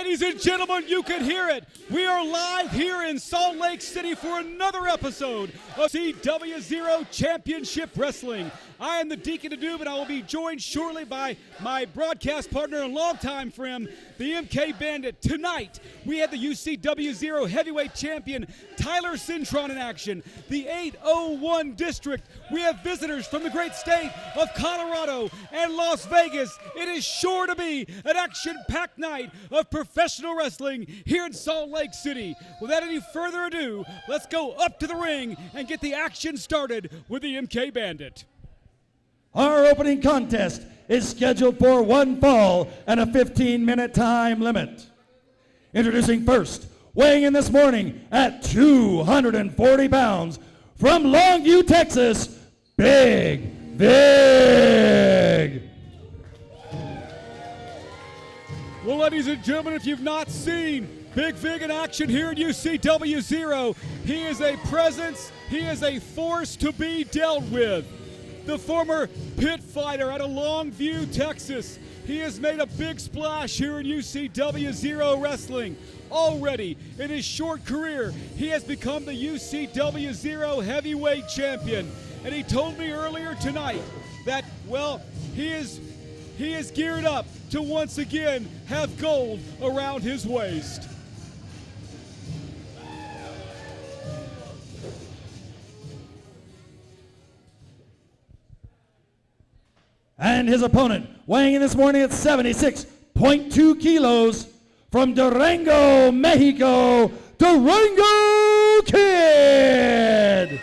Ladies and gentlemen, you can hear it. We are live here in Salt Lake City for another episode of Ucw Zero Championship Wrestling. I am the Deacon of Doom, and I will be joined shortly by my broadcast partner and longtime friend, the MK Bandit. Tonight, we have the Ucw Zero Heavyweight Champion, Tyler Cintron, in action. The 801 District. We have visitors from the great state of Colorado and Las Vegas. It is sure to be an action-packed night of professional wrestling here in Salt Lake City. Without any further ado, let's go up to the ring and get the action started with the MK Bandit. Our opening contest is scheduled for one fall and a 15-minute time limit. Introducing first, weighing in this morning at 240 pounds, from Longview, Texas, Big Vig. Well, ladies and gentlemen, if you've not seen Big Vig in action here at Ucw Zero, he is a presence, he is a force to be dealt with. The former pit fighter out of Longview, Texas. He has made a big splash here in Ucw Zero Wrestling. Already, in his short career, he has become the Ucw Zero Heavyweight Champion. And he told me earlier tonight that, well, he is geared up to once again have gold around his waist. And his opponent, weighing in this morning at 76.2 kilos, from Durango, Mexico, Durango Kid.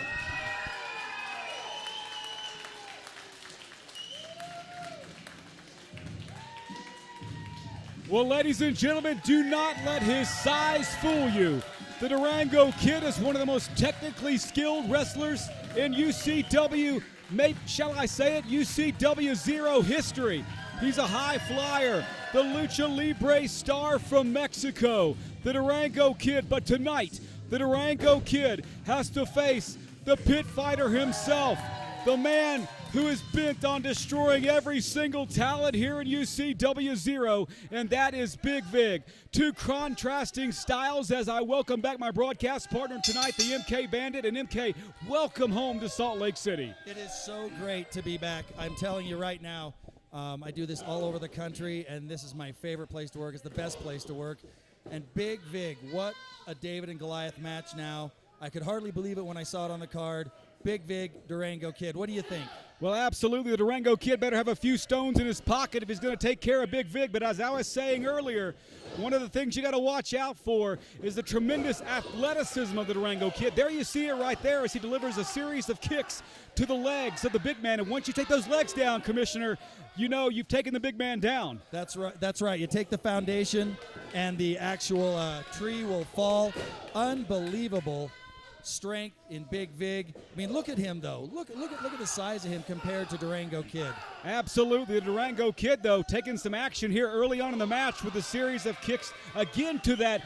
Well, ladies and gentlemen, do not let his size fool you. The Durango Kid is one of the most technically skilled wrestlers in Ucw, shall I say it, Ucw Zero history. He's a high flyer, the Lucha Libre star from Mexico, the Durango Kid. But tonight, the Durango Kid has to face the pit fighter himself, the man who is bent on destroying every single talent here in Ucw Zero, and that is Big Vig. Two contrasting styles as I welcome back my broadcast partner tonight, the MK Bandit. And MK, welcome home to Salt Lake City. It is so great to be back. I'm telling you right now, I do this all over the country, and this is my favorite place to work. It's the best place to work. And Big Vig, what a David and Goliath match now. I could hardly believe it when I saw it on the card. Big Vig, Durango Kid. What do you think? Well, absolutely. The Durango Kid better have a few stones in his pocket if he's going to take care of Big Vig. But as I was saying earlier, one of the things you got to watch out for is the tremendous athleticism of the Durango Kid. There you see it right there as he delivers a series of kicks to the legs of the big man. And once you take those legs down, Commissioner, you know you've taken the big man down. That's right. That's right. You take the foundation, and the actual tree will fall. Unbelievable strength in Big Vig. I mean, look at him though. Look at the size of him compared to Durango Kid. Absolutely. The Durango Kid though taking some action here early on in the match with a series of kicks again to that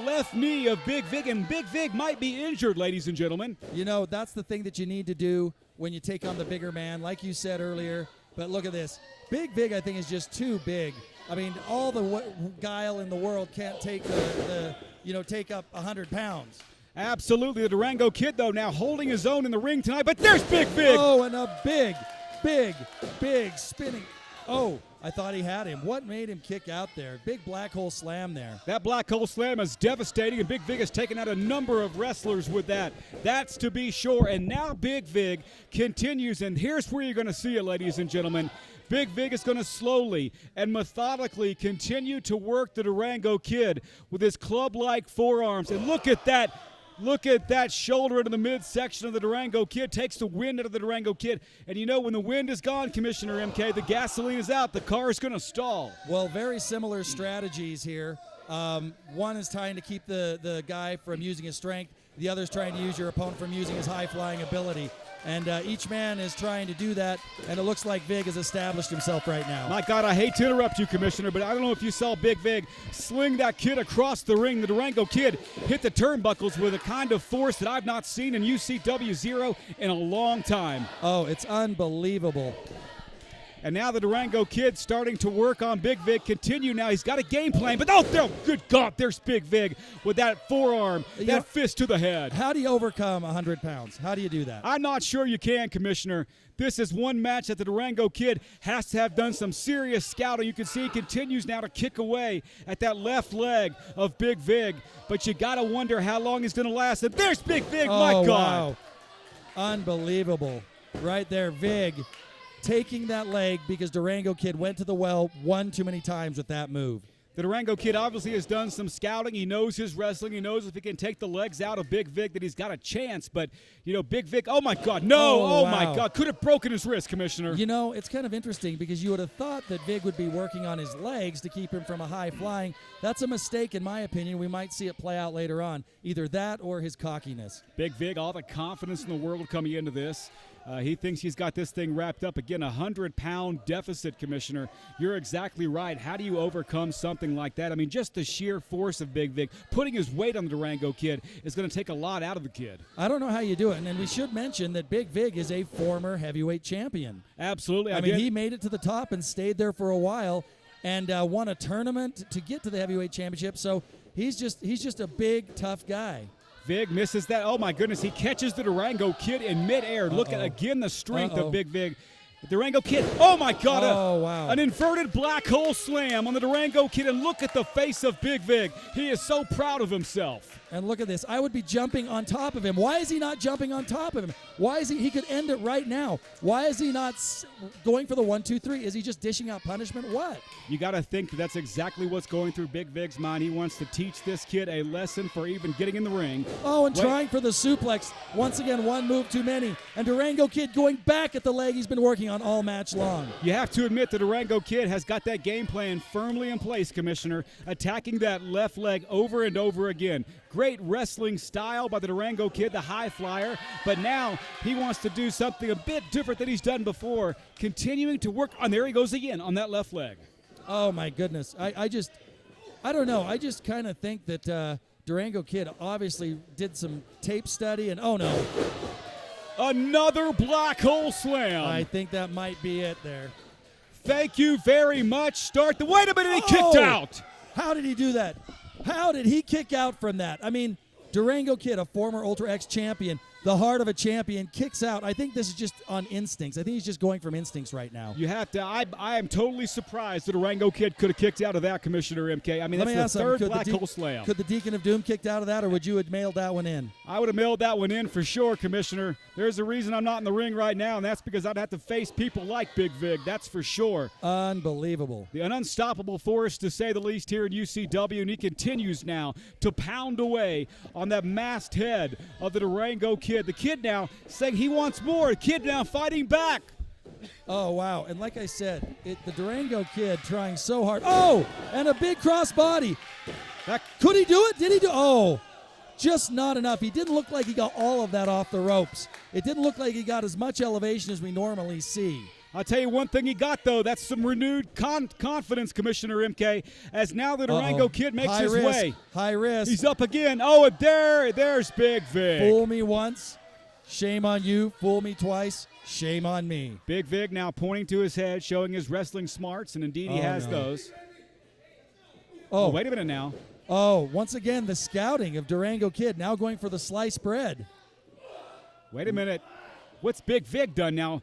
left knee of Big Vig, and Big Vig might be injured, ladies and gentlemen. You know, that's the thing that you need to do when you take on the bigger man, like you said earlier. But look at this. Big Vig, I think, is just too big. I mean, all the guile in the world can't take take up 100 pounds. Absolutely. The Durango Kid, though, now holding his own in the ring tonight. But there's Big Vig. Oh, and a big spinning. Oh, I thought he had him. What made him kick out there? Big black hole slam there. That black hole slam is devastating, and Big Vig has taken out a number of wrestlers with that. That's to be sure. And now Big Vig continues, and here's where you're going to see it, ladies and gentlemen. Big Vig is going to slowly and methodically continue to work the Durango Kid with his club-like forearms. And look at that. Look at that shoulder into the midsection of the Durango Kid. Takes the wind out of the Durango Kid. And you know, when the wind is gone, Commissioner MK, the gasoline is out. The car is going to stall. Well, very similar strategies here. One is trying to keep the guy from using his strength. The other is trying to use your opponent from using his high-flying ability. And each man is trying to do that, and it looks like Vig has established himself right now. My God, I hate to interrupt you, Commissioner, but I don't know if you saw Big Vig sling that kid across the ring. The Durango Kid hit the turnbuckles with a kind of force that I've not seen in Ucw Zero in a long time. Oh, it's unbelievable. And now the Durango Kid starting to work on Big Vig. Continue now. He's got a game plan. But, good God, there's Big Vig with that forearm, that fist to the head. How do you overcome 100 pounds? How do you do that? I'm not sure you can, Commissioner. This is one match that the Durango Kid has to have done some serious scouting. You can see he continues now to kick away at that left leg of Big Vig. But you got to wonder how long he's going to last. And there's Big Vig, my God. Wow. Unbelievable. Right there, Vig taking that leg because Durango Kid went to the well one too many times with that move. The Durango Kid obviously has done some scouting. He knows his wrestling. He knows if he can take the legs out of Big Vig that he's got a chance. But, Big Vig, oh, my God, no. Oh, wow. my God. Could have broken his wrist, Commissioner. It's kind of interesting because you would have thought that Vig would be working on his legs to keep him from a high flying. That's a mistake, in my opinion. We might see it play out later on. Either that or his cockiness. Big Vig, all the confidence in the world coming into this. He thinks he's got this thing wrapped up. Again, a 100-pound deficit, Commissioner. You're exactly right. How do you overcome something like that? I mean, just the sheer force of Big Vig, putting his weight on the Durango Kid is going to take a lot out of the kid. I don't know how you do it. And we should mention that Big Vig is a former heavyweight champion. Absolutely. I mean, he made it to the top and stayed there for a while and won a tournament to get to the heavyweight championship. So he's just a big, tough guy. Vig misses that. Oh, my goodness. He catches the Durango Kid in midair. Look at, again, the strength of Big Vig. The Durango Kid. Oh, my God. Wow. An inverted black hole slam on the Durango Kid. And look at the face of Big Vig. He is so proud of himself. And look at this. I would be jumping on top of him. Why is he not jumping on top of him? Why is he could end it right now. Why is he not going for the 1, 2, 3? Is he just dishing out punishment? What? You got to think that's exactly what's going through Big Vig's mind. He wants to teach this kid a lesson for even getting in the ring. Oh, and trying for the suplex. Once again, one move too many. And Durango Kid going back at the leg he's been working on all match long. You have to admit the Durango Kid has got that game plan firmly in place, Commissioner, attacking that left leg over and over again. Great wrestling style by the Durango Kid, the high flyer, but now he wants to do something a bit different than he's done before, continuing to work on, there he goes again, on that left leg. Oh, my goodness. I don't know. I just kind of think that Durango Kid obviously did some tape study, and oh, no. Another black hole slam. I think that might be it there. Thank you very much. Wait a minute, he kicked out. How did he do that? How did he kick out from that? I mean, Durango Kid, a former Ultra X champion, the heart of a champion, kicks out. I think this is just on instincts. I think he's just going from instincts right now. You have to. I am totally surprised the Durango Kid could have kicked out of that, Commissioner MK. I mean, that's the third black hole slam. Could the Deacon of Doom kicked out of that, or would you have mailed that one in? I would have mailed that one in for sure, Commissioner. There's a reason I'm not in the ring right now, and that's because I'd have to face people like Big Vig. That's for sure. Unbelievable. The unstoppable force, to say the least, here in UCW, and he continues now to pound away on that masked head of the Durango Kid. The Kid now saying he wants more. The Kid now fighting back. Oh, wow. And like I said, the Durango Kid trying so hard. Oh, and a big crossbody. Could he do it? Did he do it? Oh, just not enough. He didn't look like he got all of that off the ropes. It didn't look like he got as much elevation as we normally see. I'll tell you one thing he got, though. That's some renewed confidence, Commissioner MK, as now the Durango Kid makes his way. High risk. He's up again. Oh, and there's Big Vig. Fool me once, shame on you. Fool me twice, shame on me. Big Vig now pointing to his head, showing his wrestling smarts, and indeed he has those. Oh, wait a minute now. Oh, once again, the scouting of Durango Kid now going for the sliced bread. Wait a minute. What's Big Vig done now?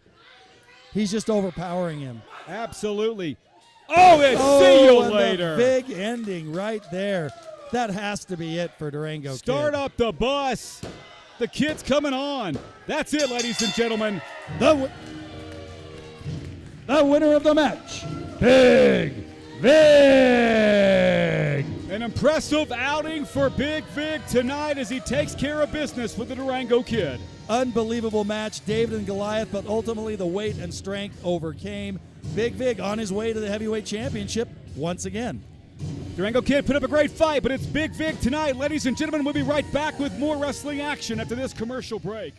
He's just overpowering him. Absolutely. Oh, and see you later. The big ending right there. That has to be it for Durango Kid. Start up the bus. The Kid's coming on. That's it, ladies and gentlemen. The winner of the match, Big Vig. An impressive outing for Big Vig tonight as he takes care of business with the Durango Kid. Unbelievable match, David and Goliath, but ultimately the weight and strength overcame. Big Vig on his way to the heavyweight championship once again. Durango Kid put up a great fight, but it's Big Vig tonight. Ladies and gentlemen, we'll be right back with more wrestling action after this commercial break.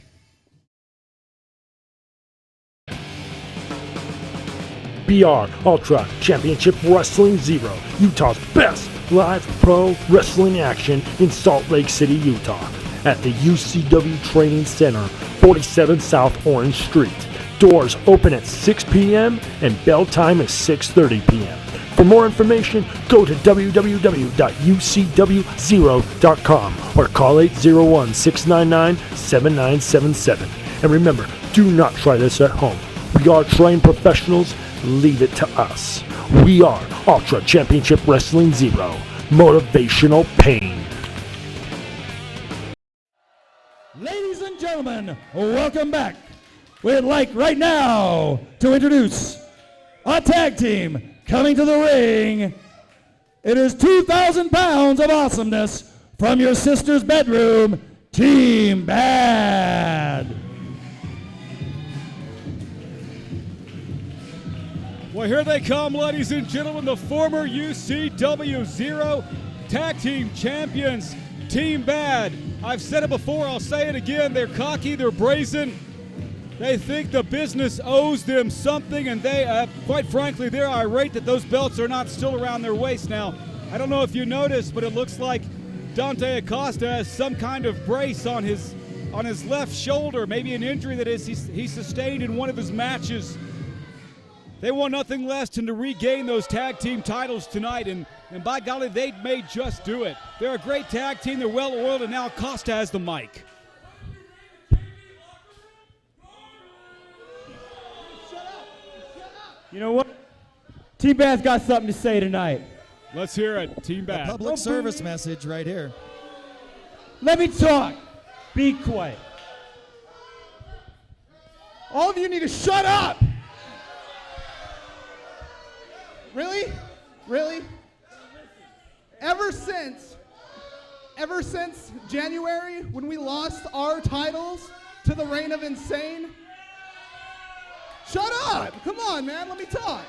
BR Ultra Championship Wrestling Zero, Utah's best live pro wrestling action in Salt Lake City, Utah, at the UCW Training Center, 47 South Orange Street. Doors open at 6 p.m. and bell time is 6:30 p.m. For more information, go to www.ucwzero.com or call 801-699-7977. And remember, do not try this at home. We are trained professionals. Leave it to us. We are Ultra Championship Wrestling Zero. Motivational pain. Ladies and gentlemen, welcome back. We'd like right now to introduce a tag team coming to the ring. It is 2,000 pounds of awesomeness from your sister's bedroom, Team Bad. Well, here they come, ladies and gentlemen, the former UCW Zero Tag Team Champions, Team Bad. I've said it before, I'll say it again. They're cocky, they're brazen. They think the business owes them something, and they, quite frankly, they're irate that those belts are not still around their waist. Now, I don't know if you noticed, but it looks like Dante Acosta has some kind of brace on his left shoulder, maybe an injury that he sustained in one of his matches. They want nothing less than to regain those tag team titles tonight, and by golly, they may just do it. They're a great tag team, they're well-oiled, and now Acosta has the mic. You know what? Team Bad's got something to say tonight. Let's hear it, Team Bad. A public service message right here. Let me talk. Be quiet. All of you need to shut up. Really? Really? Ever since January, when we lost our titles to the Reign of Insane. Shut up! Come on, man, let me talk.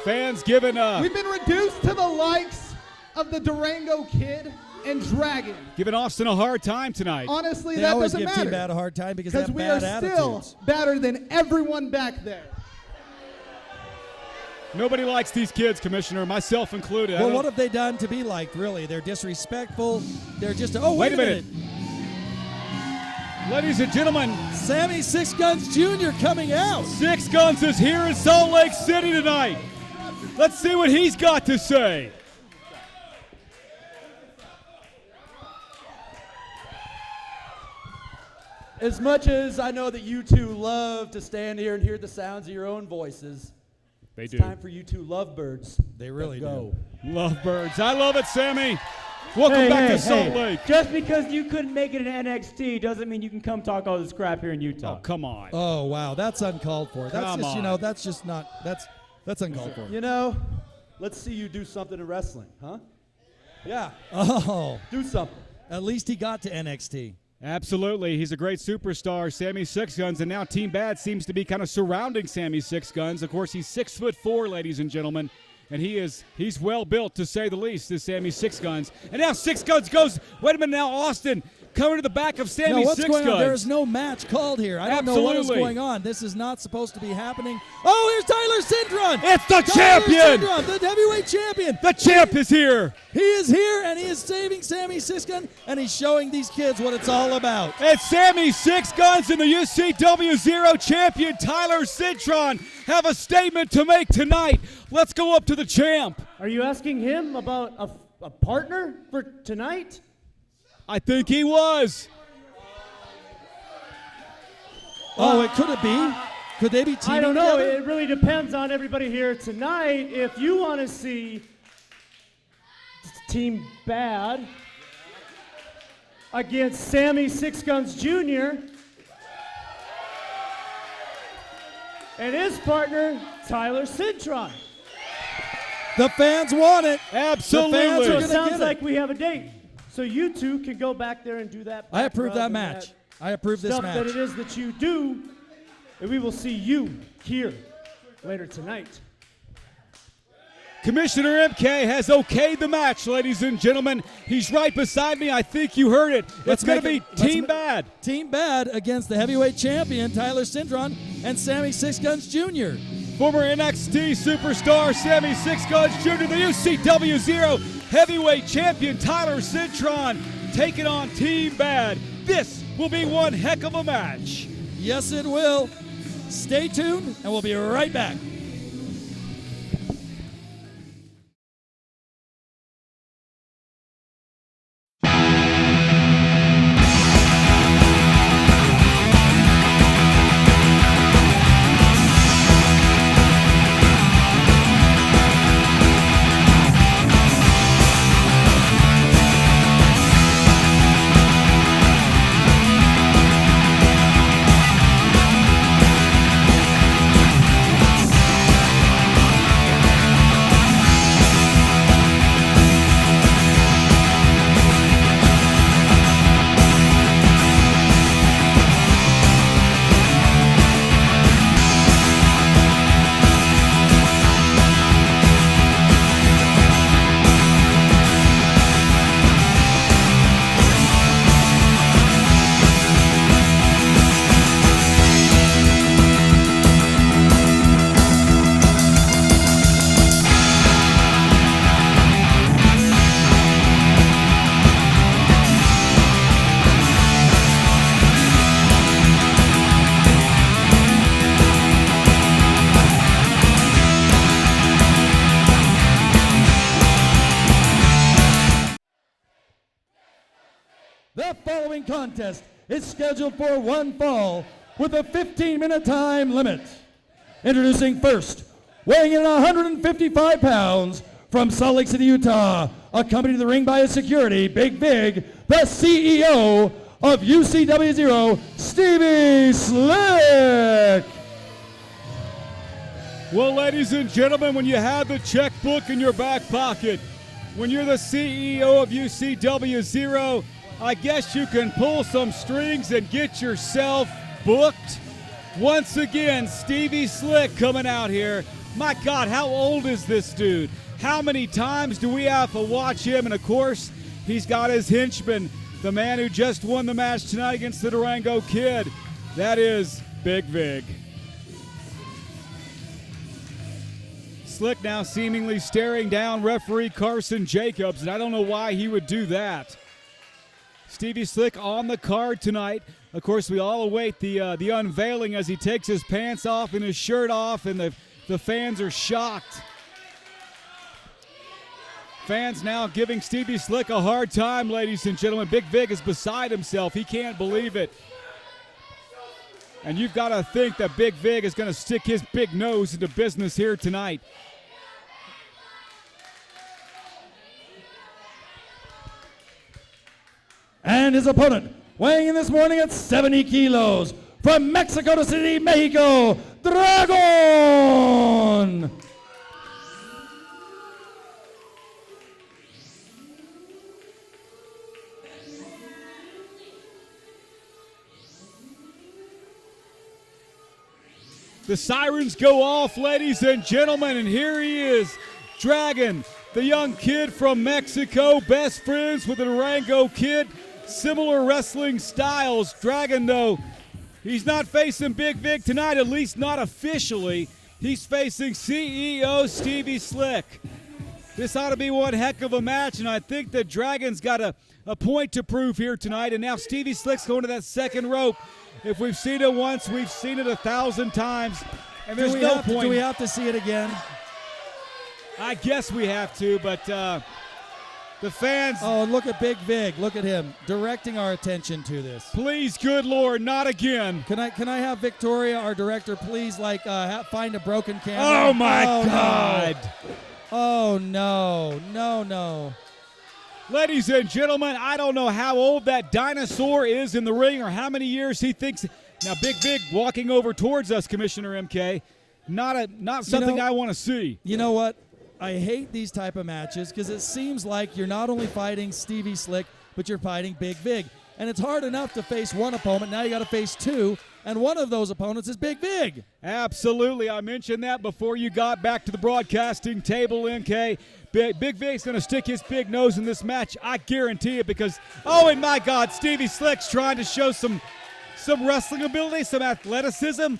Fans giving We've been reduced to the likes of the Durango Kid and Dragon. giving Austin a hard time tonight. Honestly, They that always doesn't give matter. Team Bad a hard time because they have we are bad still attitudes. better than everyone back there. Nobody likes these kids, Commissioner, myself included. Well, what have they done to be liked, really? They're disrespectful. They're just, oh, Wait a minute. Ladies and gentlemen, Sammy Six Guns Jr. coming out. Six Guns is here in Salt Lake City tonight. Let's see what he's got to say. As much as I know that you two love to stand here and hear the sounds of your own voices, They it's do. time for you two lovebirds They really to go. Lovebirds. I love it, Sammy. Welcome back to Salt Lake. Just because you couldn't make it in NXT doesn't mean you can come talk all this crap here in Utah. Oh, come on. Oh, wow, that's uncalled for. That's Come just, on. that's just not, that's uncalled for. You know, let's see you do something in wrestling, huh? Yeah, Oh, do something. at least he got to NXT. Absolutely. He's a great superstar, Sammy Six Guns, and now Team Bad seems to be kind of surrounding Sammy Six Guns. Of course, he's 6'4", ladies and gentlemen, and he's well built, to say the least, this Sammy Six Guns. And now Six Guns goes, wait a minute now, Austin, coming to the back of Sammy Now, what's Six going Guns. on? There is no match called here. I don't know what is Absolutely. going on. This is not supposed to be happening. Oh, here's Tyler Cintron. It's the Tyler champion. Cintron, the heavyweight champion. The champ is here. He is here, and he is saving Sammy Six Gun, and he's showing these kids what it's all about. And Sammy Six Guns and the UCW Zero champion Tyler Cintron have a statement to make tonight. Let's go up to the champ. Are you asking him about a partner for tonight? I think he was. Oh, could it be? Could they be teaming I don't know. together? It really depends on everybody here tonight. If you want to see Team Bad against Sammy Six Guns Jr. and his partner, Tyler Cintron. The fans want it. Absolutely. The fans So are it gonna sounds get it. like we have a date. So you two can go back there and do that. I approve back that rub and match. I approve this stuff match. that it is that you do, and we will see you here later tonight. Commissioner MK has okayed the match, ladies and gentlemen. He's right beside me. I think you heard it. It's going to be Team Bad. Team Bad against the heavyweight champion, Tyler Cintron, and Sammy Six Guns Jr. Former NXT superstar Sammy Six Guns Jr., the UCW Zero heavyweight champion Tyler Cintron taking on Team Bad. This will be one heck of a match. Yes, it will. Stay tuned, and we'll be right back. The following contest is scheduled for one fall with a 15-minute time limit. Introducing first, weighing in 155 pounds, from Salt Lake City, Utah, accompanied to the ring by his security, Big Vig, the CEO of Ucw Zero, Stevie Slick. Well, ladies and gentlemen, when you have the checkbook in your back pocket, when you're the CEO of Ucw Zero, I guess you can pull some strings and get yourself booked. Once again, Stevie Slick coming out here. My God, how old is this dude? How many times do we have to watch him? And of course, he's got his henchman, the man who just won the match tonight against the Durango Kid. That is Big Vig. Slick now seemingly staring down referee Carson Jacobs, and I don't know why he would do that. Stevie Slick on the card tonight. Of course, we all await the unveiling as he takes his pants off and his shirt off, and the fans are shocked. Fans now giving Stevie Slick a hard time, ladies and gentlemen. Big Vig is beside himself. He can't believe it. And you've got to think that Big Vig is going to stick his big nose into business here tonight. And his opponent, weighing in this morning at 70 kilos, from Mexico City, Mexico, Dragon. The sirens go off, ladies and gentlemen, and here he is, Dragon, the young kid from Mexico, best friends with the Durango Kid. Similar wrestling styles. Dragon, though, he's not facing Big Vig tonight, at least not officially. He's facing CEO Stevie Slick. This ought to be one heck of a match, and I think that Dragon's got a point to prove here tonight. And now Stevie Slick's going to that second rope. If we've seen it once, we've seen it 1,000 times, and there's no point. Do we have to see it again? I guess we have to, but the fans. Oh, look at Big Vig. Look at him directing our attention to this. Please, good Lord, not again. Can I have Victoria, our director, please find a broken camera? Oh my God! No. Oh no. Ladies and gentlemen, I don't know how old that dinosaur is in the ring or how many years he thinks. Now, Big Vig walking over towards us, Commissioner MK. Not something I want to see. You know what? I hate these type of matches because it seems like you're not only fighting Stevie Slick, but you're fighting Big Vig. And it's hard enough to face one opponent. Now you got to face two, and one of those opponents is Big Vig. Absolutely. I mentioned that before you got back to the broadcasting table, MK. Big Vig's going to stick his big nose in this match. I guarantee it because, oh, and my God, Stevie Slick's trying to show some wrestling ability, some athleticism.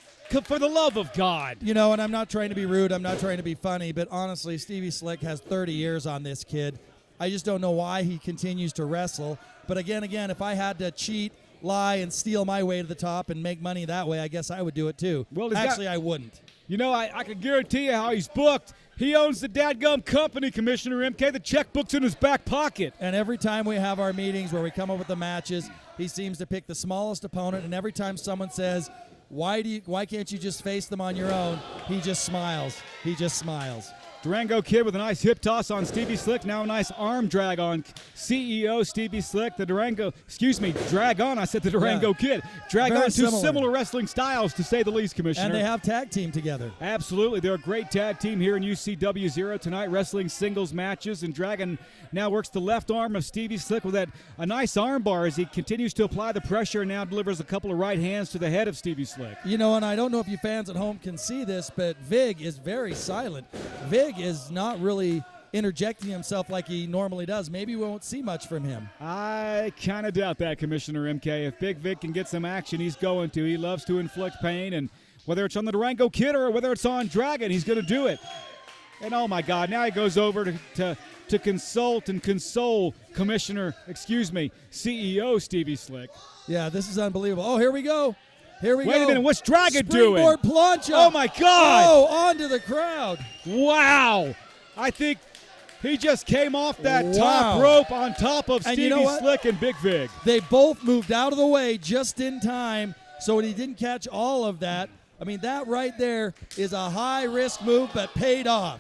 For the love of God. You know, and I'm not trying to be rude. I'm not trying to be funny. But honestly, Stevie Slick has 30 years on this kid. I just don't know why he continues to wrestle. But again, if I had to cheat lie and steal my way to the top and make money that way, I guess I would do it too. Well, actually, I wouldn't. You know, I can guarantee you how he's booked. He owns the dadgum company, Commissioner MK. The checkbook's in his back pocket. And every time we have our meetings where we come up with the matches, he seems to pick the smallest opponent. And every time someone says, why can't you just face them on your own, he just smiles. He just smiles. Durango Kid with a nice hip toss on Stevie Slick. Now a nice arm drag on CEO Stevie Slick. The drag on. I said the Durango Kid. Drag Very on. Two similar. similar wrestling styles, to say the least, Commissioner. And they have tag team together. Absolutely. They're a great tag team here in Ucw Zero tonight, wrestling singles matches. And Dragon now works the left arm of Stevie Slick with a nice arm bar as he continues to apply the pressure and now delivers a couple of right hands to the head of Stevie Slick. You know, and I don't know if you fans at home can see this, but Vig is very silent. Vig is not really interjecting himself like he normally does. Maybe we won't see much from him. I kind of doubt that, Commissioner MK. If Big Vig can get some action, he's going to. He loves to inflict pain, and whether it's on the Durango Kid or whether it's on Dragon, he's going to do it. And oh my God, now he goes over to consult and console CEO Stevie Slick. Yeah, this is unbelievable. Oh, here we go. Here we go. Wait a minute, what's Dragon doing? Springboard plancha. Oh my God! Oh, onto the crowd. Wow! I think he just came off that top rope on top of And Stevie you know what? Slick and Big Vig. They both moved out of the way just in time, so he didn't catch all of that. I mean, that right there is a high-risk move, but paid off.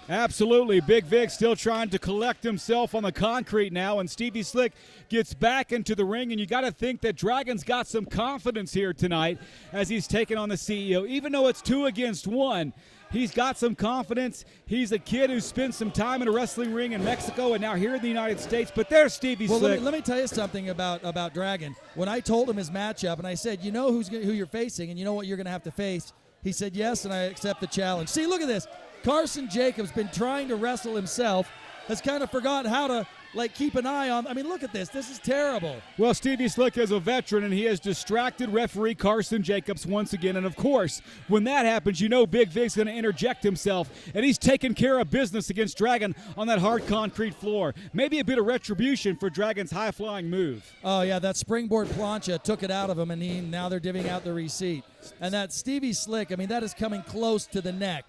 Absolutely. Big Vig still trying to collect himself on the concrete now, and Stevie Slick gets back into the ring, and you got to think that Dragon's got some confidence here tonight as he's taking on the CEO. Even though it's 2 against 1, he's got some confidence. He's a kid who spent some time in a wrestling ring in Mexico and now here in the United States, but there's Stevie Slick. Let me tell you something about Dragon. When I told him his matchup, and I said, you know who you're facing, and you know what you're going to have to face, he said yes, and I accept the challenge. See, look at this. Carson Jacobs been trying to wrestle himself, has kind of forgotten how to keep an eye on. I mean, look at this. This is terrible. Well, Stevie Slick is a veteran, and he has distracted referee Carson Jacobs once again. And, of course, when that happens, you know Big Vig's going to interject himself, and he's taking care of business against Dragon on that hard concrete floor. Maybe a bit of retribution for Dragon's high-flying move. Oh, yeah, that springboard plancha took it out of him, and now they're divvying out the receipt. And that Stevie Slick, I mean, that is coming close to the neck.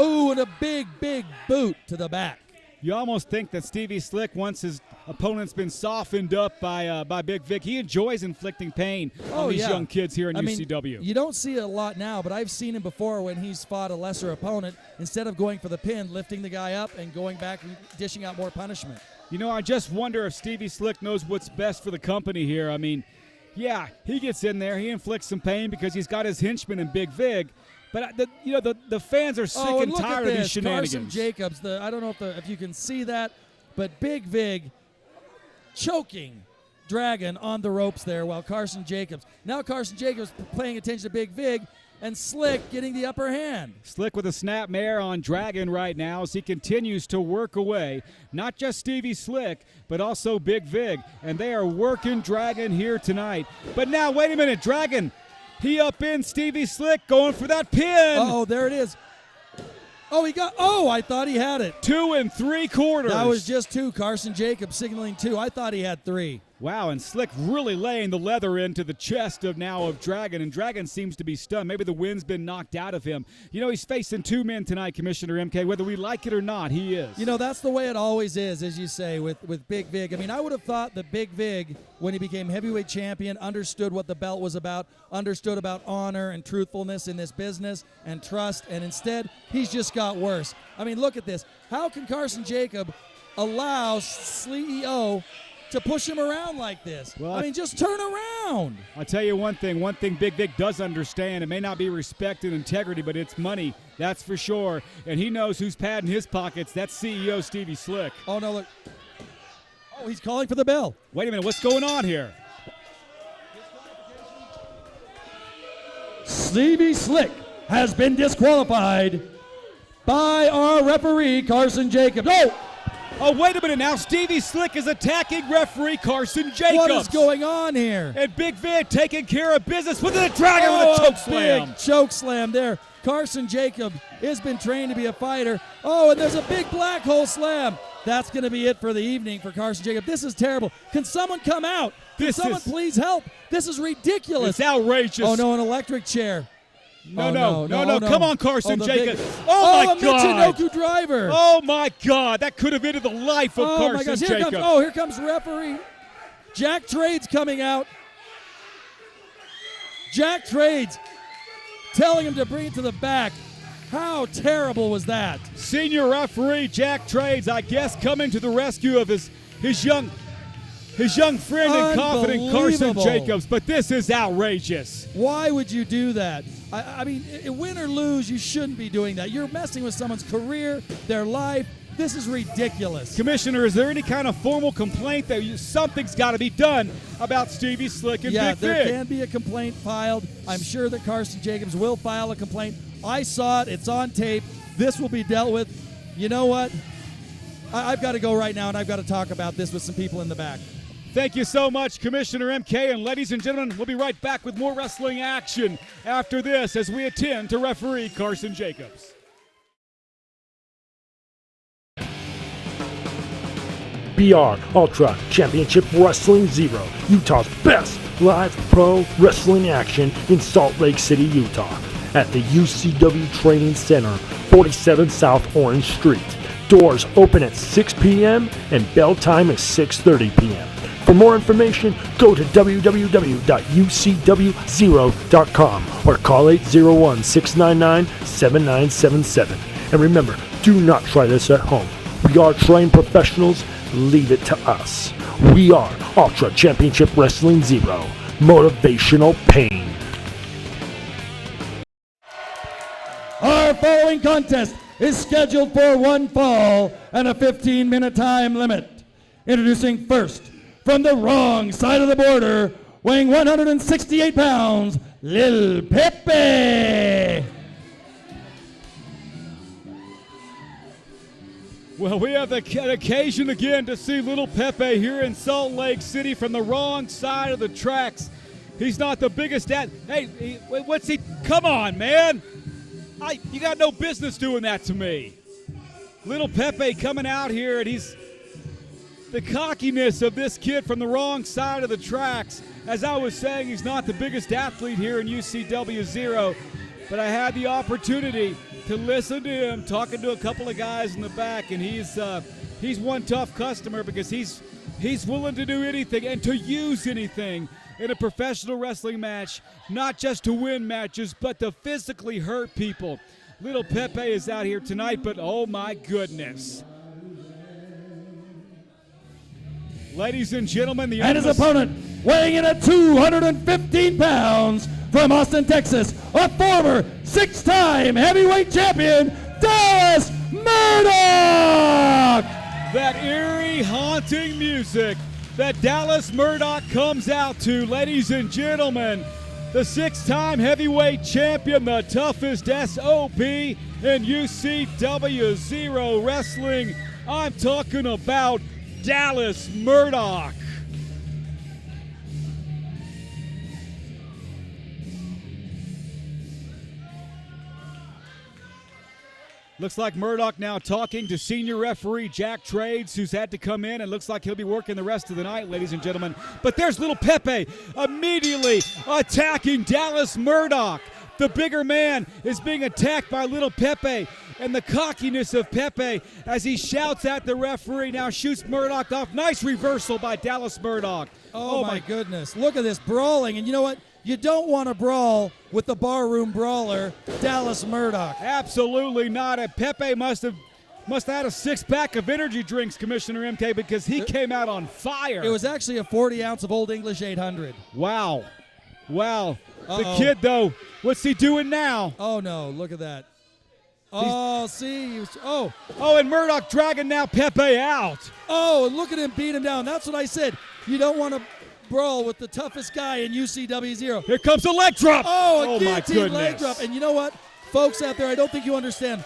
Oh, and a big, big boot to the back. You almost think that Stevie Slick, once his opponent's been softened up by Big Vig, he enjoys inflicting pain on these young kids here in UCW. You don't see it a lot now, but I've seen him before when he's fought a lesser opponent. Instead of going for the pin, lifting the guy up and going back and dishing out more punishment. You know, I just wonder if Stevie Slick knows what's best for the company here. I mean, yeah, he gets in there, he inflicts some pain because he's got his henchman in Big Vig. But the fans are sick and tired of these shenanigans. Carson Jacobs, I don't know if you can see that, but Big Vig choking Dragon on the ropes there while Carson Jacobs. Now Carson Jacobs paying attention to Big Vig, and Slick getting the upper hand. Slick with a snapmare on Dragon right now as he continues to work away. Not just Stevie Slick, but also Big Vig. And they are working Dragon here tonight. But now, wait a minute, Dragon. He up in Stevie Slick going for that pin. Oh, there it is. I thought he had it. 2 3/4. That was just 2. Carson Jacobs signaling 2. I thought he had 3. Wow, and Slick really laying the leather into the chest of Dragon, and Dragon seems to be stunned. Maybe the wind's been knocked out of him. You know, he's facing 2 men tonight, Commissioner MK. Whether we like it or not, he is. You know, that's the way it always is, as you say, with Big Vig. I mean, I would have thought that Big Vig, when he became heavyweight champion, understood what the belt was about, understood about honor and truthfulness in this business and trust, and instead, he's just got worse. I mean, look at this. How can Carson Jacob allow CEO to push him around like this? Well, I mean, just turn around. I'll tell you one thing Big Vig does understand. It may not be respect and integrity, but it's money, that's for sure. And he knows who's padding his pockets. That's CEO Stevie Slick. Oh, no, look. Oh, he's calling for the bell. Wait a minute, what's going on here? Stevie Slick has been disqualified by our referee, Carson Jacobs. Oh, wait a minute now. Stevie Slick is attacking referee Carson Jacobs. What is going on here? And Big Vig taking care of business with the Dragon with a choke slam. Big choke slam there. Carson Jacobs has been trained to be a fighter. Oh, and there's a big black hole slam. That's going to be it for the evening for Carson Jacob. This is terrible. Can someone come out? Can someone please help? This is ridiculous. It's outrageous. Oh, no, an electric chair. No. Come on, Carson Jacob. Oh, Oh, my God. Michinoku driver. Oh, my God. That could have ended the life of Oh, my Carson gosh. Jacob. Here comes referee. Jack Trades coming out. Jack Trades telling him to bring it to the back. How terrible was that? Senior referee Jack Trades, I guess, coming to the rescue of his young friend and confident Carson Jacobs. But this is outrageous. Why would you do that? I mean, win or lose, you shouldn't be doing that. You're messing with someone's career, their life. This is ridiculous. Commissioner, is there any kind of formal complaint that something's got to be done about Stevie Slick and Big Vig? There can be a complaint filed. I'm sure that Carson Jacobs will file a complaint. I saw it. It's on tape. This will be dealt with. You know what? I've got to go right now, and I've got to talk about this with some people in the back. Thank you so much, Commissioner MK. And ladies and gentlemen, we'll be right back with more wrestling action after this as we attend to referee Carson Jacobs. BR Ultra Championship Wrestling Zero, Utah's best live pro wrestling action in Salt Lake City, Utah, at the UCW Training Center, 47 South Orange Street. Doors open at 6 p.m. and bell time is 6:30 p.m. For more information, go to www.ucwzero.com or call 801-699-7977. And remember, do not try this at home. We are trained professionals. Leave it to us. We are Ultra Championship Wrestling Zero, motivational pain. Our following contest is scheduled for one fall and a 15-minute time limit. Introducing first, from the wrong side of the border, weighing 168 pounds, Lil Pepe. Well, we have the occasion again to see Lil Pepe here in Salt Lake City from the wrong side of the tracks. He's not the biggest Hey, what's he? Come on, man. You got no business doing that to me. Lil Pepe coming out here, and he's the cockiness of this kid from the wrong side of the tracks. As I was saying, he's not the biggest athlete here in Ucw Zero, but I had the opportunity to listen to him talking to a couple of guys in the back, and he's one tough customer because he's willing to do anything and to use anything in a professional wrestling match, not just to win matches, but to physically hurt people. Lil Pepe is out here tonight, but oh my goodness. Ladies and gentlemen, and his opponent, weighing in at 215 pounds, from Austin, Texas, a former six-time heavyweight champion, Dallas Murdoch! That eerie, haunting music that Dallas Murdoch comes out to, ladies and gentlemen, the six-time heavyweight champion, the toughest SOB in UCW Zero Wrestling. I'm talking about Dallas Murdoch. Looks like Murdoch now talking to senior referee Jack Trades, who's had to come in, and looks like he'll be working the rest of the night, ladies and gentlemen. But there's Lil Pepe immediately attacking Dallas Murdoch. The bigger man is being attacked by Lil Pepe, and the cockiness of Pepe as he shouts at the referee, now shoots Murdoch off. Nice reversal by Dallas Murdoch. Oh my goodness. Look at this brawling, and you know what? You don't want to brawl with the barroom brawler, Dallas Murdoch. Absolutely not. And Pepe must have had a six-pack of energy drinks, Commissioner MK, because he came out on fire. It was actually a 40-ounce of Old English 800. Wow. The kid, though, what's he doing now? Oh, no. Look at that. Oh, see. And Murdoch dragging now Pepe out. Oh, and look at him beat him down. That's what I said. You don't want to brawl with the toughest guy in UCW Zero. Here comes a leg drop. Oh, a guillotine leg drop. And you know what? Folks out there, I don't think you understand.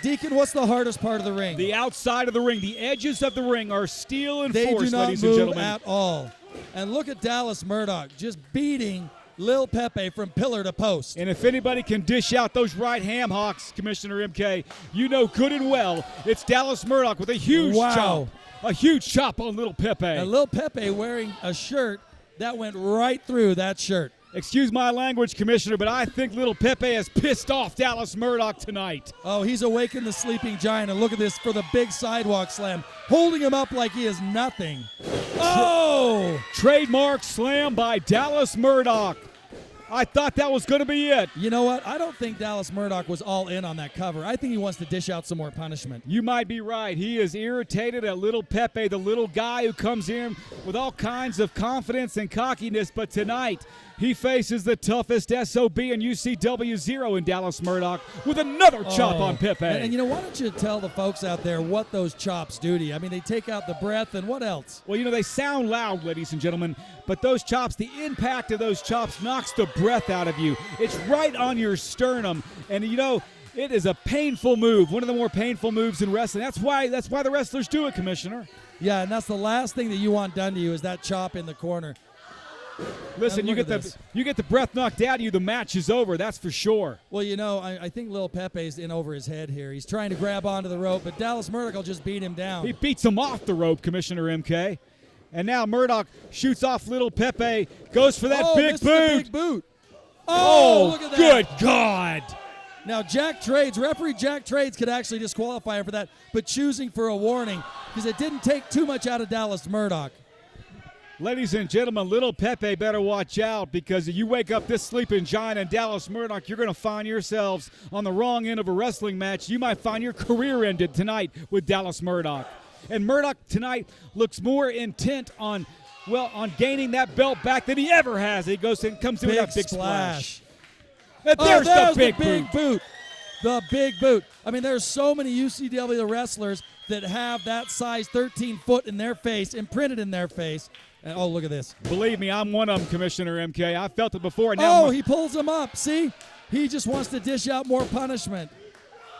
Deacon, what's the hardest part of the ring? The outside of the ring. The edges of the ring are steel and they force, do not ladies move and gentlemen. at all. And look at Dallas Murdoch just beating Lil Pepe from pillar to post. And if anybody can dish out those right ham hocks, Commissioner MK, you know good and well it's Dallas Murdoch with a huge chop. A huge chop on Lil Pepe. And Lil Pepe wearing a shirt that went right through that shirt. Excuse my language, Commissioner, but I think Lil Pepe has pissed off Dallas Murdoch tonight. Oh, he's awakened the sleeping giant, and look at this for the big sidewalk slam, holding him up like he is nothing. Oh! Trademark slam by Dallas Murdoch. I thought that was going to be it. You know what? I don't think Dallas Murdoch was all in on that cover. I think he wants to dish out some more punishment. You might be right. He is irritated at Lil Pepe, the little guy who comes in with all kinds of confidence and cockiness, but tonight he faces the toughest SOB in Ucw Zero in Dallas Murdoch with another chop on Pepe. And you know, why don't you tell the folks out there what those chops do to you? I mean, they take out the breath, and what else? Well, you know, they sound loud, ladies and gentlemen, but those chops, the impact of those chops knocks the breath out of you. It's right on your sternum, and you know, it is a painful move, one of the more painful moves in wrestling. That's why the wrestlers do it, Commissioner. Yeah, and that's the last thing that you want done to you is that chop in the corner. Listen, you get the breath knocked out of you, the match is over, that's for sure. Well, you know, I think Lil Pepe's in over his head here. He's trying to grab onto the rope, but Dallas Murdoch will just beat him down. He beats him off the rope, Commissioner MK. And now Murdoch shoots off Lil Pepe, goes for that big boot. The big boot. Oh, look at that. Good God. Now, referee Jack Trades could actually disqualify him for that, but choosing for a warning because it didn't take too much out of Dallas Murdoch. Ladies and gentlemen, Lil Pepe better watch out because if you wake up this sleeping giant in Dallas Murdoch, you're going to find yourselves on the wrong end of a wrestling match. You might find your career ended tonight with Dallas Murdoch. And Murdoch tonight looks more intent on gaining that belt back than he ever has. He goes and comes in with that big splash. And there's the big boot. The big boot. I mean, there's so many UCW wrestlers that have that size 13 foot in their face, imprinted in their face. And, oh, look at this. Believe me, I'm one of them, Commissioner MK. I felt it before. And now he pulls him up. See? He just wants to dish out more punishment.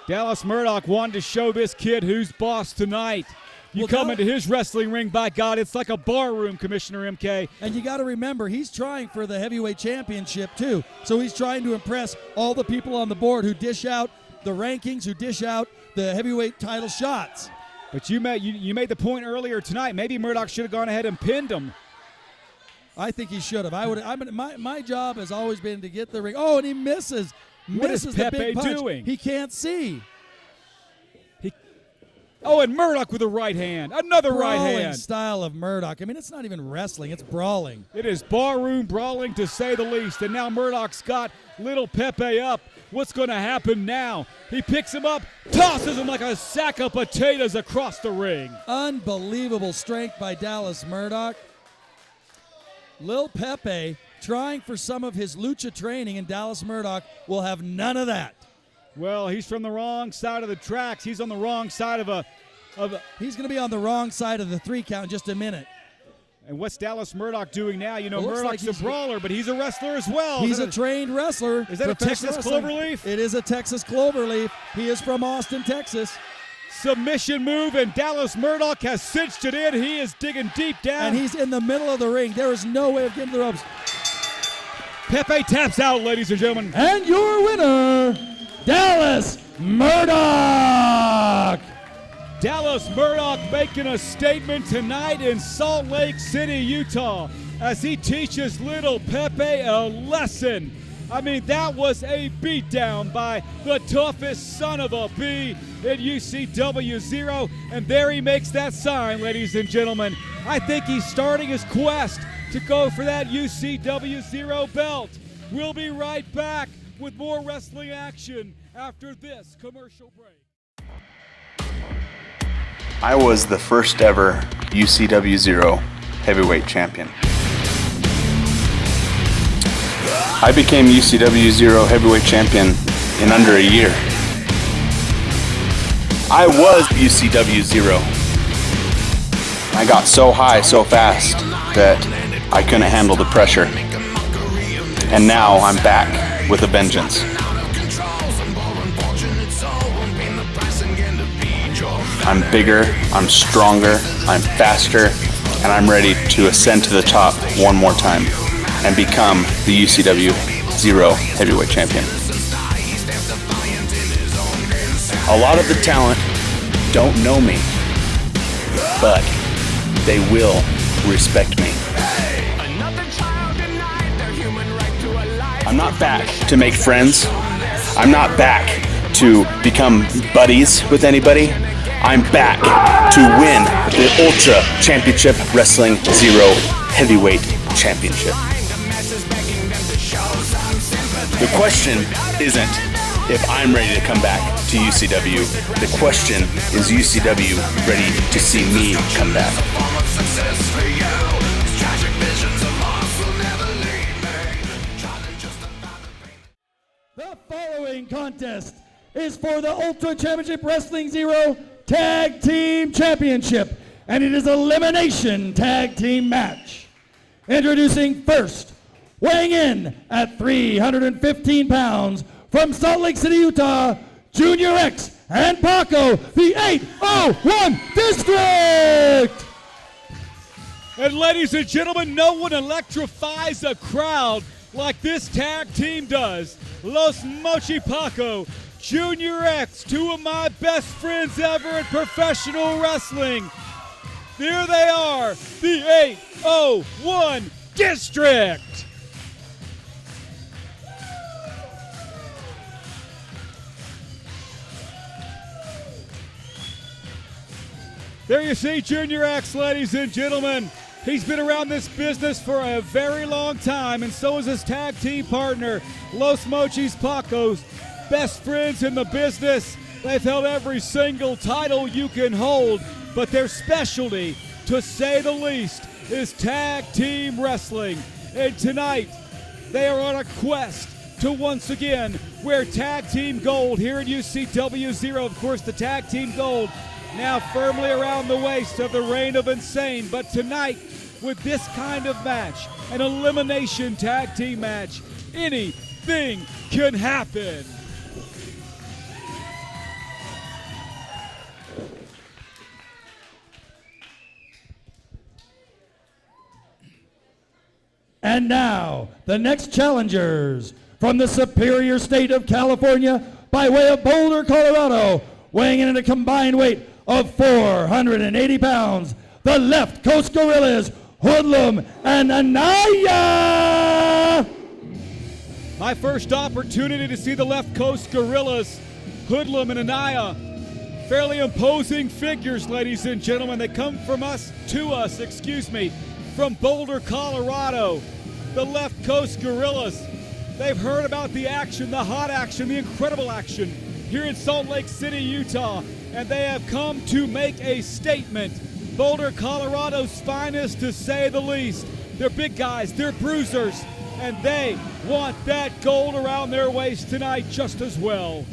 Dallas Murdoch wanted to show this kid who's boss tonight. You come into his wrestling ring, by God, it's like a bar room, Commissioner MK. And you got to remember, he's trying for the heavyweight championship, too. So he's trying to impress all the people on the board who dish out the rankings, who dish out the heavyweight title shots. But you made the point earlier tonight. Maybe Murdoch should have gone ahead and pinned him. I think he should have. My job has always been to get the ring. Oh, and he misses. What is Pepe the big punch. doing? He can't see. And Murdoch with a right hand. Another right hand. Style of Murdoch. I mean, it's not even wrestling. It's brawling. It is barroom brawling, to say the least. And now Murdoch's got Lil Pepe up. What's going to happen now? He picks him up, tosses him like a sack of potatoes across the ring. Unbelievable strength by Dallas Murdoch. Lil Pepe trying for some of his lucha training, and Dallas Murdoch will have none of that. Well, he's from the wrong side of the tracks. He's on the wrong side of a He's going to be on the wrong side of the 3 count in just a minute. And what's Dallas Murdoch doing now? You know, Murdoch's a brawler, but he's a wrestler as well. He's a trained wrestler. Is that a Texas Cloverleaf? It is a Texas Cloverleaf. He is from Austin, Texas. Submission move, and Dallas Murdoch has cinched it in. He is digging deep down. And he's in the middle of the ring. There is no way of getting to the ropes. Pepe taps out, ladies and gentlemen. And your winner, Dallas Murdoch. Dallas Murdoch making a statement tonight in Salt Lake City, Utah, as he teaches Lil Pepe a lesson. I mean, that was a beatdown by the toughest son of a B in Ucw Zero, and there he makes that sign, ladies and gentlemen. I think he's starting his quest to go for that Ucw Zero belt. We'll be right back with more wrestling action after this commercial break. I was the first ever Ucw Zero heavyweight champion. I became Ucw Zero heavyweight champion in under a year. I was Ucw Zero. I got so high so fast that I couldn't handle the pressure. And now I'm back with a vengeance. I'm bigger, I'm stronger, I'm faster, and I'm ready to ascend to the top one more time and become the UCW Zero Heavyweight Champion. A lot of the talent don't know me, but they will respect me. I'm not back to make friends. I'm not back to become buddies with anybody. I'm back to win the Ultra Championship Wrestling Zero Heavyweight Championship. The question isn't if I'm ready to come back to UCW. The question is UCW ready to see me come back? The following contest is for the Ultra Championship Wrestling Zero Tag Team Championship, and it is an elimination tag team match. Introducing first, weighing in at 315 pounds from Salt Lake City, Utah, Junior X and Paco, the 801 District! And ladies and gentlemen, no one electrifies a crowd like this tag team does. Los Mochi Paco, Junior X, two of my best friends ever in professional wrestling. There they are, the 801 District. There you see Junior X, ladies and gentlemen. He's been around this business for a very long time, and so is his tag team partner, Los Mochis Pacos. Best friends in the business. They've held every single title you can hold, but their specialty, to say the least, is tag team wrestling. And tonight, they are on a quest to once again wear tag team gold here in UCW Zero. Of course, the tag team gold now firmly around the waist of the Reign of Insane. But tonight, with this kind of match, an elimination tag team match, anything can happen. And now, the next challengers from the superior state of California by way of Boulder, Colorado, weighing in at a combined weight of 480 pounds, the Left Coast Gorillas, Hoodlum and Anaya! My first opportunity to see the Left Coast Gorillas, Hoodlum and Anaya. Fairly imposing figures, ladies and gentlemen. They come from from Boulder, Colorado. The Left Coast Gorillas. They've heard about the action, the hot action, the incredible action here in Salt Lake City, Utah, and they have come to make a statement. Boulder, Colorado's finest, to say the least. They're big guys, they're bruisers, and they want that gold around their waist tonight just as well.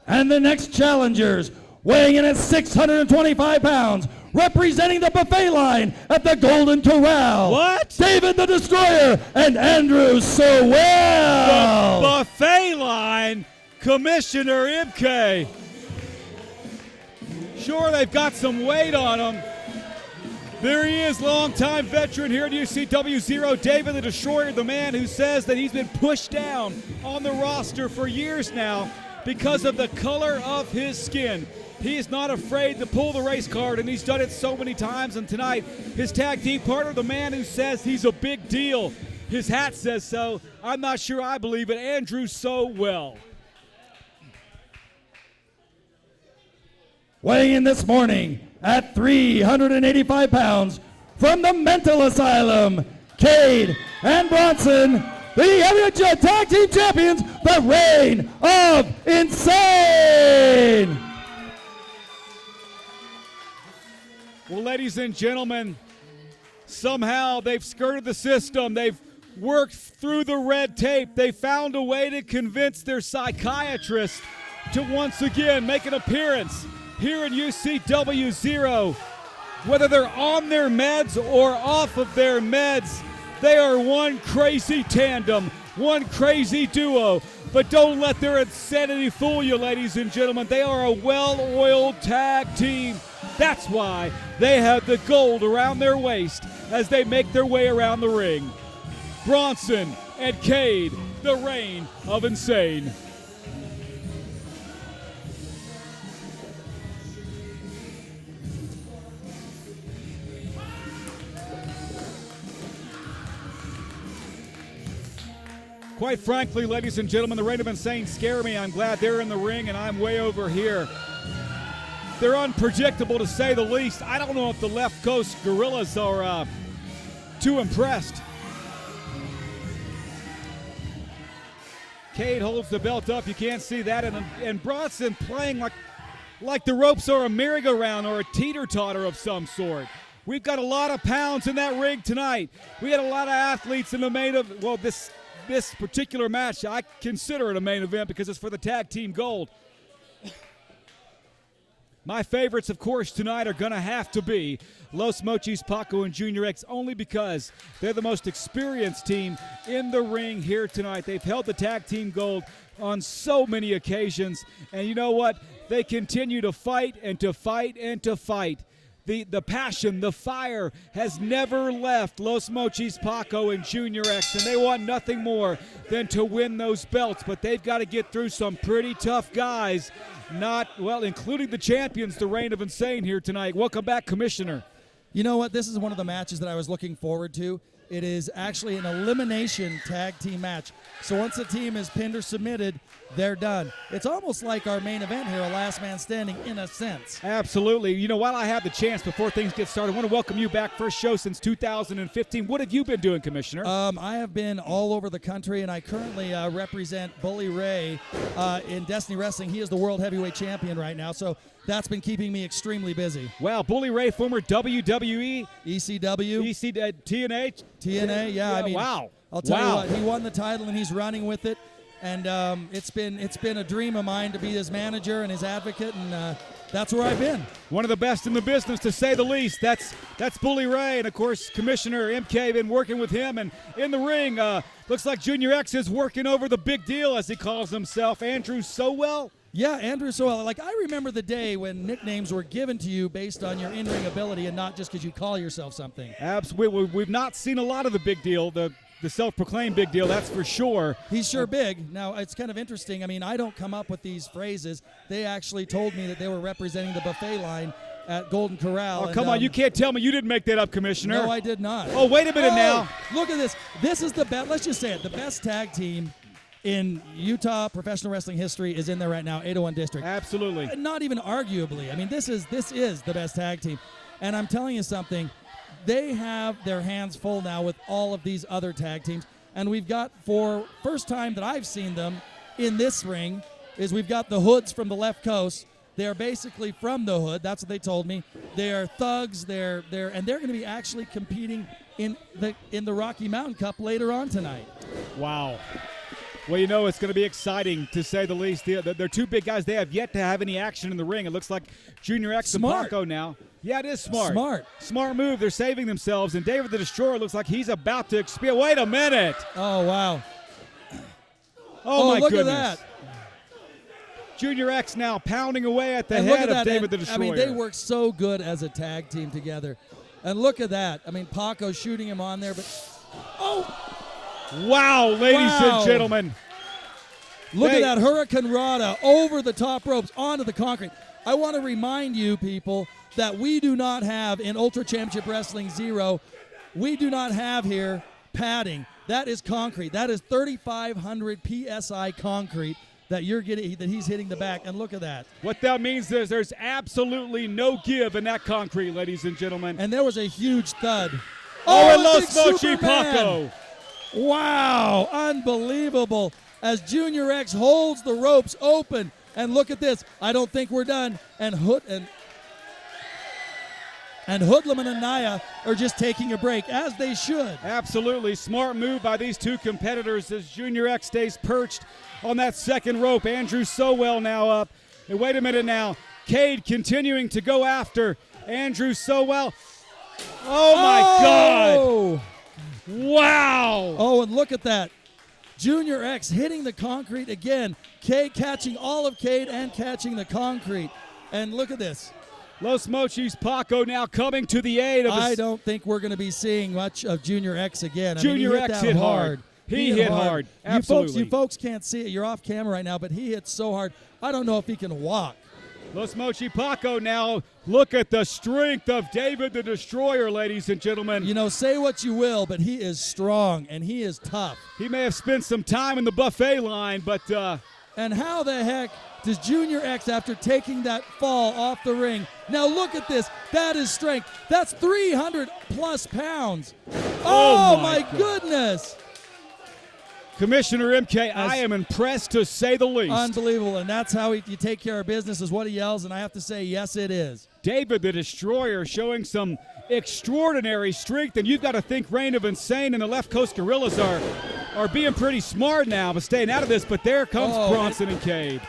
And the next challengers, weighing in at 625 pounds, representing the buffet line at the Golden Corral. What? David the Destroyer and Andrew Sowell. The buffet line, Commissioner MK. Sure, they've got some weight on them. There he is, longtime veteran here at UCW Zero, David the Destroyer, the man who says that he's been pushed down on the roster for years now because of the color of his skin. He is not afraid to pull the race card, and he's done it so many times. And tonight, his tag team partner, the man who says he's a big deal. His hat says so. I'm not sure I believe it. Andrew Sowell. Weighing in this morning at 385 pounds from the mental asylum, Cade and Bronson, the heavyweight tag team champions, the Reign of Insane. Well, ladies and gentlemen, somehow they've skirted the system. They've worked through the red tape. They found a way to convince their psychiatrist to once again make an appearance here in UCW Zero. Whether they're on their meds or off of their meds, they are one crazy tandem, one crazy duo. But don't let their insanity fool you, ladies and gentlemen. They are a well-oiled tag team. That's why they have the gold around their waist as they make their way around the ring. Bronson and Cade, the reign of insane. Quite frankly, ladies and gentlemen, the Reign of Insane scare me. I'm glad they're in the ring and I'm way over here. They're unpredictable to say the least. I don't know if the Left Coast Gorillas are too impressed. Cade holds the belt up. You can't see that. And Bronson playing like the ropes are a merry-go-round or a teeter-totter of some sort. We've got a lot of pounds in that ring tonight. We had a lot of athletes in the main of, well, this particular match, I consider it a main event because it's for the tag team gold. My favorites, of course, tonight are going to have to be Los Mochis, Paco, and Junior X, only because they're the most experienced team in the ring here tonight. They've held the tag team gold on so many occasions, and you know what? They continue to fight and to fight and to fight. The passion, the fire has never left Los Mochis, Paco, and Junior X, and they want nothing more than to win those belts. But they've got to get through some pretty tough guys, including the champions, the Reign of Insane here tonight. Welcome back, Commissioner. You know what? This is one of the matches that I was looking forward to. It is actually an elimination tag team match. So once a team is pinned or submitted, they're done. It's almost like our main event here, a last man standing in a sense. Absolutely. You know, while I have the chance before things get started, I want to welcome you back. First show since 2015. What have you been doing, Commissioner? I have been all over the country, and I currently represent Bully Ray in Destiny Wrestling. He is the World Heavyweight Champion right now, so that's been keeping me extremely busy. Wow, Bully Ray, former WWE, ECW, TNA, yeah. I mean, wow. I'll tell you what, he won the title and he's running with it, and it's been a dream of mine to be his manager and his advocate, and that's where I've been. One of the best in the business, to say the least. That's Bully Ray, and of course, Commissioner MK been working with him, and in the ring, looks like Junior X is working over the big deal, as he calls himself, Andrew Sowell. Yeah, Andrew Sowell. Like, I remember the day when nicknames were given to you based on your in-ring ability and not just because you call yourself something. Absolutely. We've not seen a lot of the big deal, the self-proclaimed big deal, that's for sure. He's sure big. Now, it's kind of interesting. I mean, I don't come up with these phrases. They actually told me that they were representing the buffet line at Golden Corral. Oh, come on. You can't tell me you didn't make that up, Commissioner. No, I did not. Oh, wait a minute now. Look at this. This is the best. Let's just say it. The best tag team in Utah professional wrestling history is in there right now, 801 District. Absolutely. Not even arguably. I mean, this is the best tag team. And I'm telling you something, they have their hands full now with all of these other tag teams. And we've got, for first time that I've seen them in this ring, is we've got the Hoods from the Left Coast. They're basically from the Hood. That's what they told me. They are thugs. They're going to be actually competing in the Rocky Mountain Cup later on tonight. Wow. Well, you know, it's going to be exciting, to say the least. They're two big guys. They have yet to have any action in the ring. It looks like Junior X and Paco now. Yeah, it is smart. Smart move. They're saving themselves. And David the Destroyer looks like he's about to expire. Wait a minute. Oh, wow. Oh, my look goodness. At that. Junior X now pounding away at the head of David the Destroyer. I mean, they work so good as a tag team together. And look at that. I mean, Paco's shooting him on there, but... Oh! Wow, ladies and gentlemen. Look at that Hurricane Rana over the top ropes onto the concrete. I want to remind you, people, that we do not have in Ultra Championship Wrestling Zero, we do not have here padding. That is concrete. That is 3,500 PSI concrete that you're getting, that he's hitting the back. And look at that. What that means is there's absolutely no give in that concrete, ladies and gentlemen. And there was a huge thud. Oh, and Los Mochi Paco. Wow, unbelievable. As Junior X holds the ropes open. And look at this. I don't think we're done. And Hoodlum and Anaya are just taking a break, as they should. Absolutely. Smart move by these two competitors as Junior X stays perched on that second rope. Andrew Sowell now up. And wait a minute now. Cade continuing to go after Andrew Sowell. Oh, my God. Wow. Oh, and look at that. Junior X hitting the concrete again. Cade catching all of Cade and catching the concrete. And look at this. Los Mochis Paco now coming to the aid of I don't think we're going to be seeing much of Junior X again. Junior X hit hard. He hit hard. Absolutely. You folks can't see it. You're off camera right now, but he hit so hard. I don't know if he can walk. Los Mochi Paco now, look at the strength of David the Destroyer, ladies and gentlemen. You know, say what you will, but he is strong and he is tough. He may have spent some time in the buffet line, but... And how the heck does Junior X, after taking that fall off the ring, now look at this. That is strength. That's 300-plus pounds. Oh, my goodness. Commissioner MK, I am impressed to say the least. Unbelievable, and that's how you take care of business is what he yells, and I have to say, yes, it is. David the Destroyer showing some extraordinary strength, and you've got to think Reign of Insane and the Left Coast Gorillas are being pretty smart now, but staying out of this, but there comes Bronson and Cade.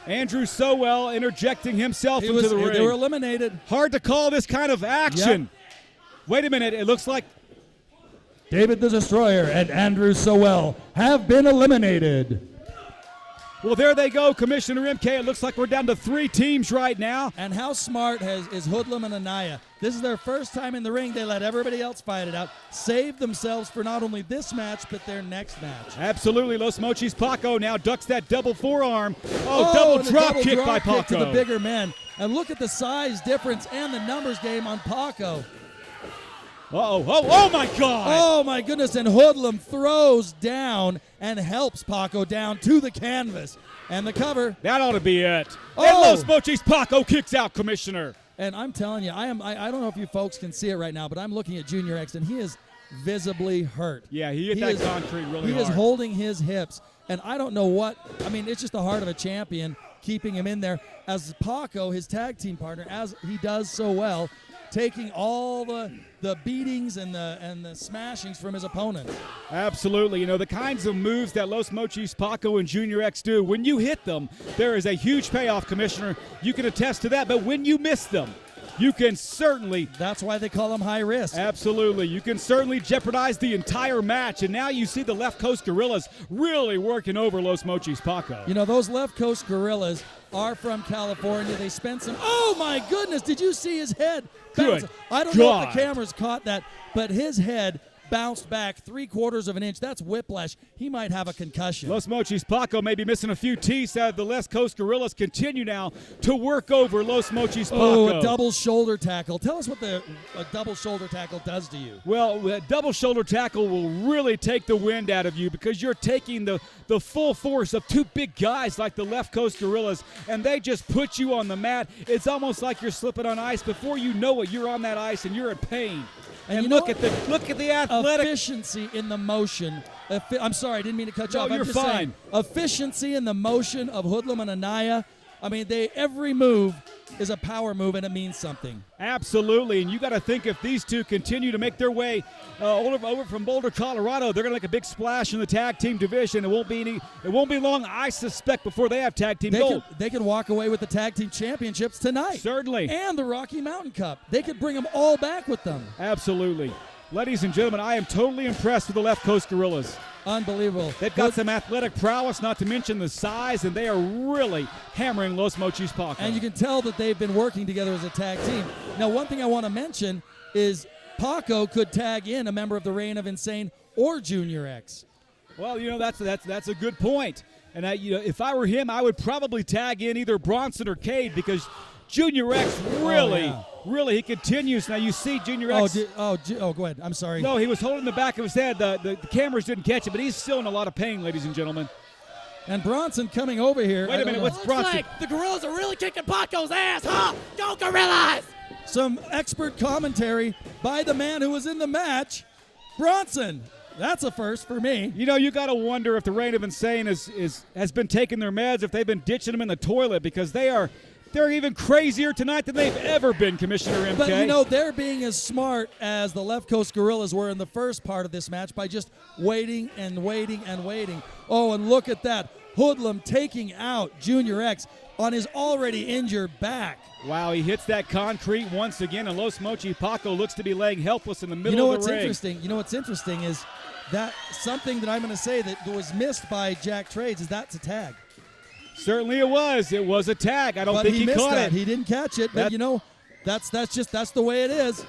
Andrew Sowell interjecting himself into the ring. They were eliminated. Hard to call this kind of action. Yep. Wait a minute, it looks like David the Destroyer and Andrew Sowell have been eliminated. Well, there they go, Commissioner MK. It looks like we're down to 3 teams right now. And how smart is Hoodlum and Anaya? This is their first time in the ring. They let everybody else fight it out, save themselves for not only this match, but their next match. Absolutely. Los Mochis Paco now ducks that double forearm. Double drop kick by Paco. To the bigger men. And look at the size difference and the numbers game on Paco. Oh my God! Oh my goodness, and Hoodlum throws down and helps Paco down to the canvas. And the cover. That ought to be it. And Los Mochis Paco kicks out, Commissioner. And I'm telling you, I don't know if you folks can see it right now, but I'm looking at Junior X, and he is visibly hurt. Yeah, he hit that concrete really hard. He is holding his hips, and I don't know what. I mean, it's just the heart of a champion keeping him in there. As Paco, his tag team partner, as he does so well, taking all the beatings and the smashings from his opponent. Absolutely. You know, the kinds of moves that Los Mochis Paco and Junior X do, when you hit them, there is a huge payoff, Commissioner. You can attest to that. But when you miss them, you can certainly... That's why they call them high risk. Absolutely. You can certainly jeopardize the entire match. And now you see the Left Coast Gorillas really working over Los Mochis Paco. You know, those Left Coast Gorillas are from California. They spent some... Oh, my goodness. Did you see his head? Good I don't know if the cameras caught that, but his head bounced back 3/4 of an inch. That's whiplash. He might have a concussion. Los Mochis Paco may be missing a few teeth. The West Coast Gorillas continue now to work over Los Mochis Paco. Oh, a double shoulder tackle. Tell us what a double shoulder tackle does to you. Well, a double shoulder tackle will really take the wind out of you because you're taking the full force of 2 big guys like the Left Coast Gorillas, and they just put you on the mat. It's almost like you're slipping on ice. Before you know it, you're on that ice and you're in pain. And look at the athletic efficiency in the motion. I'm sorry, I didn't mean to cut you off. No, you're fine. Efficiency in the motion of Hoodlum and Anaya. I mean, every move is a power move, and it means something. Absolutely, and you got to think if these two continue to make their way over from Boulder, Colorado, they're going to make a big splash in the tag team division. It won't be long, I suspect, before they have tag team gold. They can walk away with the tag team championships tonight. Certainly. And the Rocky Mountain Cup. They could bring them all back with them. Absolutely. Ladies and gentlemen, I am totally impressed with the Left Coast Gorillas. Unbelievable. They've got some athletic prowess, not to mention the size, and they are really hammering Los Mochis Paco. And you can tell that they've been working together as a tag team. Now, one thing I want to mention is Paco could tag in a member of the Reign of Insane or Junior X. Well, you know, that's a good point. And if I were him, I would probably tag in either Bronson or Cade because Junior X really, he continues. Now you see Junior X. Go ahead. I'm sorry. No, he was holding the back of his head. The cameras didn't catch it, but he's still in a lot of pain, ladies and gentlemen. And Bronson coming over here. Wait a minute, what's Bronson? Like the Gorillas are really kicking Paco's ass, huh? Go Gorillas! Some expert commentary by the man who was in the match, Bronson. That's a first for me. You know, you got to wonder if the Reign of Insane has been taking their meds, if they've been ditching them in the toilet, because they're even crazier tonight than they've ever been, Commissioner MK. But, you know, they're being as smart as the Left Coast Gorillas were in the first part of this match by just waiting and waiting and waiting. Oh, and look at that. Hoodlum taking out Junior X. on his already injured back. Wow, he hits that concrete once again, and Los Mochi Paco looks to be laying helpless in the middle of the ring. You know what's interesting is that something that I'm going to say that was missed by Jack Trades is that's a tag. Certainly it was. It was a tag. I don't think he missed caught that. it. He didn't catch it, but that's the way it is.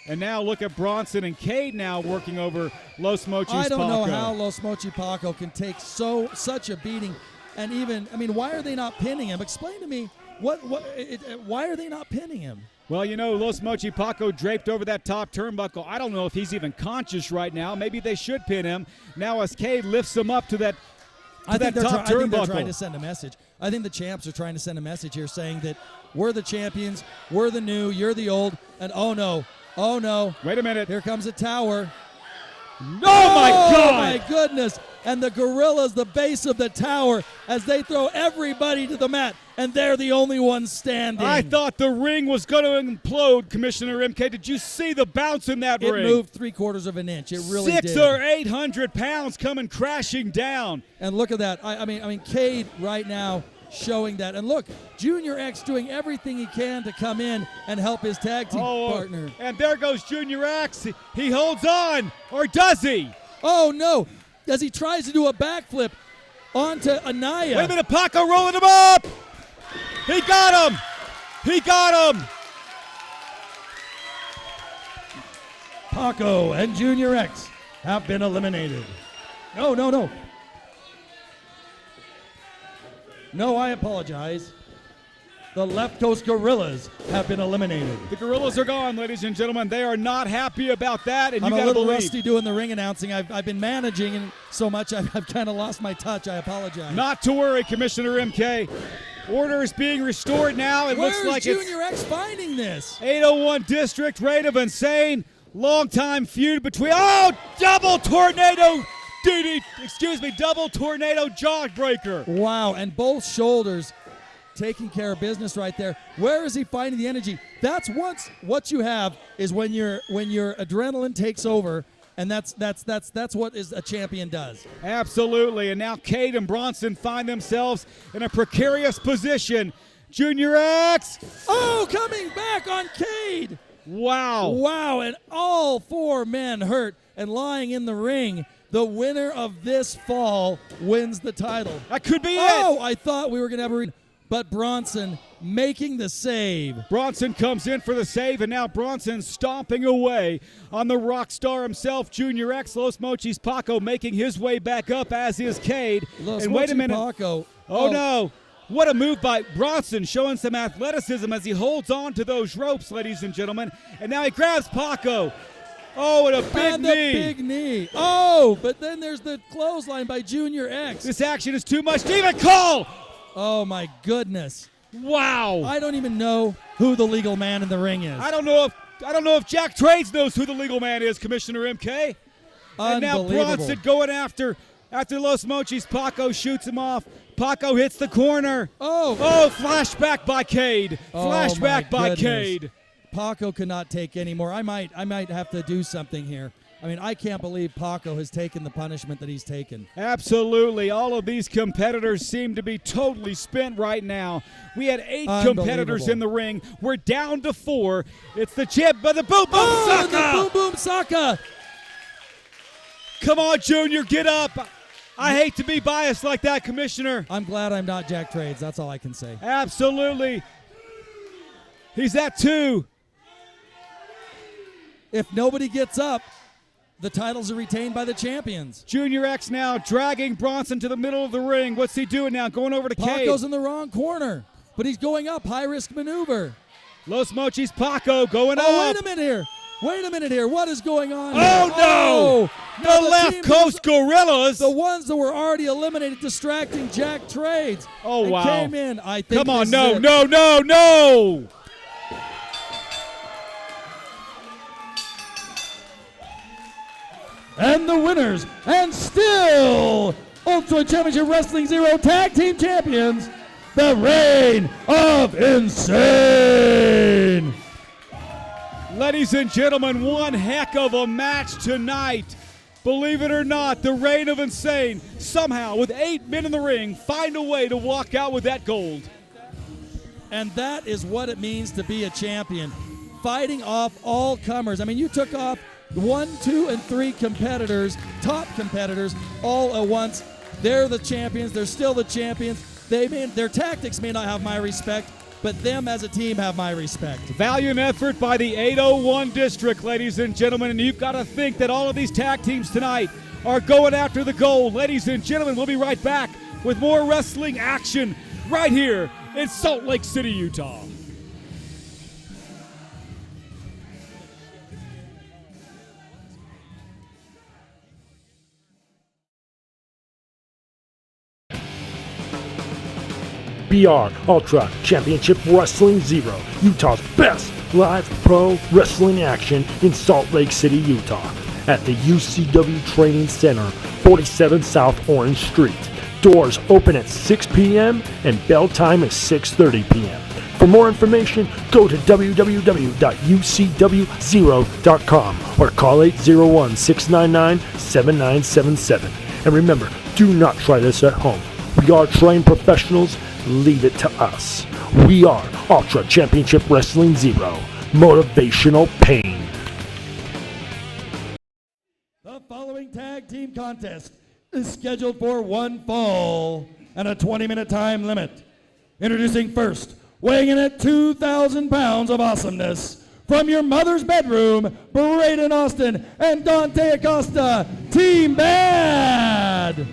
And now look at Bronson and Cade now working over Los Mochis Paco. I don't know how Los Mochi Paco can take such a beating, and even why are they not pinning him? Explain to me why are they not pinning him? Well, Los Mochi Paco draped over that top turnbuckle. I don't know if he's even conscious right now. Maybe they should pin him. Now as Cade lifts him up to that I think they're turnbuckle. trying to send a message. I think the champs are trying to send a message here saying that we're the champions, we're the new, you're the old, and oh no. Wait a minute. Here comes a tower. Oh my God! Oh my goodness. And the Gorillas, the base of the tower, as they throw everybody to the mat, and they're the only ones standing. I thought the ring was going to implode, Commissioner MK. Did you see the bounce in that ring? It moved 3/4 of an inch. It really did. 600 or 800 pounds coming crashing down. And look at that. I mean, Cade right now showing that. And look, Junior X doing everything he can to come in and help his tag team partner. And there goes Junior X. He holds on, or does he? Oh, no. As he tries to do a backflip onto Anaya. Wait a minute, Paco rolling him up. He got him. He got him. Paco and Junior X have been eliminated. No. No, I apologize. The Left Coast Gorillas have been eliminated. The Gorillas are gone, ladies and gentlemen. They are not happy about that, and I'm you a got to little believe. rusty doing the ring announcing. I've been managing and so much I've kind of lost my touch. I apologize. Not to worry, Commissioner MK. Order is being restored now. It looks like Junior X finding this? 801 District, Reign of Insane. Long-time feud between, double tornado double tornado jawbreaker. Wow, and both shoulders taking care of business right there. Where is he finding the energy? That's what you have is when your adrenaline takes over, and that's what a champion does. Absolutely, and now Cade and Bronson find themselves in a precarious position. Junior X. Oh, coming back on Cade. Wow, and all four men hurt and lying in the ring. The winner of this fall wins the title. That could be it. Oh, I thought we were going to have a but Bronson making the save. Bronson comes in for the save, and now Bronson stomping away on the rock star himself, Junior X. Los Mochis Paco making his way back up, as is Cade. And wait a minute. Paco. Oh, no. What a move by Bronson, showing some athleticism as he holds on to those ropes, ladies and gentlemen. And now he grabs Paco. Oh, and a big knee. Oh, but then there's the clothesline by Junior X. This action is too much to even call. Oh, my goodness. Wow. I don't even know who the legal man in the ring is. I don't know if Jack Trades knows who the legal man is, Commissioner MK. And now Bronson going after Los Mochis. Paco shoots him off. Paco hits the corner. Oh, flashback by Cade. Flashback by Cade. Paco cannot take anymore. I might have to do something here. I mean, I can't believe Paco has taken the punishment that he's taken. Absolutely. All of these competitors seem to be totally spent right now. We had 8 competitors in the ring. We're down to 4. It's the chip by the Boom Boom Saka. The Boom Boom Saka. Come on, Junior, get up. I hate to be biased like that, Commissioner. I'm glad I'm not Jack Trades. That's all I can say. Absolutely. He's at 2. If nobody gets up, the titles are retained by the champions. Junior X now dragging Bronson to the middle of the ring. What's he doing now? Going over to Cade. Paco's in the wrong corner, but he's going up. High-risk maneuver. Los Mochis Paco going up. Wait a minute here. What is going on here? Oh, no. The Left Coast Gorillas. The ones that were already eliminated distracting Jack Trades. Oh, wow. Came in. I think Come on, no. And the winners, and still Ultimate Championship Wrestling Zero Tag Team Champions, the Reign of Insane. Ladies and gentlemen, one heck of a match tonight. Believe it or not, the reign of Insane, somehow with 8 men in the ring, find a way to walk out with that gold. And that is what it means to be a champion. Fighting off all comers. I mean, you took off 1, 2, and 3 competitors, top competitors, all at once. They're the champions. They're still the champions. Their tactics may not have my respect, but them as a team have my respect. Valiant effort by the 801 District, ladies and gentlemen, and you've got to think that all of these tag teams tonight are going after the gold. Ladies and gentlemen, we'll be right back with more wrestling action right here in Salt Lake City, Utah. BR Ultra Championship Wrestling Zero, Utah's best live pro wrestling action in Salt Lake City, Utah, at the UCW Training Center, 47 South Orange Street. Doors open at 6 p.m. and bell time is 6:30 p.m. For more information, go to www.ucwzero.com or call 801-699-7977. And remember, do not try this at home. We are trained professionals. Leave it to us. We are Ultra Championship Wrestling Zero, motivational pain. The following tag team contest is scheduled for 1 fall and a 20-minute time limit. Introducing first, weighing in at 2,000 pounds of awesomeness, from your mother's bedroom, Braden Austin and Dante Acosta, Team Bad.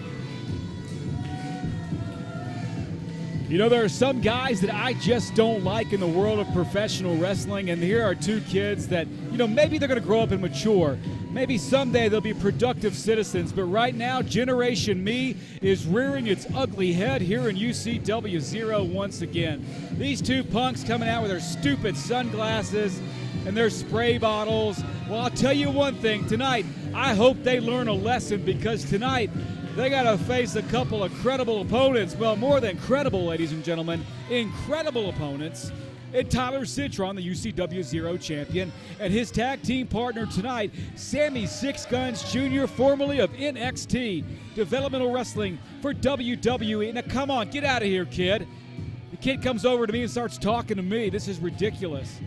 You know, there are some guys that I just don't like in the world of professional wrestling, and here are 2 kids that, you know, maybe they're going to grow up and mature. Maybe someday they'll be productive citizens, but right now, Generation Me is rearing its ugly head here in UCW Zero once again. These 2 punks coming out with their stupid sunglasses and their spray bottles. Well, I'll tell you one thing, tonight, I hope they learn a lesson, because tonight, they got to face a couple of credible opponents. Well, more than credible, ladies and gentlemen, incredible opponents. And Tyler Cintron, the UCW Zero champion, and his tag team partner tonight, Sammy Six Guns Jr., formerly of NXT, developmental wrestling for WWE. Now, come on, get out of here, kid. The kid comes over to me and starts talking to me. This is ridiculous.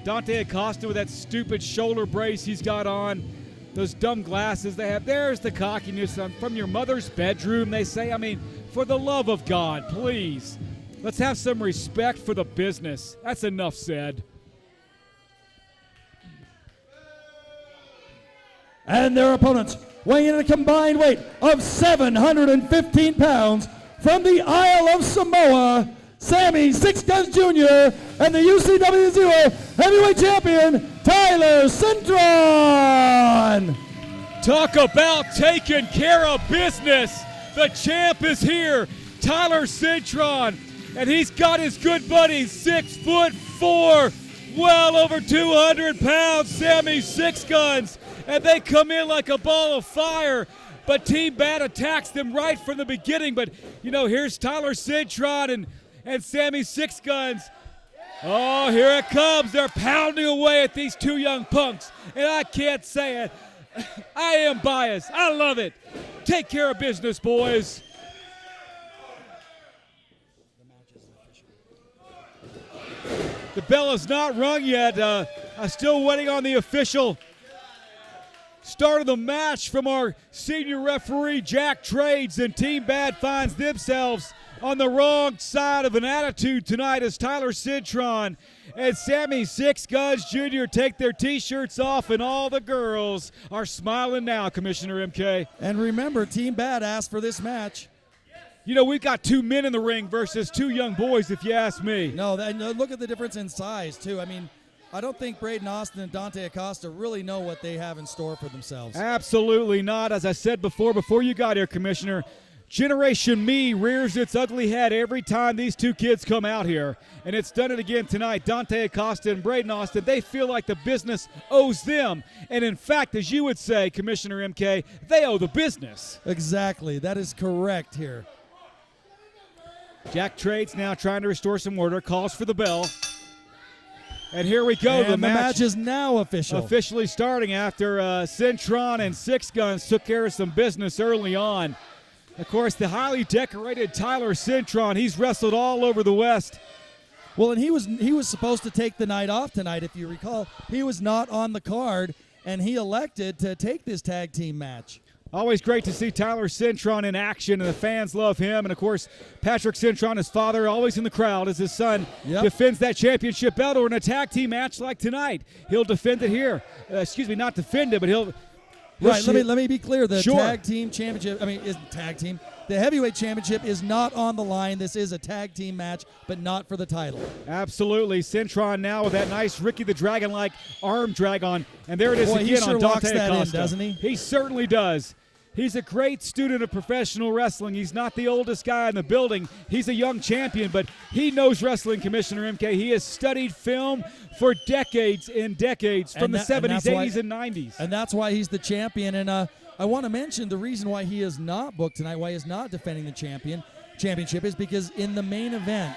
Dante Acosta with that stupid shoulder brace he's got on. Those dumb glasses they have. There's the cockiness from your mother's bedroom, they say. I mean, for the love of God, please. Let's have some respect for the business. That's enough said. And their opponents, weighing in a combined weight of 715 pounds, from the Isle of Samoa, Sammy Six Guns Jr. and the UCW Zero Heavyweight Champion, Tyler Cintron. Talk about taking care of business. The champ is here, Tyler Cintron, and he's got his good buddy, 6'4", well over 200 pounds, Sammy Six Guns, and they come in like a ball of fire. But Team Bad attacks them right from the beginning. But, you know, here's Tyler Cintron and Sammy Six Guns. Oh, here it comes. They're pounding away at these 2 young punks. And I can't say it. I am biased. I love it. Take care of business, boys. The bell is not rung yet. I'm still waiting on the official start of the match from our senior referee, Jack Trades, and Team Bad finds themselves on the wrong side of an attitude tonight as Tyler Cintron and Sammy Six Guns Jr. take their T-shirts off, and all the girls are smiling now, Commissioner MK. And remember, Team Bad asked for this match. You know, we've got 2 men in the ring versus 2 young boys, if you ask me. No, look at the difference in size, too. I mean, I don't think Braden Austin and Dante Acosta really know what they have in store for themselves. Absolutely not. As I said before you got here, Commissioner, Generation Me rears its ugly head every time these 2 kids come out here, and it's done it again tonight. Dante Acosta and Braden Austin, they feel like the business owes them, and in fact, as you would say, Commissioner MK, they owe the business. Exactly. That is correct here. Jack Trades now trying to restore some order, calls for the bell. And here we go. And the match is now official. Officially starting after Cintron and Six Guns took care of some business early on. Of course, the highly decorated Tyler Cintron, he's wrestled all over the West. Well, and he was supposed to take the night off tonight, if you recall. He was not on the card, and he elected to take this tag team match. Always great to see Tyler Cintron in action, and the fans love him. And, of course, Patrick Cintron, his father, always in the crowd as his son defends that championship belt, or in a tag team match like tonight. He'll defend it here. Not defend it, but he'll right, let me be clear. The tag team championship, isn't tag team. The heavyweight championship is not on the line. This is a tag team match, but not for the title. Absolutely. Cintron now with that nice Ricky the Dragon-like arm drag on. And there it is again he sure on Dante locks that Acosta. in, doesn't he? He certainly does. He's a great student of professional wrestling. He's not the oldest guy in the building. He's a young champion, but he knows wrestling, Commissioner MK. He has studied film for decades and decades, from the 70s, 80s, and 90s. And that's why he's the champion. And I want to mention the reason why he is not booked tonight, why he is not defending the championship, is because in the main event,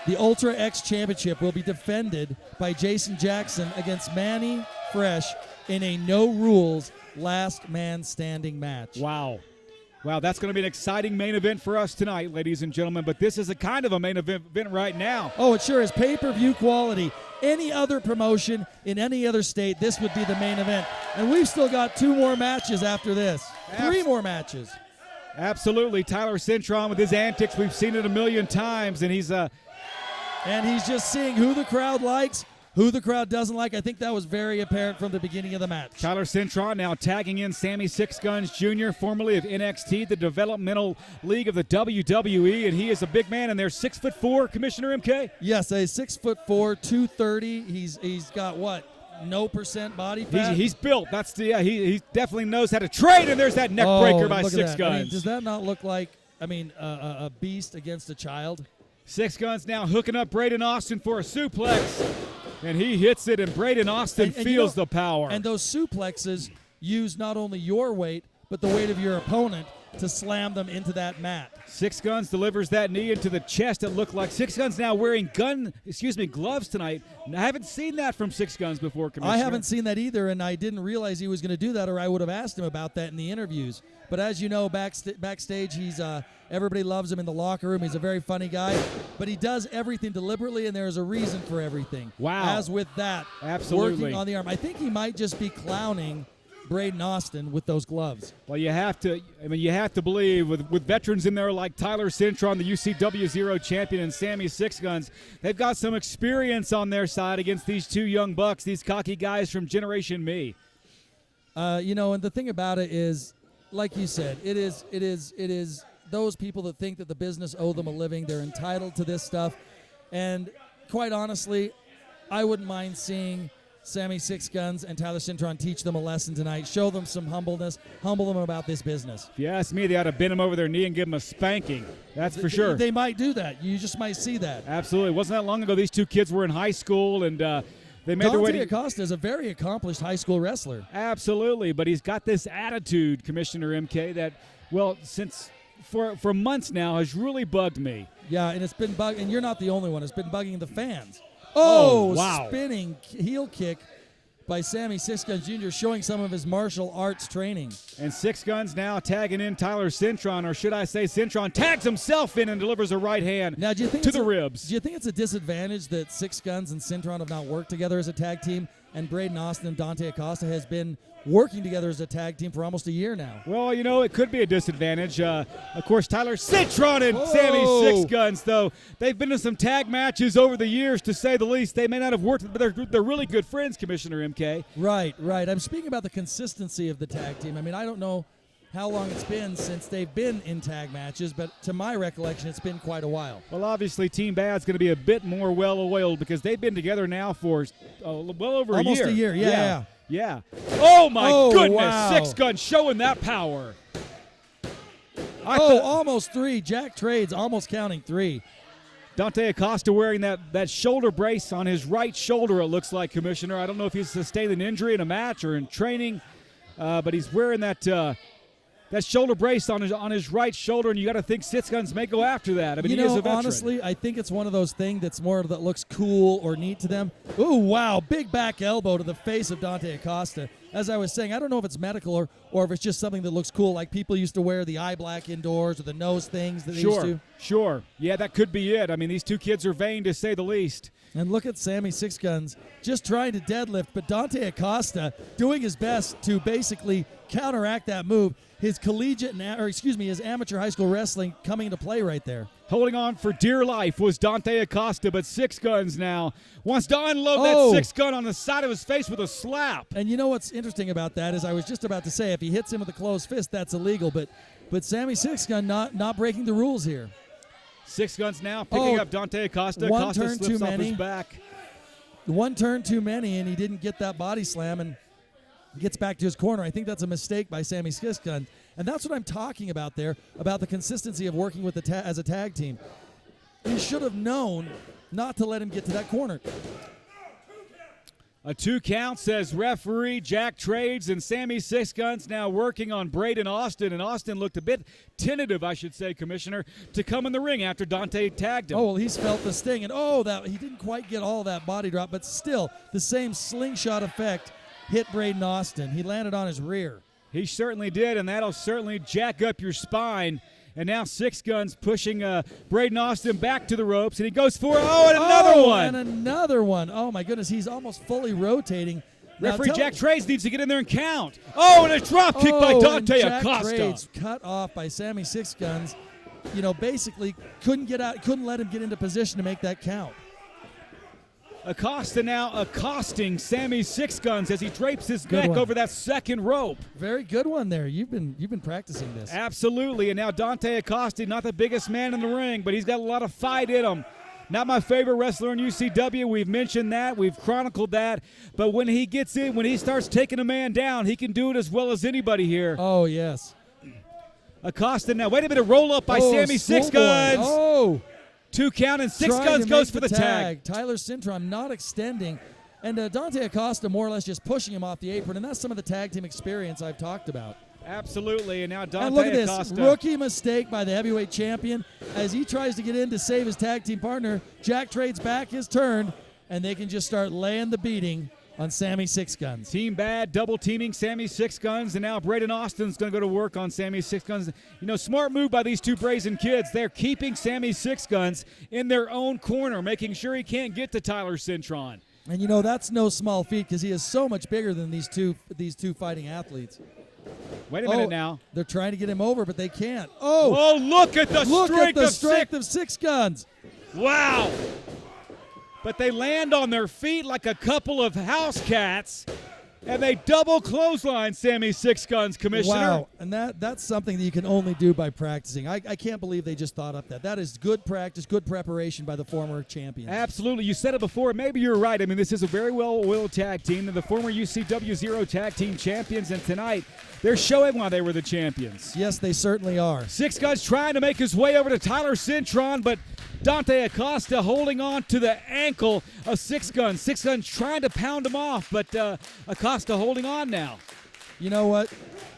the Ultra X Championship will be defended by Jaxon against Manny Fresh in a no-rules last man standing match. Wow, that's going to be an exciting main event for us tonight, ladies and gentlemen. But this is a kind of a main event right now. Oh, it sure is. Pay-per-view quality. Any other promotion in any other state, this would be the main event. And we've still got 2 more matches after this. 3 more matches. Absolutely. Tyler Cintron with his antics. We've seen it a million times, and he's just seeing who the crowd likes, who the crowd doesn't like. I think that was very apparent from the beginning of the match. Tyler Cintron now tagging in Sammy Six Guns Jr., formerly of NXT, the developmental league of the WWE, and he is a big man, and they're 6'4", Commissioner MK? Yes, a 6'4", 230. He's got what? No percent body fat. He's built. That's he definitely knows how to trade, and there's that neck breaker by Six Guns. Does that not look like a beast against a child? Six Guns now hooking up Braden Austin for a suplex. And he hits it, and Braden Austin feels the power. And those suplexes use not only your weight, but the weight of your opponent to slam them into that mat. Six Guns delivers that knee into the chest. It looked like Six Guns now wearing gloves tonight. I haven't seen that from Six Guns before, Commissioner. I haven't seen that either, and I didn't realize he was going to do that, or I would have asked him about that in the interviews. But as you know, backstage, he's everybody loves him in the locker room. He's a very funny guy, but he does everything deliberately, and there is a reason for everything. Wow. As with that, absolutely working on the arm. I think he might just be clowning Braden Austin with those gloves. Well, you have to believe with veterans in there like Tyler Cintron, the Ucw Zero champion, and Sammy Six Guns, they've got some experience on their side against these 2 young bucks, these cocky guys from Generation Me. And the thing about it is, like you said, it is those people that think that the business owe them a living. They're entitled to this stuff. And quite honestly, I wouldn't mind seeing Sammy Six Guns and Tyler Cintron teach them a lesson tonight. Show them some humbleness. Humble them about this business. If you ask me, they ought to bend them over their knee and give them a spanking. That's for sure. They might do that. You just might see that. Absolutely. It wasn't that long ago these 2 kids were in high school, and they made their way to... Dante Acosta is a very accomplished high school wrestler. Absolutely, but he's got this attitude, Commissioner MK, that, since for months now has really bugged me. Yeah, and it's been bugging, and you're not the only one. It's been bugging the fans. Oh, wow. Spinning heel kick by Sammy Six Guns Jr., showing some of his martial arts training. And Six Guns now tagging in Tyler Cintron, or should I say Cintron tags himself in and delivers a right hand now, do you think to the ribs. Do you think it's a disadvantage that Six Guns and Cintron have not worked together as a tag team, and Braden Austin and Dante Acosta has been working together as a tag team for almost a year now? Well, it could be a disadvantage. Of course, Tyler Cintron and Sammy Six Guns, though, they've been in some tag matches over the years, to say the least. They may not have worked, but they're really good friends, Commissioner MK. Right. I'm speaking about the consistency of the tag team. I don't know how long it's been since they've been in tag matches, but to my recollection, it's been quite a while. Well, obviously, Team Bad's going to be a bit more well-oiled because they've been together now for well over a year. Almost a year, yeah. Yeah. Oh, my goodness. Wow. Six Guns showing that power. Almost 3. Jack trades, almost counting 3. Dante Acosta wearing that shoulder brace on his right shoulder, it looks like, Commissioner. I don't know if he's sustained an injury in a match or in training, but he's wearing that that shoulder brace on his right shoulder, and you got to think Six Guns may go after that. I mean, he is a veteran. Honestly, I think it's one of those things that's more that looks cool or neat to them. Ooh, wow, big back elbow to the face of Dante Acosta. As I was saying, I don't know if it's medical or if it's just something that looks cool, like people used to wear the eye black indoors or the nose things that they used to. Sure. Yeah, that could be it. I mean, these two kids are vain, to say the least. And look at Sammy Six Guns just trying to deadlift, but Dante Acosta doing his best to basically counteract that move. His his amateur high school wrestling coming into play right there. Holding on for dear life was Dante Acosta, but Six Guns now wants to unload that Six Gun on the side of his face with a slap. And you know what's interesting about that is I was just about to say if he hits him with a closed fist, that's illegal. But Sammy Six Gun not breaking the rules here. Six Guns now picking up Dante Acosta. One turn slips too off many. his back. One turn too many, and he didn't get that body slam and gets back to his corner. I think that's a mistake by Sammy Six Guns. And that's what I'm talking about there, about the consistency of working with as a tag team. He should have known not to let him get to that corner. A 2 count, says referee Jack Trades, and Sammy Six Guns now working on Braden Austin. And Austin looked a bit tentative, I should say, Commissioner, to come in the ring after Dante tagged him. Oh, well, he's felt the sting. And, that he didn't quite get all that body drop, but still the same slingshot effect hit Braden Austin. He landed on his rear. He certainly did, and that'll certainly jack up your spine. And now Six Guns pushing Braden Austin back to the ropes, and he goes for another one. And another one. Oh, my goodness, he's almost fully rotating. Referee Jack Trades needs to get in there and count. Oh, and a drop kick by Dante Acosta. Trades cut off by Sammy Six Guns. Basically couldn't let him get into position to make that count. Acosta now accosting Sammy Six Guns as he drapes his neck over that second rope. Very good one there. You've been practicing this. Absolutely. And now Dante Acosta, not the biggest man in the ring, but he's got a lot of fight in him. Not my favorite wrestler in UCW. We've mentioned that. We've chronicled that. But when he gets in, when he starts taking a man down, he can do it as well as anybody here. Oh, yes. Acosta now. Wait a minute. Roll up by Sammy Six Guns. Oh. 2 count, and Six Guns goes for the tag. Tyler Cintron not extending. And Dante Acosta more or less just pushing him off the apron. And that's some of the tag team experience I've talked about. Absolutely. And now Dante and look at Acosta. this rookie mistake by the heavyweight champion as he tries to get in to save his tag team partner. Jack Trades back is turned, and they can just start laying the beating on Sammy Six Guns. Team Bad double teaming Sammy Six Guns, and now Braden Austin's going to go to work on Sammy Six Guns. Smart move by these two brazen kids. They're keeping Sammy Six Guns in their own corner, making sure he can't get to Tyler Cintron. And that's no small feat because he is so much bigger than these two fighting athletes. Wait a minute now. They're trying to get him over, but they can't. Oh, look at the strength of Six Guns. Wow. But they land on their feet like a couple of house cats, and they double clothesline Sammy Six Guns, Commissioner. Wow, and that's something that you can only do by practicing. I can't believe they just thought up that. That is good practice, good preparation by the former champions. Absolutely. You said it before. Maybe you're right. I mean, this is a very well-oiled tag team, and the former Ucw Zero tag team champions, and tonight they're showing why they were the champions. Yes, they certainly are. Six Guns trying to make his way over to Tyler Cintron, but Dante Acosta holding on to the ankle of Six Guns. Six Guns trying to pound him off, but Acosta holding on now. You know what?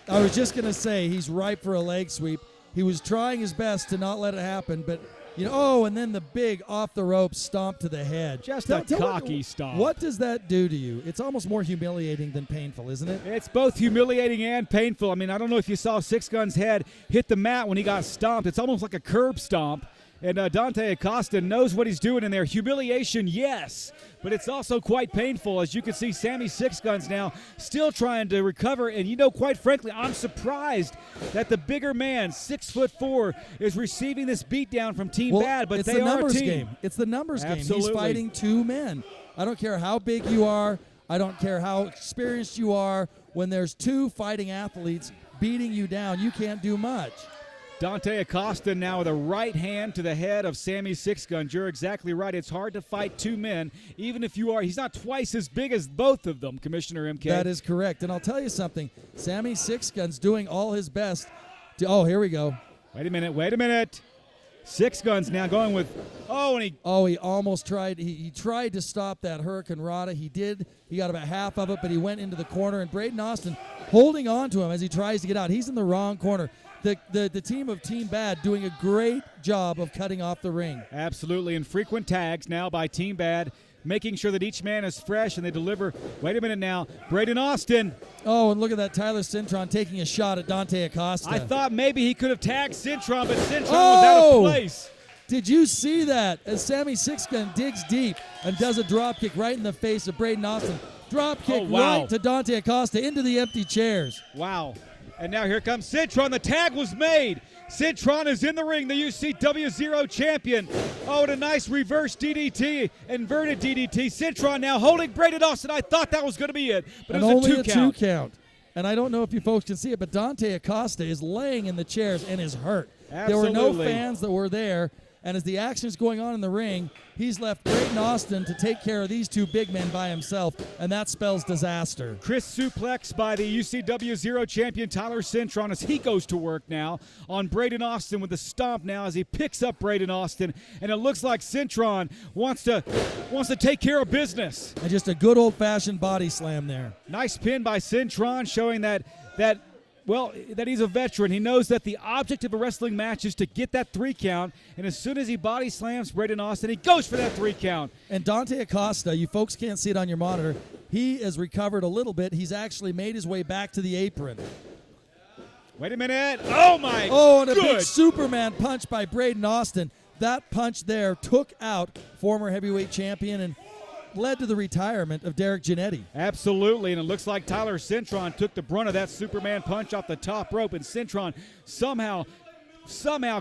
I was just going to say he's ripe for a leg sweep. He was trying his best to not let it happen, but, and then the big off-the-rope stomp to the head. Just a cocky stomp. What does that do to you? It's almost more humiliating than painful, isn't it? It's both humiliating and painful. I mean, I don't know if you saw Six Guns' head hit the mat when he got stomped. It's almost like a curb stomp. And Dante Acosta knows what he's doing in there. Humiliation, yes, but it's also quite painful. As you can see, Sammy Six Guns now still trying to recover. And, quite frankly, I'm surprised that the bigger man, 6'4", is receiving this beatdown from Team Bad, but they are a team. Game. It's the numbers Absolutely. Game. He's fighting two men. I don't care how big you are. I don't care how experienced you are. When there's two fighting athletes beating you down, you can't do much. Dante Acosta now with a right hand to the head of Sammy Six Guns. You're exactly right. It's hard to fight two men, even if you are. He's not twice as big as both of them, Commissioner MK. That is correct. And I'll tell you something. Sammy Six Guns doing all his best. Here we go. Wait a minute. Six Guns now going with, he almost tried. He tried to stop that Hurricane Rana. He did. He got about half of it, but he went into the corner. And Braden Austin holding on to him as he tries to get out. He's in the wrong corner. The team of Team Bad doing a great job of cutting off the ring. Absolutely, and frequent tags now by Team Bad, making sure that each man is fresh and they deliver. Wait a minute now, Braden Austin. Oh, and look at that, Tyler Cintron taking a shot at Dante Acosta. I thought maybe he could have tagged Cintron, but Cintron was out of place. Did you see that? As Sammy Six Gun digs deep and does a drop kick right in the face of Braden Austin. Drop kick right to Dante Acosta into the empty chairs. Wow. And now here comes Cintron. The tag was made. Cintron is in the ring, the Ucw Zero champion. Oh, and a nice reverse DDT, inverted DDT. Cintron now holding Braden Austin. I thought that was going to be it, but and it was only a two count. And I don't know if you folks can see it, but Dante Acosta is laying in the chairs and is hurt. Absolutely. There were no fans that were there. And as the action is going on in the ring, he's left Braden Austin to take care of these two big men by himself, and that spells disaster. Chris suplex by the Ucw Zero champion Tyler Cintron as he goes to work now on Braden Austin with the stomp now as he picks up Braden Austin, and it looks like Cintron wants to take care of business. And just a good old-fashioned body slam there. Nice pin by Cintron, showing that he's a veteran. He knows that the object of a wrestling match is to get that 3 count, and as soon as he body slams Braden Austin, he goes for that 3 count. And Dante Acosta, you folks can't see it on your monitor, he has recovered a little bit. He's actually made his way back to the apron. Wait a minute. Oh, my Oh, and a big Superman punch by Braden Austin. That punch there took out former heavyweight champion and led to the retirement of Derek Giannetti. Absolutely, and it looks like Tyler Cintron took the brunt of that Superman punch off the top rope, and Cintron somehow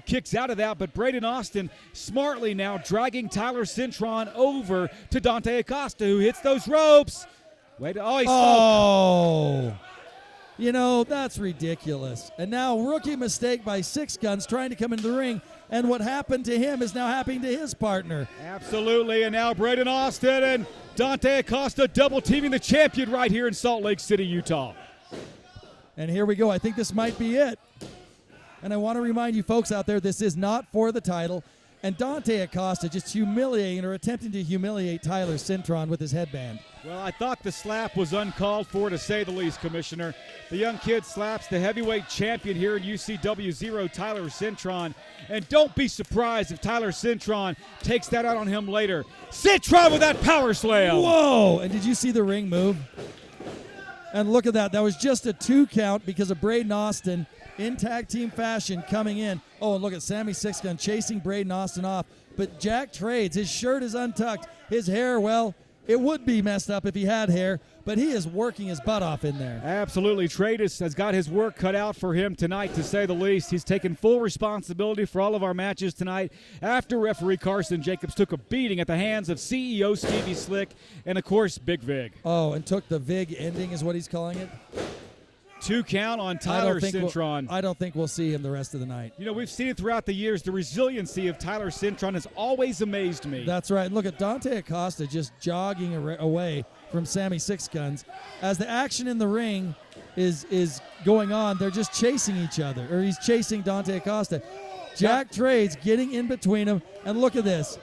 kicks out of that, but Braden Austin smartly now dragging Tyler Cintron over to Dante Acosta, who hits those ropes. You know, that's ridiculous. And now rookie mistake by Six Guns trying to come into the ring, and what happened to him is now happening to his partner. Absolutely, and now Braden Austin and Dante Acosta double teaming the champion right here in Salt Lake City, Utah. And here we go. I think this might be it. And I want to remind you folks out there, this is not for the title. And Dante Acosta just humiliating or attempting to humiliate Tyler Cintron with his headband. Well, I thought the slap was uncalled for, to say the least, Commissioner. The young kid slaps the heavyweight champion here in Ucw Zero, Tyler Cintron. And don't be surprised if Tyler Cintron takes that out on him later. Cintron with that power slam. Whoa! And did you see the ring move? And look at that. That was just a 2 count because of Braden Austin in tag team fashion coming in. Oh, and look at Sammy Six Gun chasing Braden Austin off. But Jack trades. His shirt is untucked. His hair, well, it would be messed up if he had hair, but he is working his butt off in there. Absolutely. Trade has got his work cut out for him tonight, to say the least. He's taken full responsibility for all of our matches tonight after referee Carson Jacobs took a beating at the hands of CEO Stevie Slick and, of course, Big Vig. Oh, and took the Vig ending is what he's calling it. 2 count on Tyler Cintron. I don't think we'll see him the rest of the night. You know, we've seen it throughout the years. The resiliency of Tyler Cintron has always amazed me. That's right. Look at Dante Acosta just jogging away from Sammy Six Guns. As the action in the ring is going on, they're just chasing each other, or he's chasing Dante Acosta. Jack trades, getting in between them, and look at this.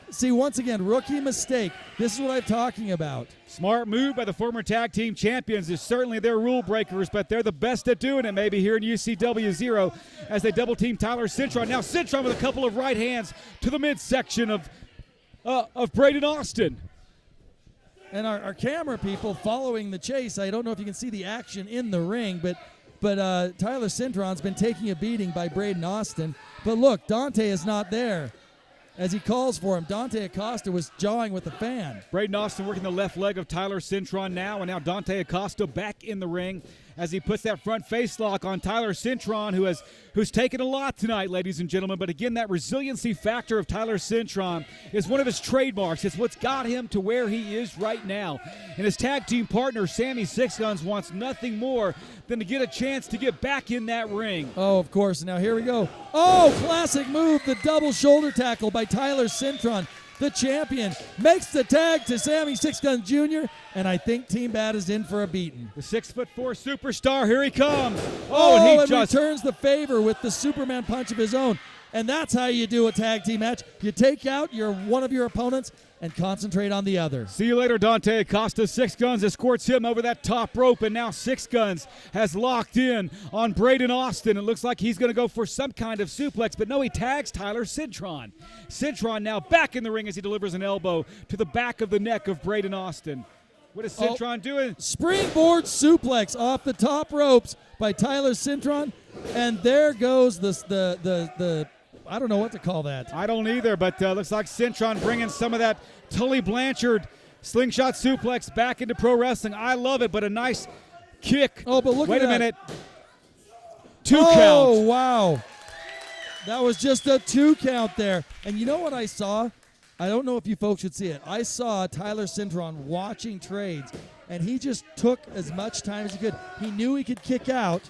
See, once again, rookie mistake. This is what I'm talking about. Smart move by the former tag team champions. Is certainly they're rule breakers, but they're the best at doing it maybe here in Ucw Zero as they double team Tyler Cintron. Now Cintron with a couple of right hands to the midsection of Braden Austin. And our camera people following the chase, I don't know if you can see the action in the ring, but Tyler Cintron's been taking a beating by Braden Austin. But look, Dante is not there. As he calls for him, Dante Acosta was jawing with the fan. Braden Austin working the left leg of Tyler Cintron now, and now Dante Acosta back in the ring as he puts that front face lock on Tyler Cintron, who's taken a lot tonight, ladies and gentlemen. But again, that resiliency factor of Tyler Cintron is one of his trademarks. It's what's got him to where he is right now. And his tag team partner, Sammy Six Guns, wants nothing more than to get a chance to get back in that ring. Oh, of course. Now here we go. Oh, classic move, the double shoulder tackle by Tyler Cintron. The champion makes the tag to Sammy Six Guns Jr., and I think Team Bad is in for a beating. The 6'4" superstar, here he comes. And he returns the favor with the Superman punch of his own. And that's how you do a tag team match. You take out one of your opponents and concentrate on the other. See you later, Dante Acosta. Six Guns escorts him over that top rope, and now Six Guns has locked in on Braden Austin. It looks like he's going to go for some kind of suplex, but no, he tags Tyler Cintron. Cintron now back in the ring as he delivers an elbow to the back of the neck of Braden Austin. What is Cintron doing? Springboard suplex off the top ropes by Tyler Cintron, and there goes the I don't know what to call that. I don't either, but looks like Cintron bringing some of that Tully Blanchard slingshot suplex back into pro wrestling. I love it, but a nice kick. Oh, but look Wait at a that. minute. Two Oh, count. wow. That was just a 2 count there. And you know what I saw? I don't know if you folks should see it. I saw Tyler Cintron watching trades, and he just took as much time as he could. He knew he could kick out,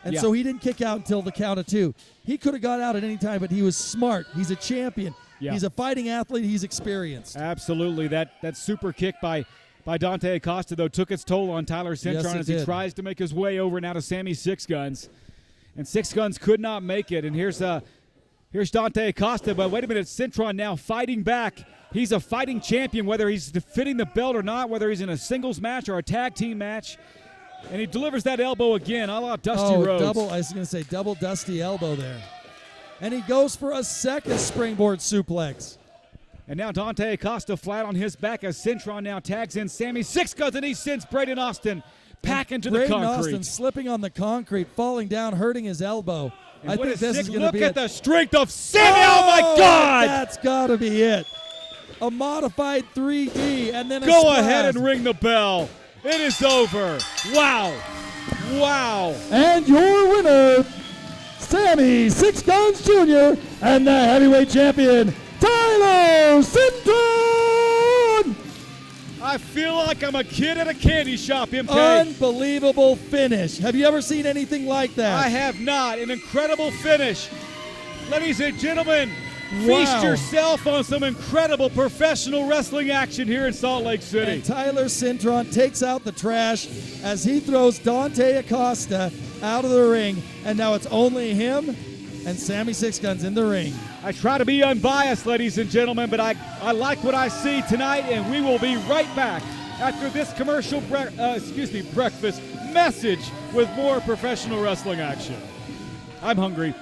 and so he didn't kick out until the count of 2. He could have got out at any time, but he was smart. He's a champion. Yeah. He's a fighting athlete. He's experienced. Absolutely. That super kick by Dante Acosta, though, took its toll on Tyler Cintron Yes, it as he did. tries to make his way over now to Sammy Six Guns. And Six Guns could not make it. And here's Dante Acosta, but wait a minute, Cintron now fighting back. He's a fighting champion, whether he's defending the belt or not, whether he's in a singles match or a tag team match. And he delivers that elbow again, a la Dusty Rhodes. I was going to say double Dusty elbow there. And he goes for a second springboard suplex. And now Dante Acosta flat on his back as Cintron now tags in Sammy Six Guns, and he sends Braden Austin back into the Braden concrete. Austin slipping on the concrete, falling down, hurting his elbow. And I what think a this sick is going to look be at the strength of Sammy. Oh, my God! That's got to be it. A modified 3D, and then a Go splash. ahead and ring the bell. It is over. Wow. Wow. And your winner, Sammy Six Guns Jr. and the heavyweight champion, Tyler Cintron. I feel like I'm a kid at a candy shop, MK. Unbelievable finish. Have you ever seen anything like that? I have not. An incredible finish. Ladies and gentlemen, Wow. feast yourself on some incredible professional wrestling action here in Salt Lake City. And Tyler Cintron takes out the trash as he throws Dante Acosta out of the ring. And now it's only him and Sammy Six Guns in the ring. I try to be unbiased, ladies and gentlemen, but I like what I see tonight, and we will be right back after this commercial breakfast message with more professional wrestling action. I'm hungry.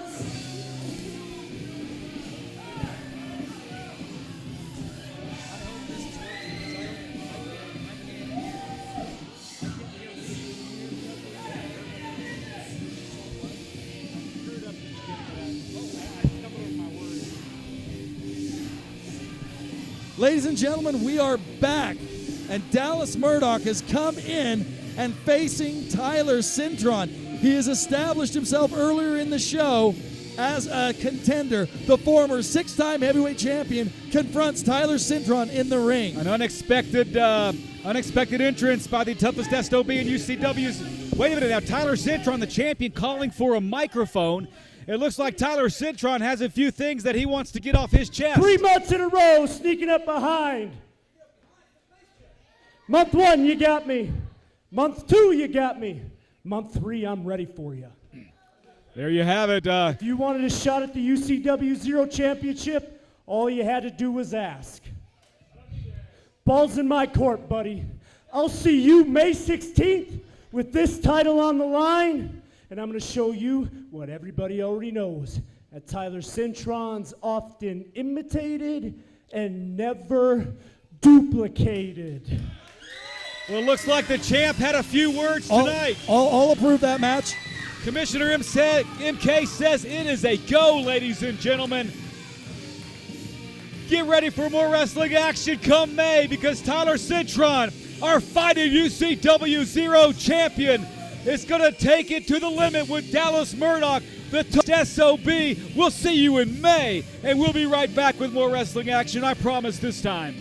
Ladies and gentlemen, we are back, and Dallas Murdoch has come in and facing Tyler Cintron. He has established himself earlier in the show as a contender. The former 6-time heavyweight champion confronts Tyler Cintron in the ring. An unexpected entrance by the toughest SOB in UCW's. Wait a minute now, Tyler Cintron, the champion, calling for a microphone. It looks like Tyler Cintron has a few things that he wants to get off his chest. 3 months in a row, sneaking up behind. Month 1, you got me. Month 2, you got me. Month 3, I'm ready for you. There you have it. If you wanted a shot at the Ucw Zero Championship, all you had to do was ask. Ball's in my court, buddy. I'll see you May 16th with this title on the line. And I'm going to show you what everybody already knows, that Tyler Cintron's often imitated and never duplicated. Well, it looks like the champ had a few words tonight. I'll approve that match. Commissioner MK says it is a go, ladies and gentlemen. Get ready for more wrestling action come May, because Tyler Cintron, our fighting UCW Zero champion, is going to take it to the limit with Dallas Murdoch, the SOB. We'll see you in May, and we'll be right back with more wrestling action, I promise this time.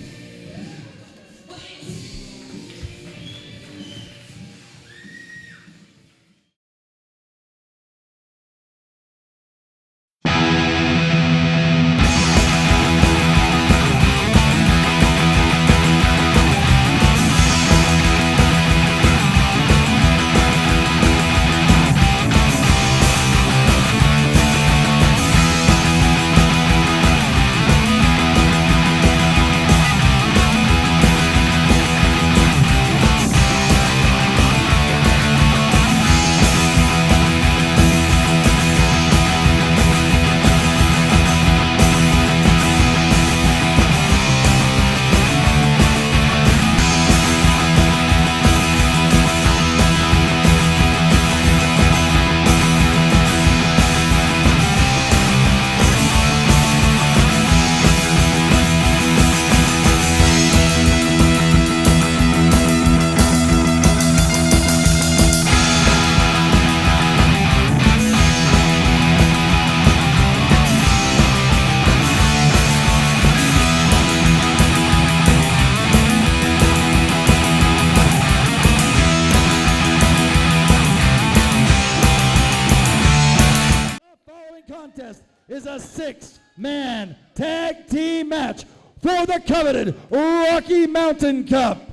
is a 6-man tag team match for the coveted Rocky Mountain Cup.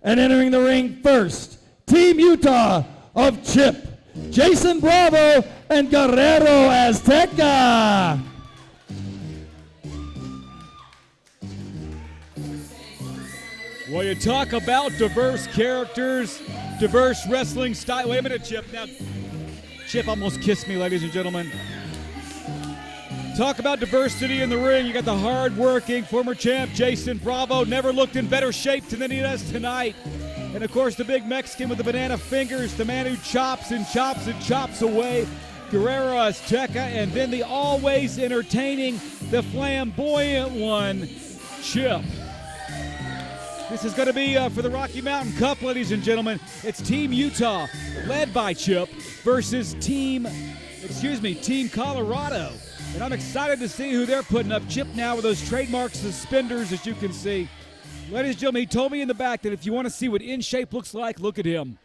And entering the ring first, Team Utah of Chip, Jason Bravo, and Guerrero Azteca. Well, you talk about diverse characters, diverse wrestling style. Wait a minute, Chip. Now, Chip almost kissed me, ladies and gentlemen. Talk about diversity in the ring. You got the hard-working former champ Jason Bravo. Never looked in better shape than he does tonight. And, of course, the big Mexican with the banana fingers, the man who chops and chops and chops away, Guerrero Azteca. And then the always entertaining, the flamboyant one, Chip. This is going to be for the Rocky Mountain Cup, ladies and gentlemen. It's Team Utah, led by Chip, versus Team Colorado. And I'm excited to see who they're putting up. Chip now with those trademark suspenders, as you can see. Ladies and gentlemen, he told me in the back that if you want to see what in shape looks like, look at him.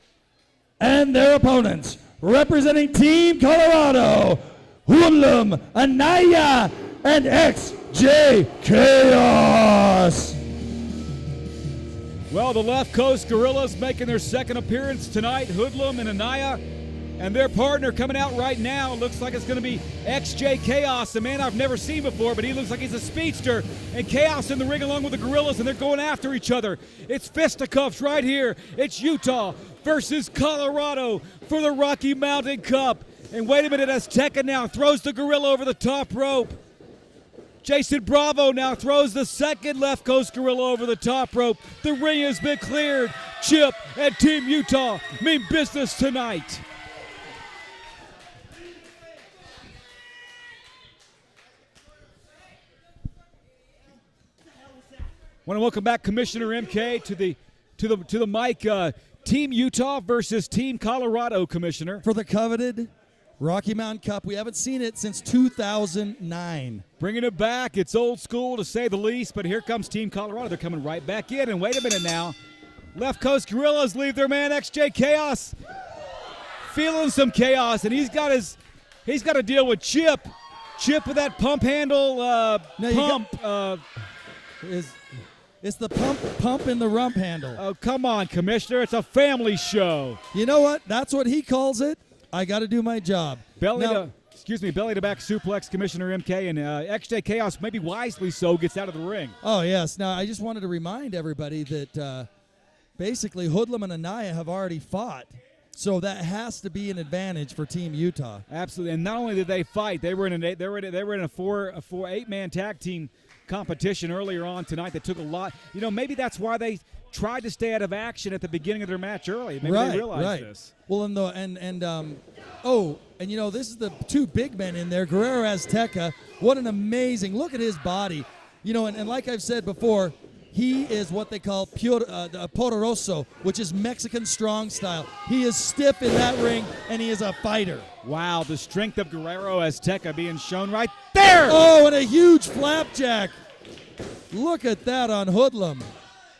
And their opponents, representing Team Colorado, Hoodlum, Anaya, and XJ Chaos. Well, the Left Coast Gorillas making their second appearance tonight. Hoodlum and Anaya, and their partner coming out right now. Looks like it's going to be XJ Chaos, a man I've never seen before, but he looks like he's a speedster. And Chaos in the ring along with the Gorillas, and they're going after each other. It's fisticuffs right here. It's Utah versus Colorado for the Rocky Mountain Cup. And wait a minute, Azteca now throws the Gorilla over the top rope. Jason Bravo now throws the second Left Coast Gorilla over the top rope. The ring has been cleared. Chip and Team Utah mean business tonight. Want to welcome back Commissioner MK to the mic. Team Utah versus Team Colorado, Commissioner. For the coveted Rocky Mountain Cup. We haven't seen it since 2009. Bringing it back. It's old school to say the least, but here comes Team Colorado. They're coming right back in. And wait a minute now. Left Coast Gorillas leave their man XJ Chaos. Feeling some chaos, and he's got to deal with Chip. Chip with that pump handle It's the pump in the rump handle. Oh, come on, Commissioner. It's a family show. You know what? That's what he calls it. I got to do my job. Belly to back suplex, Commissioner MK, and XJ Chaos, maybe wisely so, gets out of the ring. Oh, yes. Now, I just wanted to remind everybody that basically Hoodlum and Anaya have already fought. So that has to be an advantage for Team Utah. Absolutely. And not only did they fight, they were in a 8-man tag team competition earlier on tonight that took a lot. You know, maybe that's why they tried to stay out of action at the beginning of their match early. Maybe they realized this. Well, and you know, this is the two big men in there. Guerrero Azteca, what an amazing, look at his body. You know, and like I've said before, he is what they call poderoso, which is Mexican strong style. He is stiff in that ring, and he is a fighter. Wow, the strength of Guerrero Azteca being shown right there. Oh, and a huge flapjack. Look at that on Hoodlum.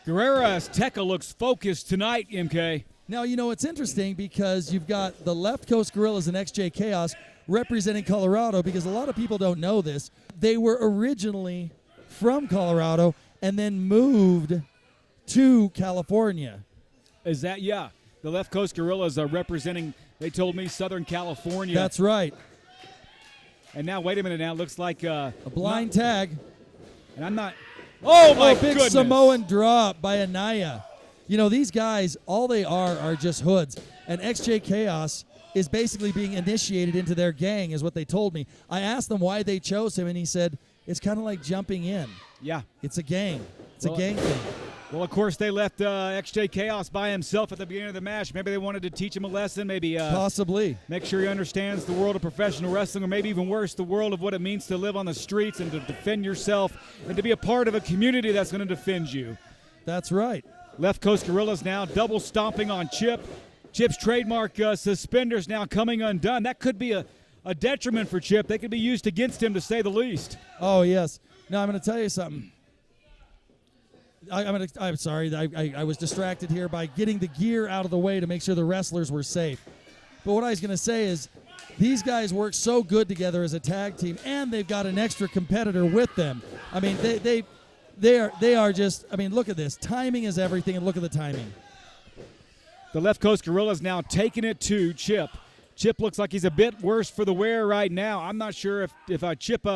Guerrero Azteca looks focused tonight, MK. Now, you know, it's interesting because you've got the Left Coast Gorillas and XJ Chaos representing Colorado, because a lot of people don't know this. They were originally from Colorado and then moved to California. Is that, yeah. The Left Coast Gorillas are representing, they told me, Southern California. That's right. And now, wait a minute now, looks like a blind tag. And I'm not, oh my big goodness. Samoan drop by Anaya. You know, these guys, all they are just hoods. And XJ Chaos is basically being initiated into their gang, is what they told me. I asked them why they chose him, and he said, it's kind of like jumping in. Yeah. It's a gang. It's a gang thing. Well, of course, they left XJ Chaos by himself at the beginning of the match. Maybe they wanted to teach him a lesson. Maybe possibly make sure he understands the world of professional wrestling, or maybe even worse, the world of what it means to live on the streets and to defend yourself and to be a part of a community that's going to defend you. That's right. Left Coast Gorillas now double stomping on Chip. Chip's trademark suspenders now coming undone. That could be a detriment for Chip. They could be used against him, to say the least. Oh, yes. Now, I'm going to tell you something. I'm sorry. I was distracted here by getting the gear out of the way to make sure the wrestlers were safe. But what I was going to say is These guys work so good together as a tag team, and they've got an extra competitor with them. I mean, they are just. I mean, look at this. Timing is everything, and look at the timing. The Left Coast Gorillas now taking it to Chip. Chip looks like he's a bit worse for the wear right now. I'm not sure if Chip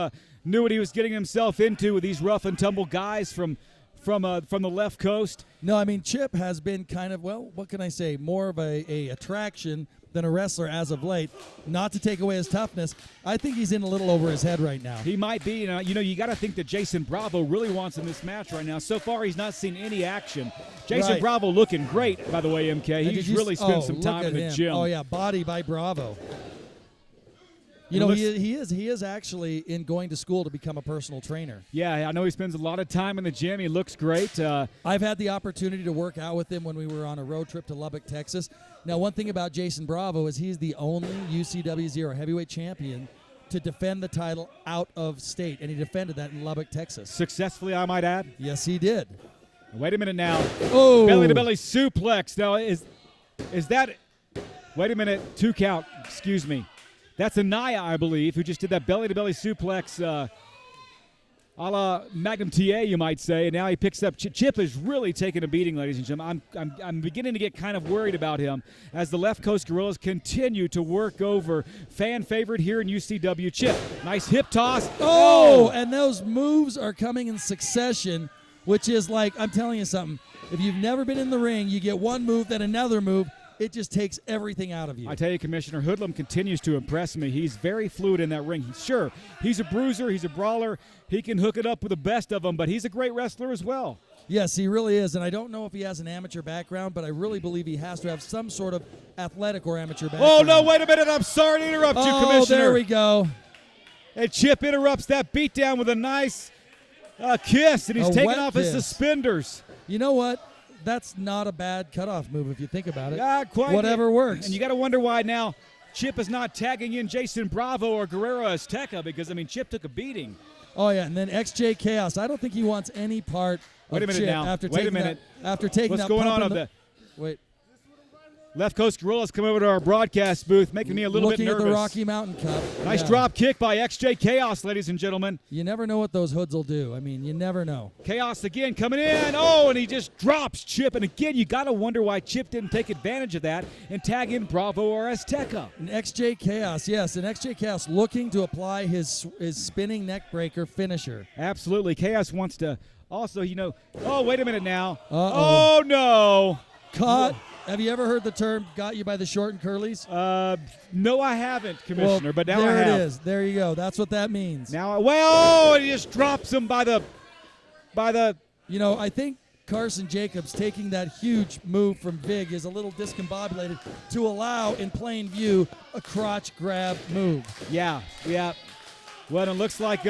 knew what he was getting himself into with these rough and tumble guys from the left coast. No, I mean, Chip has been kind of, well, what can I say, more of a attraction than a wrestler as of late. Not to take away his toughness, I think he's in a little over his head right now. He might be. You got to think that Jason Bravo really wants in this match right now. So far, he's not seen any action. Jason Right. Bravo looking great, by the way, MK. And He's did you really spent some look time at in the him. gym. Oh, yeah, body by Bravo. You It know, looks- he is actually in going to school to become a personal trainer. Yeah, I know he spends a lot of time in the gym. He looks great. I've had the opportunity to work out with him when we were on a road trip to Lubbock, Texas. Now, one thing about Jason Bravo is he's the only UCW Zero heavyweight champion to defend the title out of state, and he defended that in Lubbock, Texas. Successfully, I might add. Yes, he did. Wait a minute now. Oh, Belly-to-belly suplex. Now, is that – wait a minute. 2 count. Excuse me. That's Anaya, I believe, who just did that belly-to-belly suplex a la Magnum TA, you might say. And now he picks up. Chip is really taking a beating, ladies and gentlemen. I'm beginning to get kind of worried about him as the Left Coast Gorillas continue to work over fan favorite here in UCW, Chip. Nice hip toss. Oh, and those moves are coming in succession, which is like, I'm telling you something. If you've never been in the ring, you get one move, then another move. It just takes everything out of you. I tell you, Commissioner, Hoodlum continues to impress me. He's very fluid in that ring. Sure, he's a bruiser, he's a brawler. He can hook it up with the best of them, but he's a great wrestler as well. Yes, he really is, and I don't know if he has an amateur background, but I really believe he has to have some sort of athletic or amateur background. Oh, no, wait a minute. I'm sorry to interrupt you, Commissioner. Oh, there we go. And Chip interrupts that beatdown with a nice kiss, and he's A taking wet off his kiss. suspenders. You know what? That's not a bad cutoff move if you think about it. Yeah, quite. Whatever works. And you got to wonder why now Chip is not tagging in Jason Bravo or Guerrero Azteca because, I mean, Chip took a beating. Oh, yeah, and then XJ Chaos. I don't think he wants any part Wait a of minute Chip now. after Wait a taking minute. After taking What's that going pump on in up the- there? Wait. Left Coast Gorillas come over to our broadcast booth, making me a little Looking bit nervous. at the Rocky Mountain Cup. Nice Yeah. drop kick by XJ Chaos, ladies and gentlemen. You never know what those hoods will do. I mean, you never know. Chaos again coming in. Oh, and he just drops Chip. And again, you got to wonder why Chip didn't take advantage of that and tag in Bravo or Azteca. And XJ Chaos, yes, and XJ Chaos looking to apply his spinning neck breaker finisher. Absolutely. Chaos wants to also, oh, wait a minute now. Uh-oh. Oh, no. Caught. Have you ever heard the term "got you by the short and curlies"? No, I haven't, Commissioner, Well, but now there I have. it is. There you go. That's what that means. Now, well, he just drops him by the. I think Carson Jacobs taking that huge move from Vig is a little discombobulated to allow, in plain view, a crotch grab move. Yeah. Well, it looks like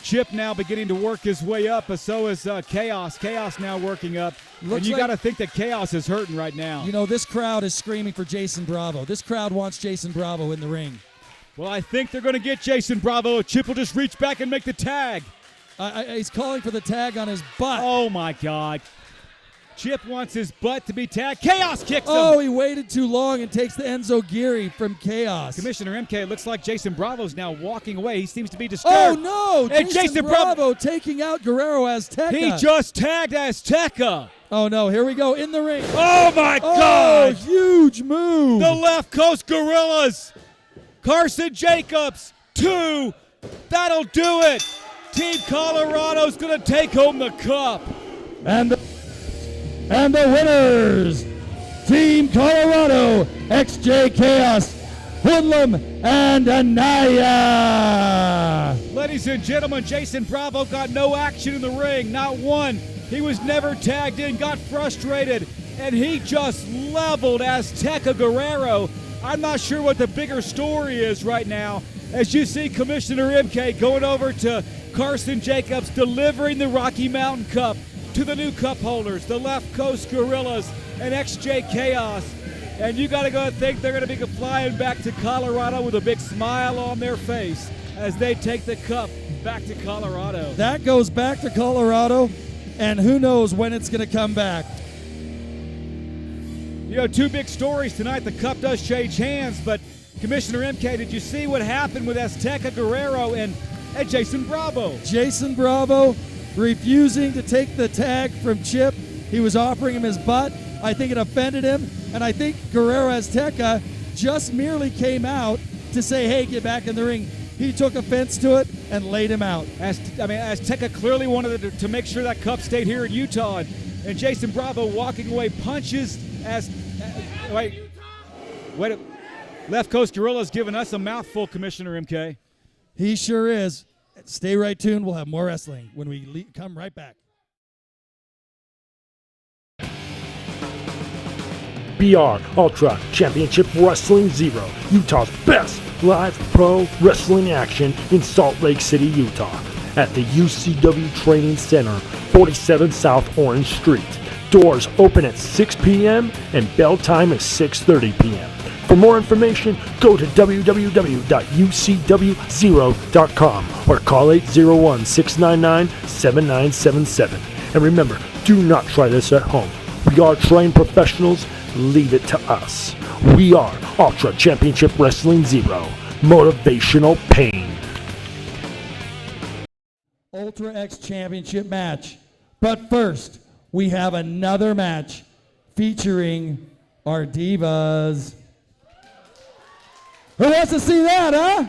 Chip now beginning to work his way up, but so is Chaos. Chaos now working up. Looks and you like- got to think that Chaos is hurting right now. This crowd is screaming for Jason Bravo. This crowd wants Jason Bravo in the ring. Well, I think they're going to get Jason Bravo. Chip will just reach back and make the tag. He's calling for the tag on his butt. Oh, my God. Chip wants his butt to be tagged. Chaos kicks him. Oh, he waited too long and takes the Enzo Giri from Chaos. Commissioner MK, it looks like Jason Bravo's now walking away. He seems to be Oh, disturbed. no. And Jason Bravo taking out Guerrero Azteca. He just tagged Azteca. Oh, no. Here we go. In the ring. Oh, my Oh, God. huge move. The Left Coast Gorillas. Carson Jacobs, 2. That'll do it. Team Colorado's going to take home the cup. And the winners, Team Colorado, XJ Chaos, Hoodlum, and Anaya. Ladies and gentlemen, Jason Bravo got no action in the ring, not one. He was never tagged in, got frustrated, and he just leveled Azteca Guerrero. I'm not sure what the bigger story is right now. As you see Commissioner MK going over to Carson Jacobs, delivering the Rocky Mountain Cup to the new cup holders, the Left Coast Gorillas and XJ Chaos. And you got to go and think they're going to be flying back to Colorado with a big smile on their face as they take the cup back to Colorado. That goes back to Colorado, and who knows when it's going to come back. Two big stories tonight. The cup does change hands, but Commissioner MK, did you see what happened with Azteca Guerrero and Jason Bravo? Jason Bravo refusing to take the tag from Chip. He was offering him his butt. I think it offended him, and I think Guerrero Azteca just merely came out to say, hey, get back in the ring. He took offense to it and laid him out. Azteca clearly wanted to make sure that cup stayed here in Utah, and Jason Bravo walking away punches Left Coast Gorilla's giving us a mouthful, Commissioner MK. He sure is. Stay right tuned. We'll have more wrestling when we come right back. BR Ultra Championship Wrestling Zero, Utah's best live pro wrestling action in Salt Lake City, Utah, at the UCW Training Center, 47 South Orange Street. Doors open at 6 p.m. and bell time is 6:30 p.m. For more information, go to www.ucwzero.com or call 801-699-7977. And remember, do not try this at home. We are trained professionals. Leave it to us. We are Ultra Championship Wrestling Zero. Motivational pain. Ultra X Championship match. But first, we have another match featuring our divas. Who wants to see that, huh?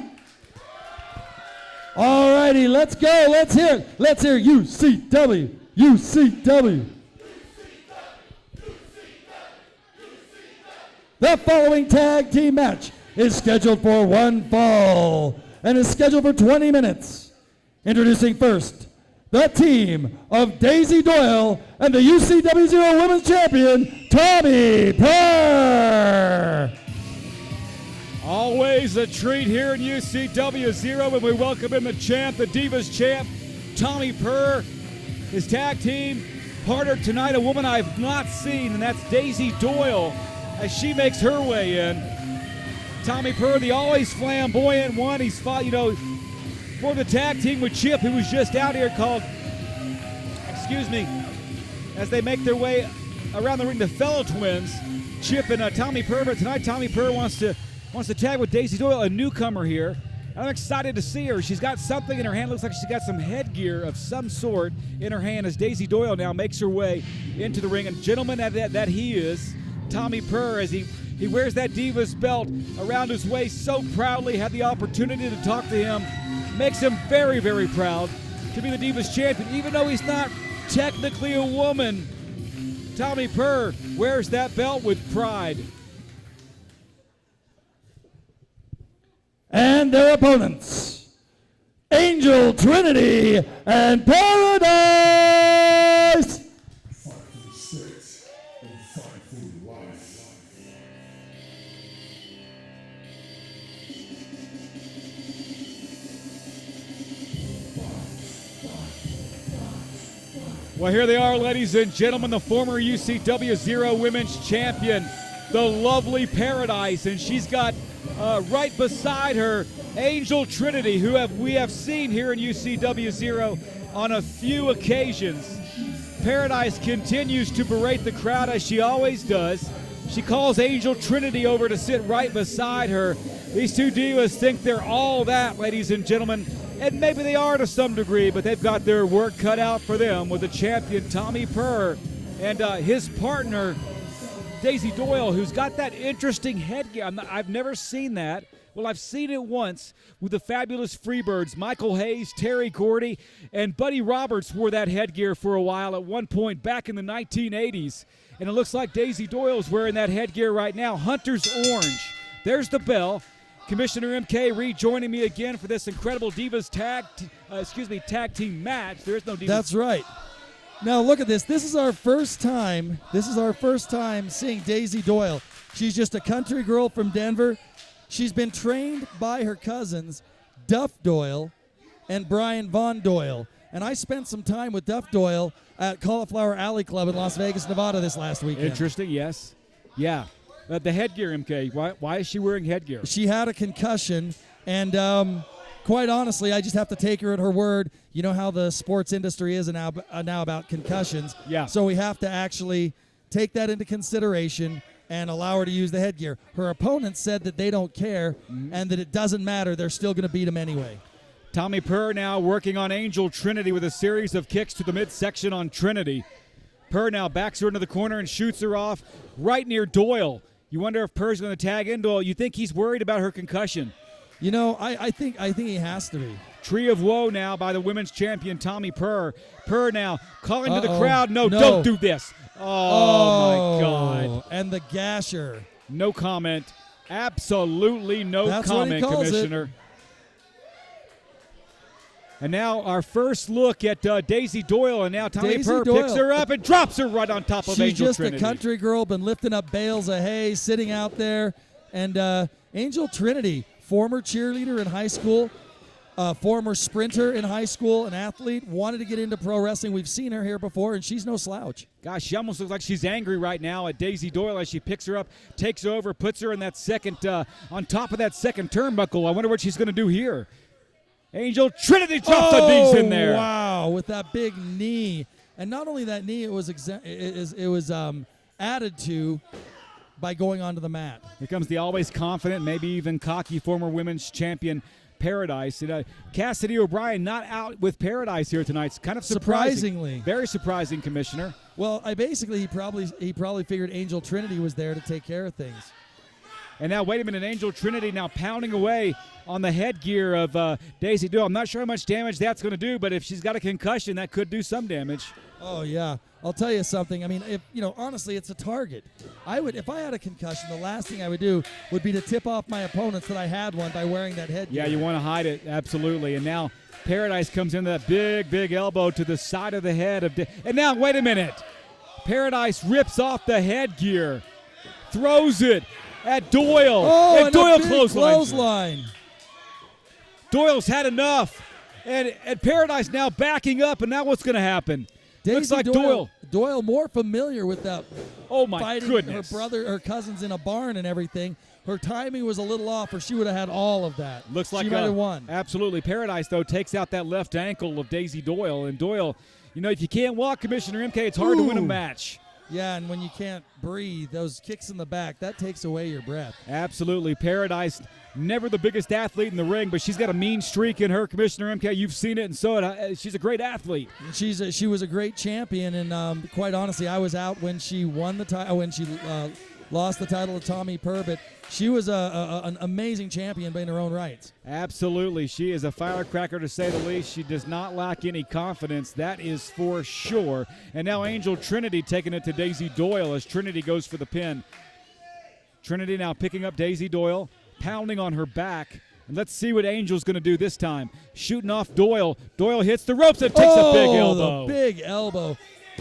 All righty, let's go. Let's hear it. Let's hear UCW. UCW. The following tag team match is scheduled for one fall and is scheduled for 20 minutes. Introducing first, the team of Daisy Doyle and the UCW Zero Women's Champion, Tommy Purr. Always a treat here in UCW Zero when we welcome in the champ, the Divas champ, Tommy Purr. His tag team partner tonight, a woman I've not seen, and that's Daisy Doyle, as she makes her way in. Tommy Purr, the always flamboyant one. He's fought, for the tag team with Chip, who was just out here as they make their way around the ring, the fellow twins, Chip and Tommy Purr. But tonight, Tommy Purr wants to tag with Daisy Doyle, a newcomer here. I'm excited to see her. She's got something in her hand. Looks like she's got some headgear of some sort in her hand as Daisy Doyle now makes her way into the ring. And gentleman that he is, Tommy Purr, as he wears that Divas belt around his waist so proudly. Had the opportunity to talk to him. Makes him very, very proud to be the Divas champion. Even though he's not technically a woman, Tommy Purr wears that belt with pride. And their opponents, Angel Trinity and Paradise. Well, here they are, ladies and gentlemen, the former UCW Zero Women's Champion, the lovely Paradise, and she's got right beside her Angel Trinity, who we have seen here in UCW Zero on a few occasions. Paradise continues to berate the crowd as she always does. She calls Angel Trinity over to sit right beside her. These two divas think they're all that, ladies and gentlemen, and maybe they are to some degree, but they've got their work cut out for them with the champion Tommy Purr and his partner Daisy Doyle, who's got that interesting headgear. I've never seen that. Well, I've seen it once with the fabulous Freebirds. Michael Hayes, Terry Gordy, and Buddy Roberts wore that headgear for a while at one point back in the 1980s. And it looks like Daisy Doyle's wearing that headgear right now. Hunter's orange. There's the bell. Commissioner MK rejoining me again for this incredible Divas tag team match. There's no Divas. That's right. Now look at this. This is our first time seeing Daisy Doyle. She's just a country girl from Denver. She's been trained by her cousins, Duff Doyle and Brian Von Doyle. And I spent some time with Duff Doyle at Cauliflower Alley Club in Las Vegas, Nevada this last weekend. Interesting, yes. Yeah. The headgear, MK. Why is she wearing headgear? She had a concussion, and quite honestly, I just have to take her at her word. You know how the sports industry is now about concussions. Yeah. So we have to actually take that into consideration and allow her to use the headgear. Her opponents said that they don't care and that it doesn't matter. They're still going to beat him anyway. Tommy Purr now working on Angel Trinity with a series of kicks to the midsection on Trinity. Purr now backs her into the corner and shoots her off right near Doyle. You wonder if Purr's going to tag in Doyle. You think he's worried about her concussion? You know, I think he has to be. Tree of Woe now by the women's champion, Tommy Purr. Purr now calling to the crowd, no, don't do this. Oh, my God. And the gasher. No comment. Absolutely no That's comment, what he calls Commissioner. And now our first look at Daisy Doyle, and now Tommy Purr picks her up and drops her right on top of Angel Trinity. She's just a country girl, been lifting up bales of hay, sitting out there. And Angel Trinity, former cheerleader in high school, former sprinter in high school, an athlete, wanted to get into pro wrestling. We've seen her here before, and she's no slouch. Gosh, she almost looks like she's angry right now at Daisy Doyle as she picks her up, takes her over, puts her in that second, on top of that second turnbuckle. I wonder what she's going to do here. Angel Trinity drops the knees in there. Wow, with that big knee. And not only that knee, it was added to by going onto the mat. Here comes the always confident, maybe even cocky former women's champion, Paradise. Cassidy O'Brien not out with Paradise here tonight. It's kind of surprisingly. Very surprising, Commissioner. Well, he probably figured Angel Trinity was there to take care of things. And now, wait a minute, Angel Trinity now pounding away on the headgear of Daisy Doyle. I'm not sure how much damage that's going to do, but if she's got a concussion, that could do some damage. Oh, yeah. I'll tell you something. I mean, honestly, it's a target. If I had a concussion, the last thing I would do would be to tip off my opponents that I had one by wearing that headgear. Yeah, you want to hide it, absolutely. And now Paradise comes in that big elbow to the side of the head of and now, wait a minute. Paradise rips off the headgear, throws it at Doyle. Oh, and Doyle clothesline. Doyle's had enough. And Paradise now backing up, and now what's going to happen? Looks like Doyle more familiar with that. Oh, my fighting goodness. Her cousins in a barn and everything. Her timing was a little off, or she would have had all of that. Looks like she might have won. Absolutely. Paradise, though, takes out that left ankle of Daisy Doyle. And Doyle, if you can't walk, Commissioner MK, it's hard to win a match. Yeah, and when you can't breathe, those kicks in the back, that takes away your breath. Absolutely. Paradise, never the biggest athlete in the ring, but she's got a mean streak in her, Commissioner MK. You've seen it, and so she's a great athlete. She was a great champion, and quite honestly, I was out when she won the title, when she lost the title to Tommy Purr, but she was an amazing champion in her own rights. Absolutely. She is a firecracker, to say the least. She does not lack any confidence. That is for sure. And now Angel Trinity taking it to Daisy Doyle as Trinity goes for the pin. Trinity now picking up Daisy Doyle, pounding on her back. And let's see what Angel's going to do this time. Shooting off Doyle. Doyle hits the ropes and takes a big elbow. The big elbow.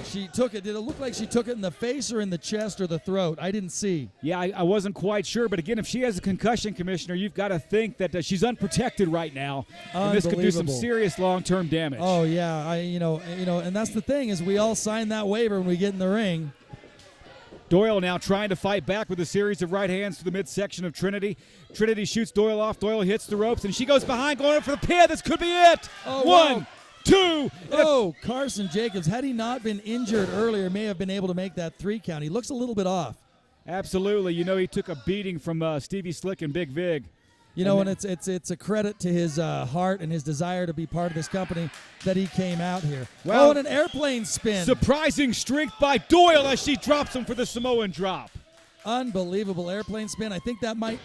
She took it. Did it look like she took it in the face or in the chest or the throat? I didn't see. Yeah, I wasn't quite sure. But again, if she has a concussion, Commissioner, you've got to think that she's unprotected right now, and this could do some serious long-term damage. Oh yeah, and that's the thing is we all sign that waiver when we get in the ring. Doyle now trying to fight back with a series of right hands to the midsection of Trinity. Trinity shoots Doyle off. Doyle hits the ropes, and she goes behind, going for the pin. This could be it. Oh, One. Wow. 2. Oh, Carson Jacobs, had he not been injured earlier, may have been able to make that 3 count. He looks a little bit off. Absolutely. He took a beating from Stevie Slick and Big Vig. And it's a credit to his heart and his desire to be part of this company that he came out here. Well, and an airplane spin. Surprising strength by Doyle as she drops him for the Samoan drop. Unbelievable airplane spin. I think that might...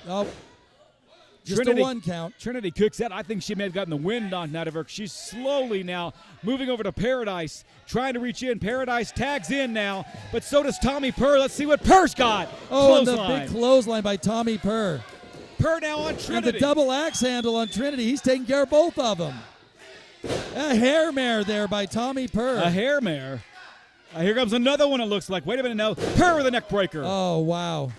Just Trinity, a 1 count. Trinity kicks out. I think she may have gotten the wind knocked out of her. She's slowly now moving over to Paradise, trying to reach in. Paradise tags in now, but so does Tommy Purr. Let's see what Purr's got. Oh, and the big clothesline by Tommy Purr. Purr now on Trinity. And the double axe handle on Trinity. He's taking care of both of them. A hair mare there by Tommy Purr. A hair mare. Here comes another one, it looks like. Wait a minute now. Purr with a neck breaker. Oh, wow.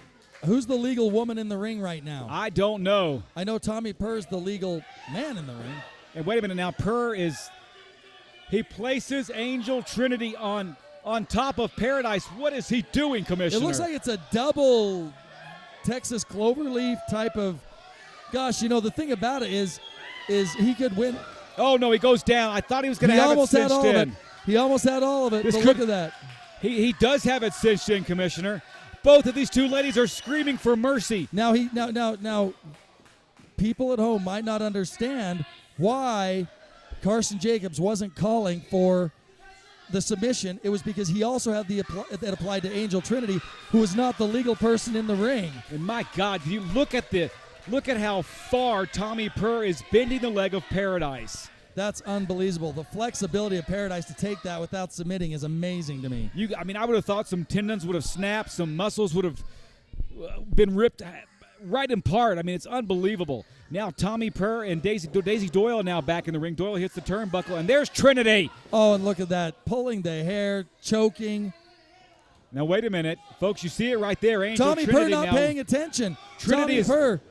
Who's the legal woman in the ring right now? I don't know. I know Tommy Purr's the legal man in the ring. And wait a minute now. Purr he places Angel Trinity on top of Paradise. What is he doing, Commissioner? It looks like it's a double Texas cloverleaf type of. Gosh, the thing about it is he could win. Oh, no, he goes down. I thought he was going to have it cinched in. He almost had all of it, but look at that. He does have it cinched in, Commissioner. Both of these two ladies are screaming for mercy. Now people at home might not understand why Carson Jacobs wasn't calling for the submission. It was because he also had that applied to Angel Trinity, who is not the legal person in the ring. And my God, you look at how far Tommy Purr is bending the leg of Paradise. That's unbelievable. The flexibility of Paradise to take that without submitting is amazing to me. I would have thought some tendons would have snapped, some muscles would have been ripped right in part. I mean, it's unbelievable. Now Tommy Purr and Daisy Doyle now back in the ring. Doyle hits the turnbuckle, and there's Trinity. Oh, and look at that. Pulling the hair, choking. Now, wait a minute. Folks, you see it right there. Angel Tommy Trinity Purr not paying attention. Trinity Purr.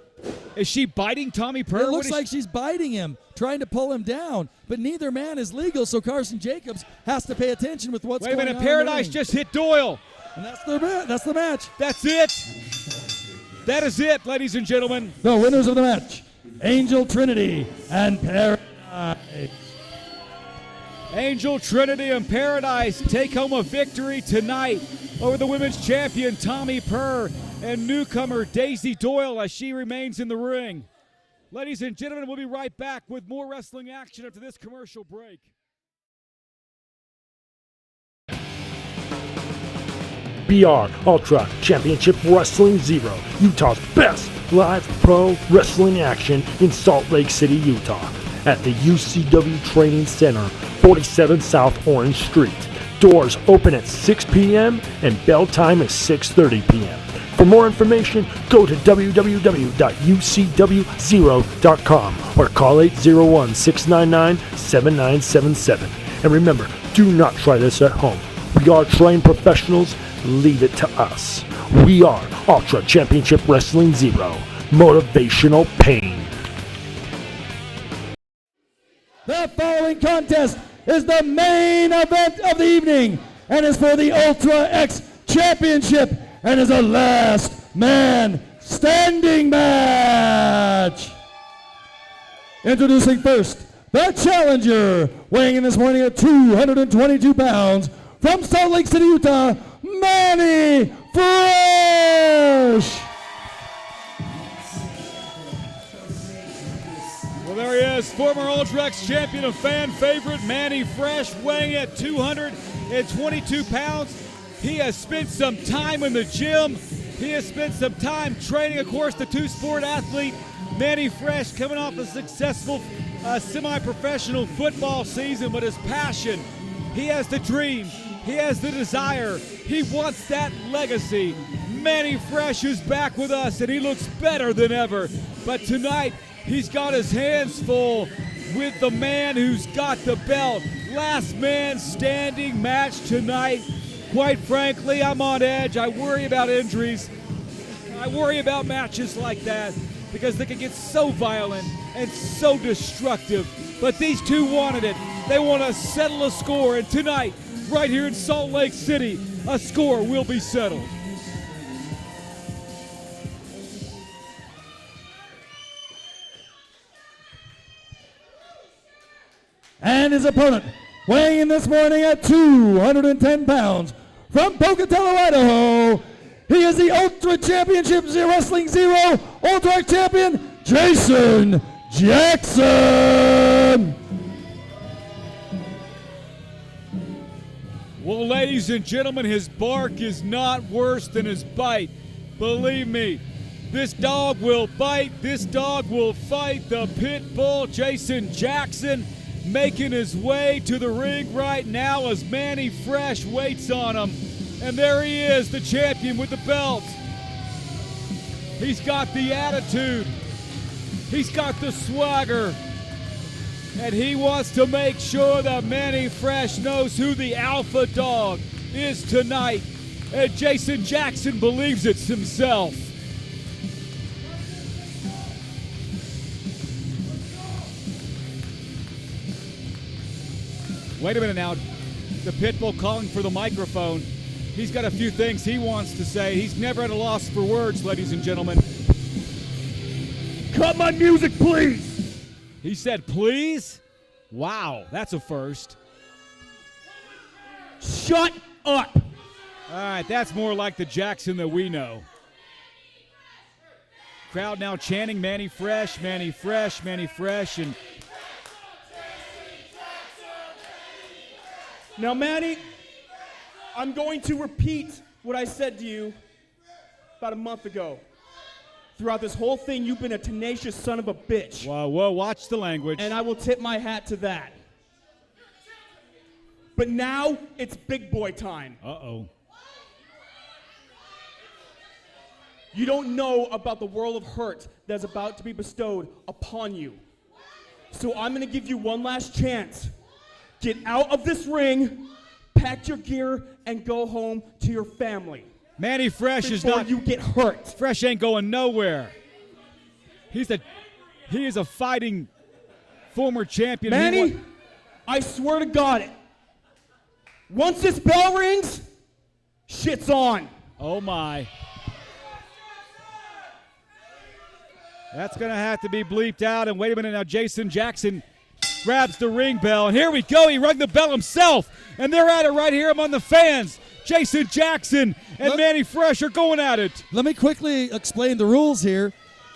Is she biting Tommy Purr? It looks like she's biting him, trying to pull him down. But neither man is legal, so Carson Jacobs has to pay attention with what's going on. Wait a minute. Paradise just hit Doyle. And that's the match. That's it. That is it, ladies and gentlemen. The winners of the match, Angel Trinity and Paradise. Angel Trinity and Paradise take home a victory tonight over the women's champion Tommy Purr and newcomer Daisy Doyle as she remains in the ring. Ladies and gentlemen, we'll be right back with more wrestling action after this commercial break. BR Ultra Championship Wrestling Zero, Utah's best live pro wrestling action in Salt Lake City, Utah, at the UCW Training Center, 47 South Orange Street. Doors open at 6 p.m. and bell time is 6:30 p.m. For more information, go to www.ucwzero.com or call 801-699-7977. And remember, do not try this at home. We are trained professionals. Leave it to us. We are Ultra Championship Wrestling Zero. Motivational pain. The following contest is the main event of the evening and is for the Ultra X Championship and is a last man standing match. Introducing first, the challenger, weighing in this morning at 222 pounds, from Salt Lake City, Utah, Manny Fresh. Well, there he is, former Ultra X champion and fan favorite Manny Fresh, weighing at 222 pounds. He has spent some time in the gym. He has spent some time training, of course, the two-sport athlete. Manny Fresh coming off a successful semi-professional football season, but his passion, he has the dream, he has the desire, he wants that legacy. Manny Fresh is back with us, and he looks better than ever. But tonight, he's got his hands full with the man who's got the belt. Last man standing match tonight. Quite frankly, I'm on edge. I worry about injuries. I worry about matches like that because they can get so violent and so destructive. But these two wanted it. They want to settle a score, and tonight, right here in Salt Lake City, a score will be settled. And his opponent, weighing in this morning at 210 pounds, from Pocatello, Idaho, he is the Ultra Championship Wrestling Zero Ultra Champion, Jaxon. Well, ladies and gentlemen, his bark is not worse than his bite. Believe me, this dog will bite, this dog will fight. The pit bull, Jaxon, making his way to the ring right now as Manny Fresh waits on him. And there he is, the champion with the belt. He's got the attitude. He's got the swagger. And he wants to make sure that Manny Fresh knows who the alpha dog is tonight. And Jaxon believes it himself. Wait a minute now. The Pitbull calling for the microphone. He's got a few things he wants to say. He's never at a loss for words, ladies and gentlemen. Cut my music, please. He said, please? Wow, that's a first. Shut up. All right, that's more like the Jaxon that we know. Crowd now chanting Manny Fresh, Manny Fresh, Manny Fresh, and Now, Manny, I'm going to repeat what I said to you about a month ago. Throughout this whole thing, you've been a tenacious son of a bitch. whoa, whoa, watch the language. And I will tip my hat to that. But now, it's big boy time. Uh-oh. You don't know about the world of hurt that's about to be bestowed upon you. So I'm gonna give you one last chance. Get out of this ring, pack your gear, and go home to your family. Manny Fresh is Before not. you get hurt. Fresh ain't going nowhere. He is a fighting former champion. Manny, I swear to God, once this bell rings, shit's on. Oh my. That's going to have to be bleeped out. And wait a minute now, Jaxon grabs the ring bell. And here we go. He rung the bell himself. And they're at it right here among the fans. Jaxon and Manny Fresh are going at it. Let me quickly explain the rules here.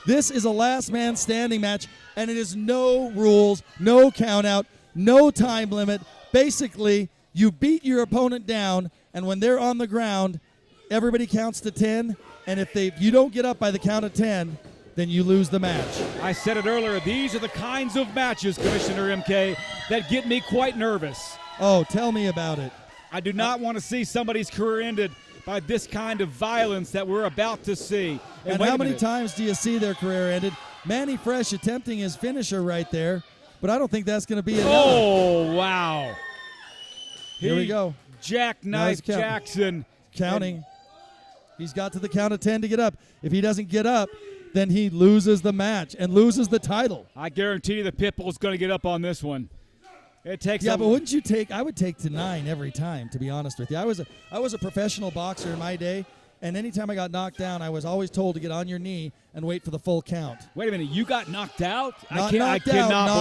This is a last man standing match, and it is no rules, no count out, no time limit. Basically, you beat your opponent down, and when they're on the ground, everybody counts to 10, and if you don't get up by the count of 10, then you lose the match. I said it earlier. These are the kinds of matches, Commissioner MK, that get me quite nervous. Oh, tell me about it. I do not want to see somebody's career ended by this kind of violence that we're about to see. And how many times do you see their career ended? Manny Fresh attempting his finisher right there, but I don't think that's going to be enough. Oh, wow. Here we go. Jackknife Jaxon. Counting. He's got to the count of 10 to get up. If he doesn't get up, then he loses the match and loses the title. I guarantee you the Pitbull's going to get up on this one. It takes. Yeah, but wouldn't you take? I would take to 9 every time. To be honest with you, I was a professional boxer in my day, and anytime I got knocked down, I was always told to get on your knee and wait for the full count. Wait a minute, you got knocked out? I cannot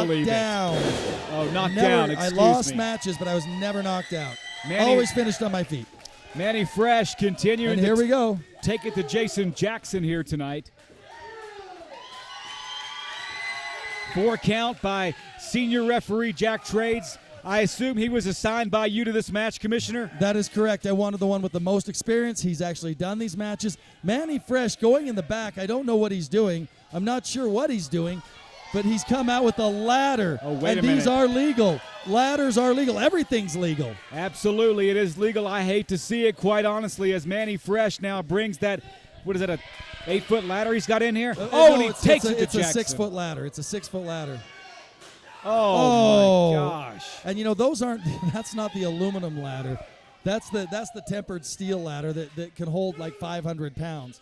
believe it. Oh, knocked down. Excuse me. I lost matches, but I was never knocked out. Always finished on my feet. Manny Fresh continuing. And here we go. Take it to Jaxon here tonight. 4 count by senior referee Jack Trades. I assume he was assigned by you to this match, Commissioner? That is correct. I wanted the one with the most experience. He's actually done these matches. Manny Fresh going in the back. I don't know what he's doing. I'm not sure what he's doing, but he's come out with a ladder. Oh, wait a minute. And these are legal. Ladders are legal. Everything's legal. Absolutely, it is legal. I hate to see it, quite honestly, as Manny Fresh now brings that, what is it, a 8-foot ladder he's got in here? And he takes it to It's a Jaxon. 6-foot ladder. It's a 6-foot ladder. Oh, my gosh. And you know, those aren't, that's not the aluminum ladder. That's the tempered steel ladder that can hold like 500 pounds.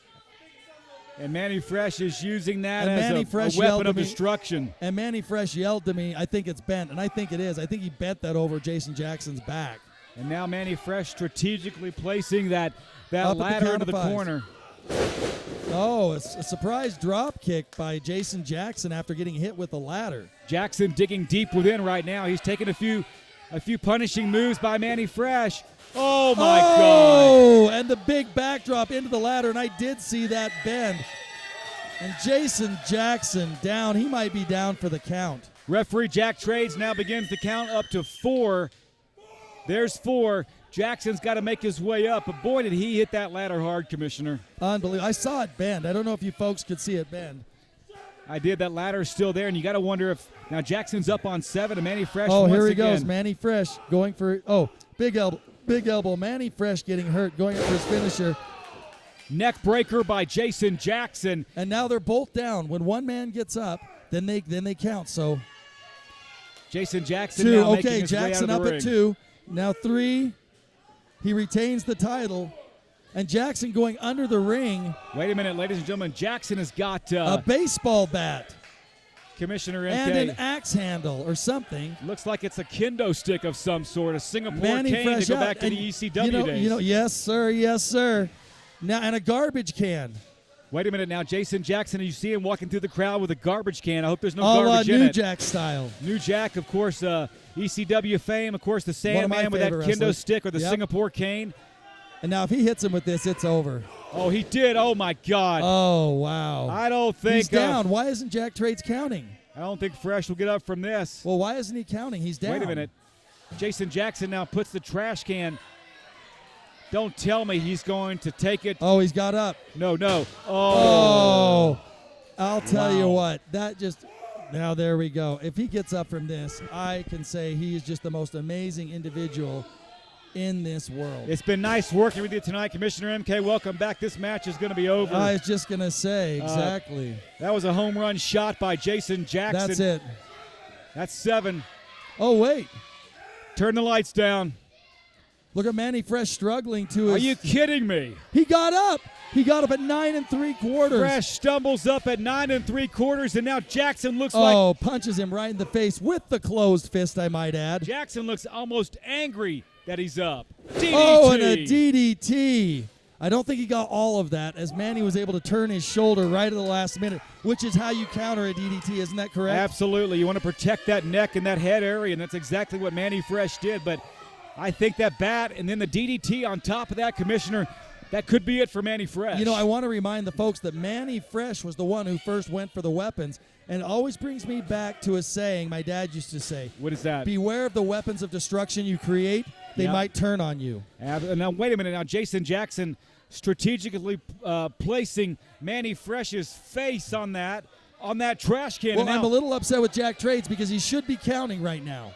And Manny Fresh is using that And as Manny a Fresh weapon yelled of to me- destruction. And Manny Fresh yelled to me, I think it's bent, and I think it is. I think he bent that over Jaxon's back. And now Manny Fresh strategically placing that Up at the ladder count into of the 5. corner. Oh, a surprise drop kick by Jaxon after getting hit with the ladder. Jaxon digging deep within right now. He's taking a few punishing moves by Manny Fresh. Oh, my God. Oh, and the big backdrop into the ladder, and I did see that bend. And Jaxon down. He might be down for the count. Referee Jack Trades now begins to count up to 4. There's 4. Jackson's got to make his way up, but boy, did he hit that ladder hard, Commissioner. Unbelievable. I saw it bend. I don't know if you folks could see it bend. I did. That ladder's still there, and you got to wonder if now Jackson's up on 7 and Manny Fresh. Oh, once here he again. goes. Manny Fresh going for, big elbow. Manny Fresh getting hurt, going up for his finisher. Neck breaker by Jaxon. And now they're both down. When one man gets up, then they count. So Jaxon 2. now making Okay, his way out of Jaxon the up ring. at 2. Now 3. He retains the title. And Jaxon going under the ring. Wait a minute, ladies and gentlemen. Jaxon has got A baseball bat. Commissioner MK. And an axe handle or something. Looks like it's a kendo stick of some sort, a Singapore Manny cane Fresh to go out. back to And the ECW days. yes, sir. Now, and a garbage can. Wait a minute now, Jaxon, you see him walking through the crowd with a garbage can. I hope there's no A la garbage in New it. Jack style. New Jack, of course, ECW fame. Of course, the One of my Sandman with that favorite kendo wrestlers. stick or the Yep. Singapore cane. And now if he hits him with this, it's over. Oh, he did. Oh, my God. Oh, wow. I don't think he's down. Why isn't Jack Trades counting? I don't think Fresh will get up from this. Well, why isn't he counting? He's down. Wait a minute. Jason Jaxon now puts the trash can. Don't tell me he's going to take it. Oh, he's got up. No. Oh. I'll tell you what. That just – now there we go. If he gets up from this, I can say he is just the most amazing individual in this world. It's been nice working with you tonight, Commissioner MK. Welcome back. This match is going to be over. I was just going to say, exactly. That was a home run shot by Jason Jaxon. That's it. That's 7. Oh, wait. Turn the lights down. Look at Manny Fresh struggling to his... Are you kidding me? He got up. He got up at 9 3/4. Fresh stumbles up at 9 3/4, and now Jaxon looks like... Oh, punches him right in the face with the closed fist, I might add. Jaxon looks almost angry that he's up. DDT. Oh, and a DDT. I don't think he got all of that, as Manny was able to turn his shoulder right at the last minute, which is how you counter a DDT. Isn't that correct? Absolutely. You want to protect that neck and that head area, and that's exactly what Manny Fresh did. But I think that bat and then the DDT on top of that, Commissioner, that could be it for Manny Fresh. You know, I want to remind the folks that Manny Fresh was the one who first went for the weapons, and it always brings me back to a saying my dad used to say. What is that? Beware of the weapons of destruction you create. They might turn on you. Now, wait a minute. Now, Jason Jaxon strategically placing Manny Fresh's face on that trash can. Well, I'm a little upset with Jack Trades because he should be counting right now.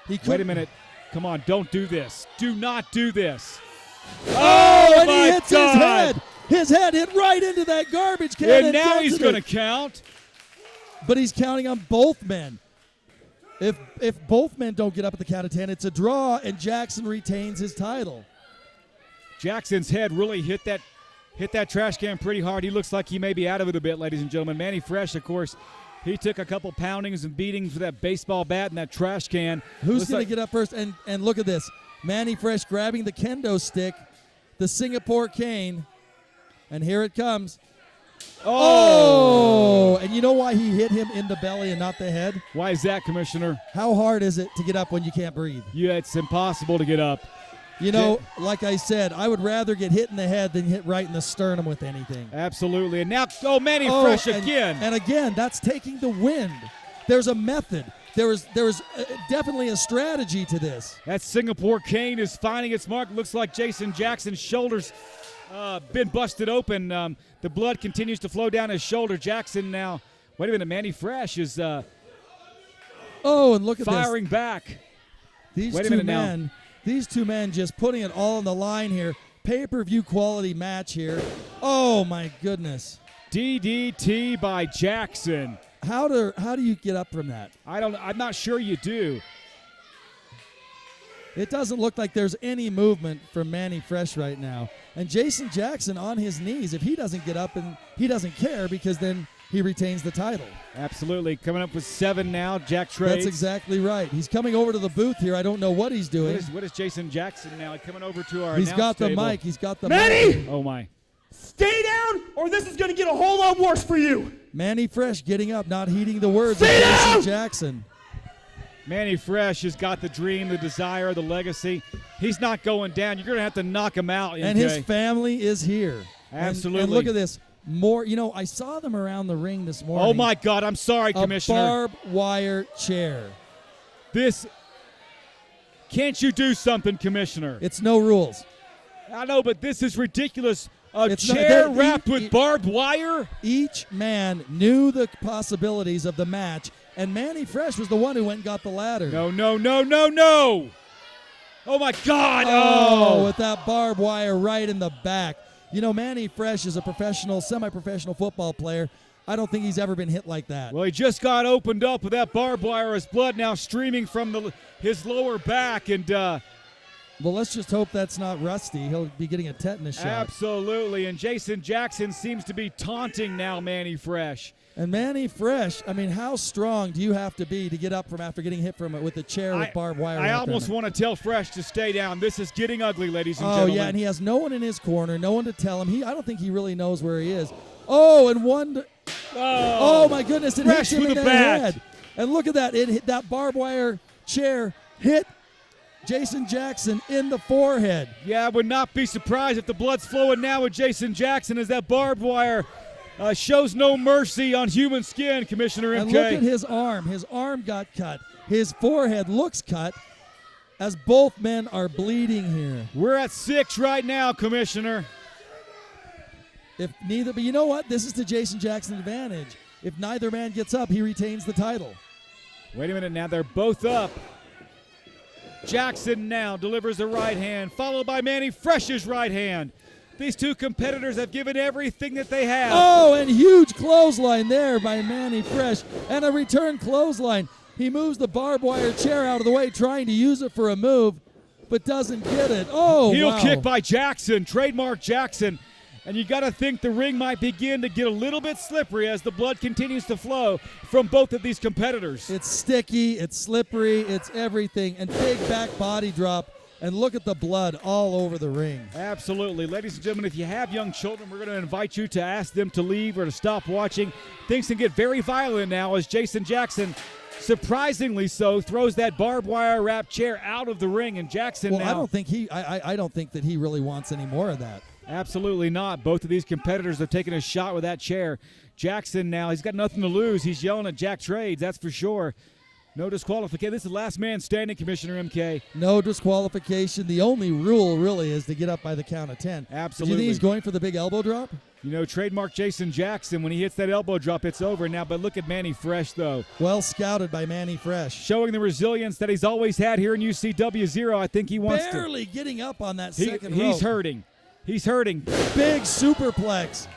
Wait a minute. Come on, don't do this. Do not do this. Oh, and my he hits God. his head. His head hit right into that garbage can. And now he's going to count. But he's counting on both men. If both men don't get up at the count of 10, it's a draw, and Jaxon retains his title. Jackson's head really hit that trash can pretty hard. He looks like he may be out of it a bit, ladies and gentlemen. Manny Fresh, of course, he took a couple poundings and beatings with that baseball bat and that trash can. Who's going to get up first? And look at this. Manny Fresh grabbing the kendo stick, the Singapore cane, and here it comes. Oh! And you know why he hit him in the belly and not the head? Why is that, Commissioner? How hard is it to get up when you can't breathe? Yeah, it's impossible to get up. You know, like I said, I would rather get hit in the head than hit right in the sternum with anything. Absolutely. And now, Manny Fresh again. And again, that's taking the wind. There's a method. There was definitely a strategy to this. That Singapore cane is finding its mark. Looks like Jason Jackson's shoulders been busted open. The blood continues to flow down his shoulder. Jaxon now, wait a minute, Manny Fresh is and look at firing this. back. These two men just putting it all on the line here. Pay-per-view quality match here. Oh, my goodness. DDT by Jaxon. How do you get up from that? I'm not sure you do. It doesn't look like there's any movement from Manny Fresh right now. And Jason Jaxon on his knees, if he doesn't get up, and he doesn't care because then he retains the title. Absolutely. Coming up with 7 now, Jack Trades. That's exactly right. He's coming over to the booth here. I don't know what he's doing. What is Jason Jaxon now? Coming over to our He's got the table. mic. He's got the Manny! mic. Oh, my. Stay down, or this is going to get a whole lot worse for you. Manny Fresh getting up, not heeding the words Stay of down! Jason Jaxon. Manny Fresh has got the dream, the desire, the legacy. He's not going down. You're going to have to knock him out, MK. And his family is here. Absolutely. And look at this. I saw them around the ring this morning. Oh, my God. I'm sorry, Commissioner. A barbed wire chair. Can't you do something, Commissioner? It's no rules. I know, but this is ridiculous. A chair wrapped with barbed wire? Each man knew the possibilities of the match, and Manny Fresh was the one who went and got the ladder. No. Oh, my God. Oh, with that barbed wire right in the back. You know, Manny Fresh is a professional, semi-professional football player. I don't think he's ever been hit like that. Well, he just got opened up with that barbed wire. His blood now streaming from his lower back. And well, let's just hope that's not rusty. He'll be getting a tetanus shot. Absolutely. And Jason Jaxon seems to be taunting now Manny Fresh. And Manny Fresh, I mean, how strong do you have to be to get up from after getting hit from it with a chair with barbed wire? I almost want to tell Fresh to stay down. This is getting ugly, ladies and gentlemen. Oh, yeah, and he has no one in his corner, no one to tell him. I don't think he really knows where he is. Oh, and one. Oh, my goodness. It hits him in the head. And look at that. It hit that barbed wire chair hit Jason Jaxon in the forehead. Yeah, I would not be surprised if the blood's flowing now with Jason Jaxon as that barbed wire shows no mercy on human skin, Commissioner MK. And look at his arm. His arm got cut. His forehead looks cut as both men are bleeding here. We're at 6 right now, Commissioner. If neither, but you know what? This is to Jason Jackson's advantage. If neither man gets up, he retains the title. Wait a minute now. They're both up. Jaxon now delivers the right hand, followed by Manny Fresh's right hand. These two competitors have given everything that they have. Oh, and huge clothesline there by Manny Fresh. And a return clothesline. He moves the barbed wire chair out of the way, trying to use it for a move, but doesn't get it. Oh, Heel wow. kick by Jaxon, trademark Jaxon. And you got to think the ring might begin to get a little bit slippery as the blood continues to flow from both of these competitors. It's sticky, it's slippery, it's everything. And big back body drop. And look at the blood all over the ring. Absolutely. Ladies and gentlemen, if you have young children, we're going to invite you to ask them to leave or to stop watching. Things can get very violent now as Jason Jaxon, surprisingly so, throws that barbed wire wrapped chair out of the ring. And Jaxon Well, now... I don't think that he really wants any more of that. Absolutely not. Both of these competitors have taken a shot with that chair. Jaxon now, he's got nothing to lose. He's yelling at Jack Trades, that's for sure. No disqualification. This is last man standing, Commissioner MK. No disqualification. The only rule really is to get up by the count of 10. Absolutely. Do you think he's going for the big elbow drop? You know, trademark Jason Jaxon, when he hits that elbow drop, it's over now. But look at Manny Fresh, though. Well scouted by Manny Fresh. Showing the resilience that he's always had here in UCW Zero. I think he wants to. Barely getting up on that second rope. He's hurting. He's hurting. Big superplex.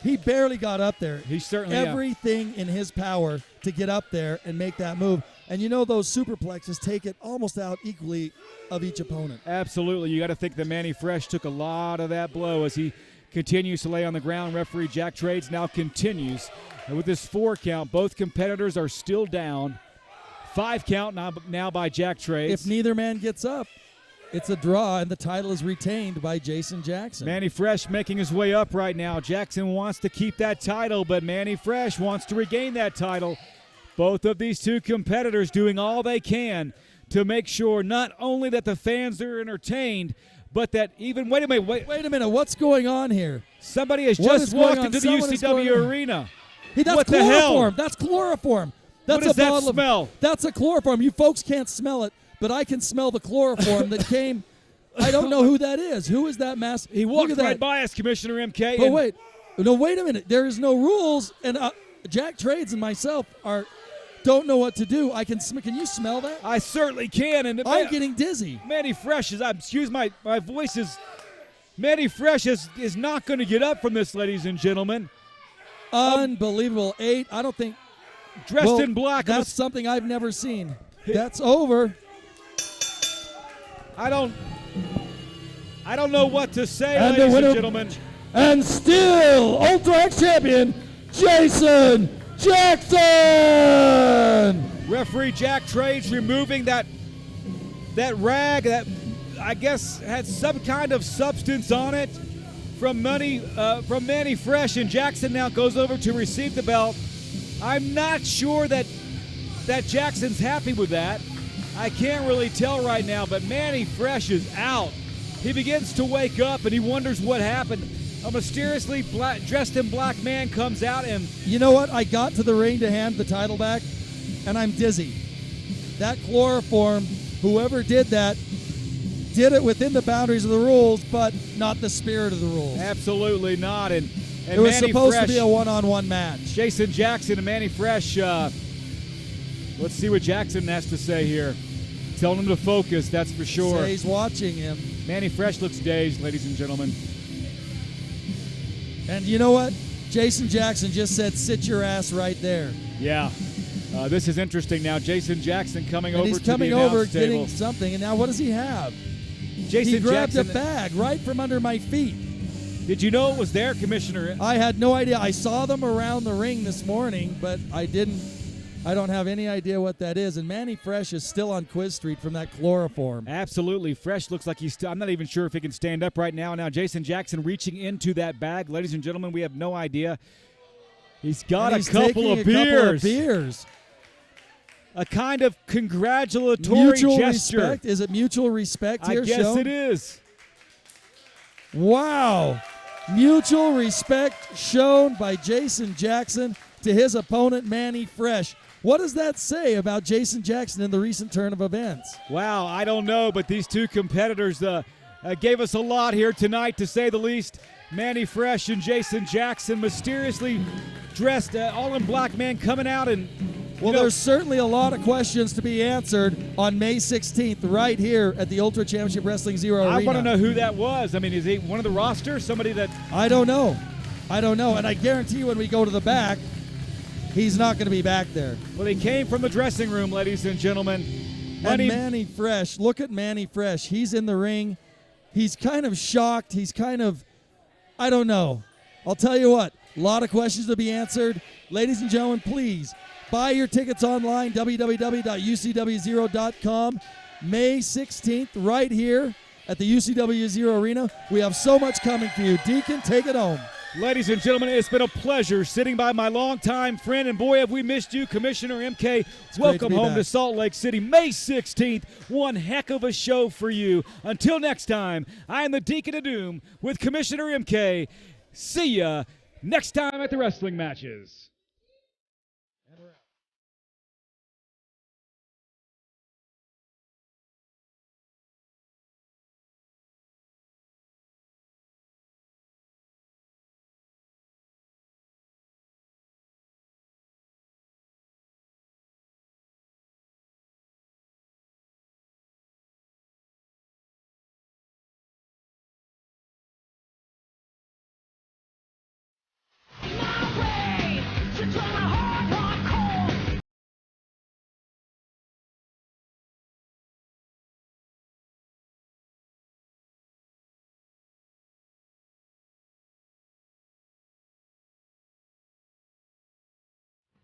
He barely got up there. He certainly everything in his power to get up there and make that move. And you know those superplexes take it almost out equally of each opponent. Absolutely. You got to think that Manny Fresh took a lot of that blow as he continues to lay on the ground. Referee Jack Trades now continues. And with this 4 count, both competitors are still down. 5 count now by Jack Trades. If neither man gets up, it's a draw, and the title is retained by Jason Jaxon. Manny Fresh making his way up right now. Jaxon wants to keep that title, but Manny Fresh wants to regain that title. Both of these two competitors doing all they can to make sure not only that the fans are entertained, but that even, wait a minute, what's going on here? Somebody has just walked into the UCW arena. That's what chloroform. The hell? That's chloroform. That's what does a bottle that smell? That's a chloroform. You folks can't smell it, but I can smell the chloroform that came. I don't know who that is. Who is that mass? He walked right by us, Commissioner MK. But wait a minute. There is no rules, and Jack Trades and myself don't know what to do. Can you smell that? I certainly can. And I'm getting dizzy. Manny Fresh is, excuse my voice is, Manny Fresh is not going to get up from this, ladies and gentlemen. Unbelievable. 8, I don't think. Dressed in black. That's something I've never seen. That's over. I don't know what to say, And ladies and gentlemen. And still Ultra X champion, Jason Jaxon! Referee Jack Trades removing that rag that I guess had some kind of substance on it from Manny Fresh, and Jaxon now goes over to receive the belt. I'm not sure that Jackson's happy with that. I can't really tell right now, but Manny Fresh is out. He begins to wake up and he wonders what happened. A mysteriously dressed in black man comes out and... You know what? I got to the ring to hand the title back, and I'm dizzy. That chloroform, whoever did that, did it within the boundaries of the rules, but not the spirit of the rules. Absolutely not. And it was Manny supposed Fresh, to be a one-on-one match. Jason Jaxon and Manny Fresh. Let's see what Jaxon has to say here. Telling him to focus, that's for sure. So he's watching him. Manny Fresh looks dazed, ladies and gentlemen. And you know what? Jason Jaxon just said, sit your ass right there. Yeah. This is interesting now. Jason Jaxon coming over to the coming over, announce table. getting something, and now what does he have? Jason he grabbed Jaxon, a bag right from under my feet. Did you know it was there, Commissioner? I had no idea. I saw them around the ring this morning, but I don't have any idea what that is. And Manny Fresh is still on Quiz Street from that chloroform. Absolutely. Fresh looks like he's still, I'm not even sure if he can stand up right now. Now Jason Jaxon reaching into that bag. Ladies and gentlemen, we have no idea. He's got a couple of beers. a kind of congratulatory Mutual gesture. respect? Is it mutual respect here I guess shown? it is. Wow. Mutual respect shown by Jaxon to his opponent, Manny Fresh. What does that say about Jaxon in the recent turn of events? Wow, I don't know, but these two competitors gave us a lot here tonight, to say the least. Manny Fresh and Jaxon mysteriously dressed all in black, man, coming out and... Well, there's certainly a lot of questions to be answered on May 16th right here at the Ultra Championship Wrestling Zero Arena. I want to know who that was. I mean, is he one of the roster? Somebody that... I don't know. And I guarantee you when we go to the back, he's not going to be back there. Well, he came from the dressing room, ladies and gentlemen. And Manny Fresh, look at Manny Fresh. He's in the ring. He's kind of shocked. He's kind of, I don't know. I'll tell you what, a lot of questions to be answered. Ladies and gentlemen, please buy your tickets online, www.ucwzero.com. May 16th, right here at the Ucw Zero Arena. We have so much coming for you. Deacon, take it home. Ladies and gentlemen, it's been a pleasure sitting by my longtime friend, and boy, have we missed you, Commissioner MK. Welcome home to Salt Lake City, May 16th. One heck of a show for you. Until next time, I am the Deacon of Doom with Commissioner MK. See ya next time at the wrestling matches.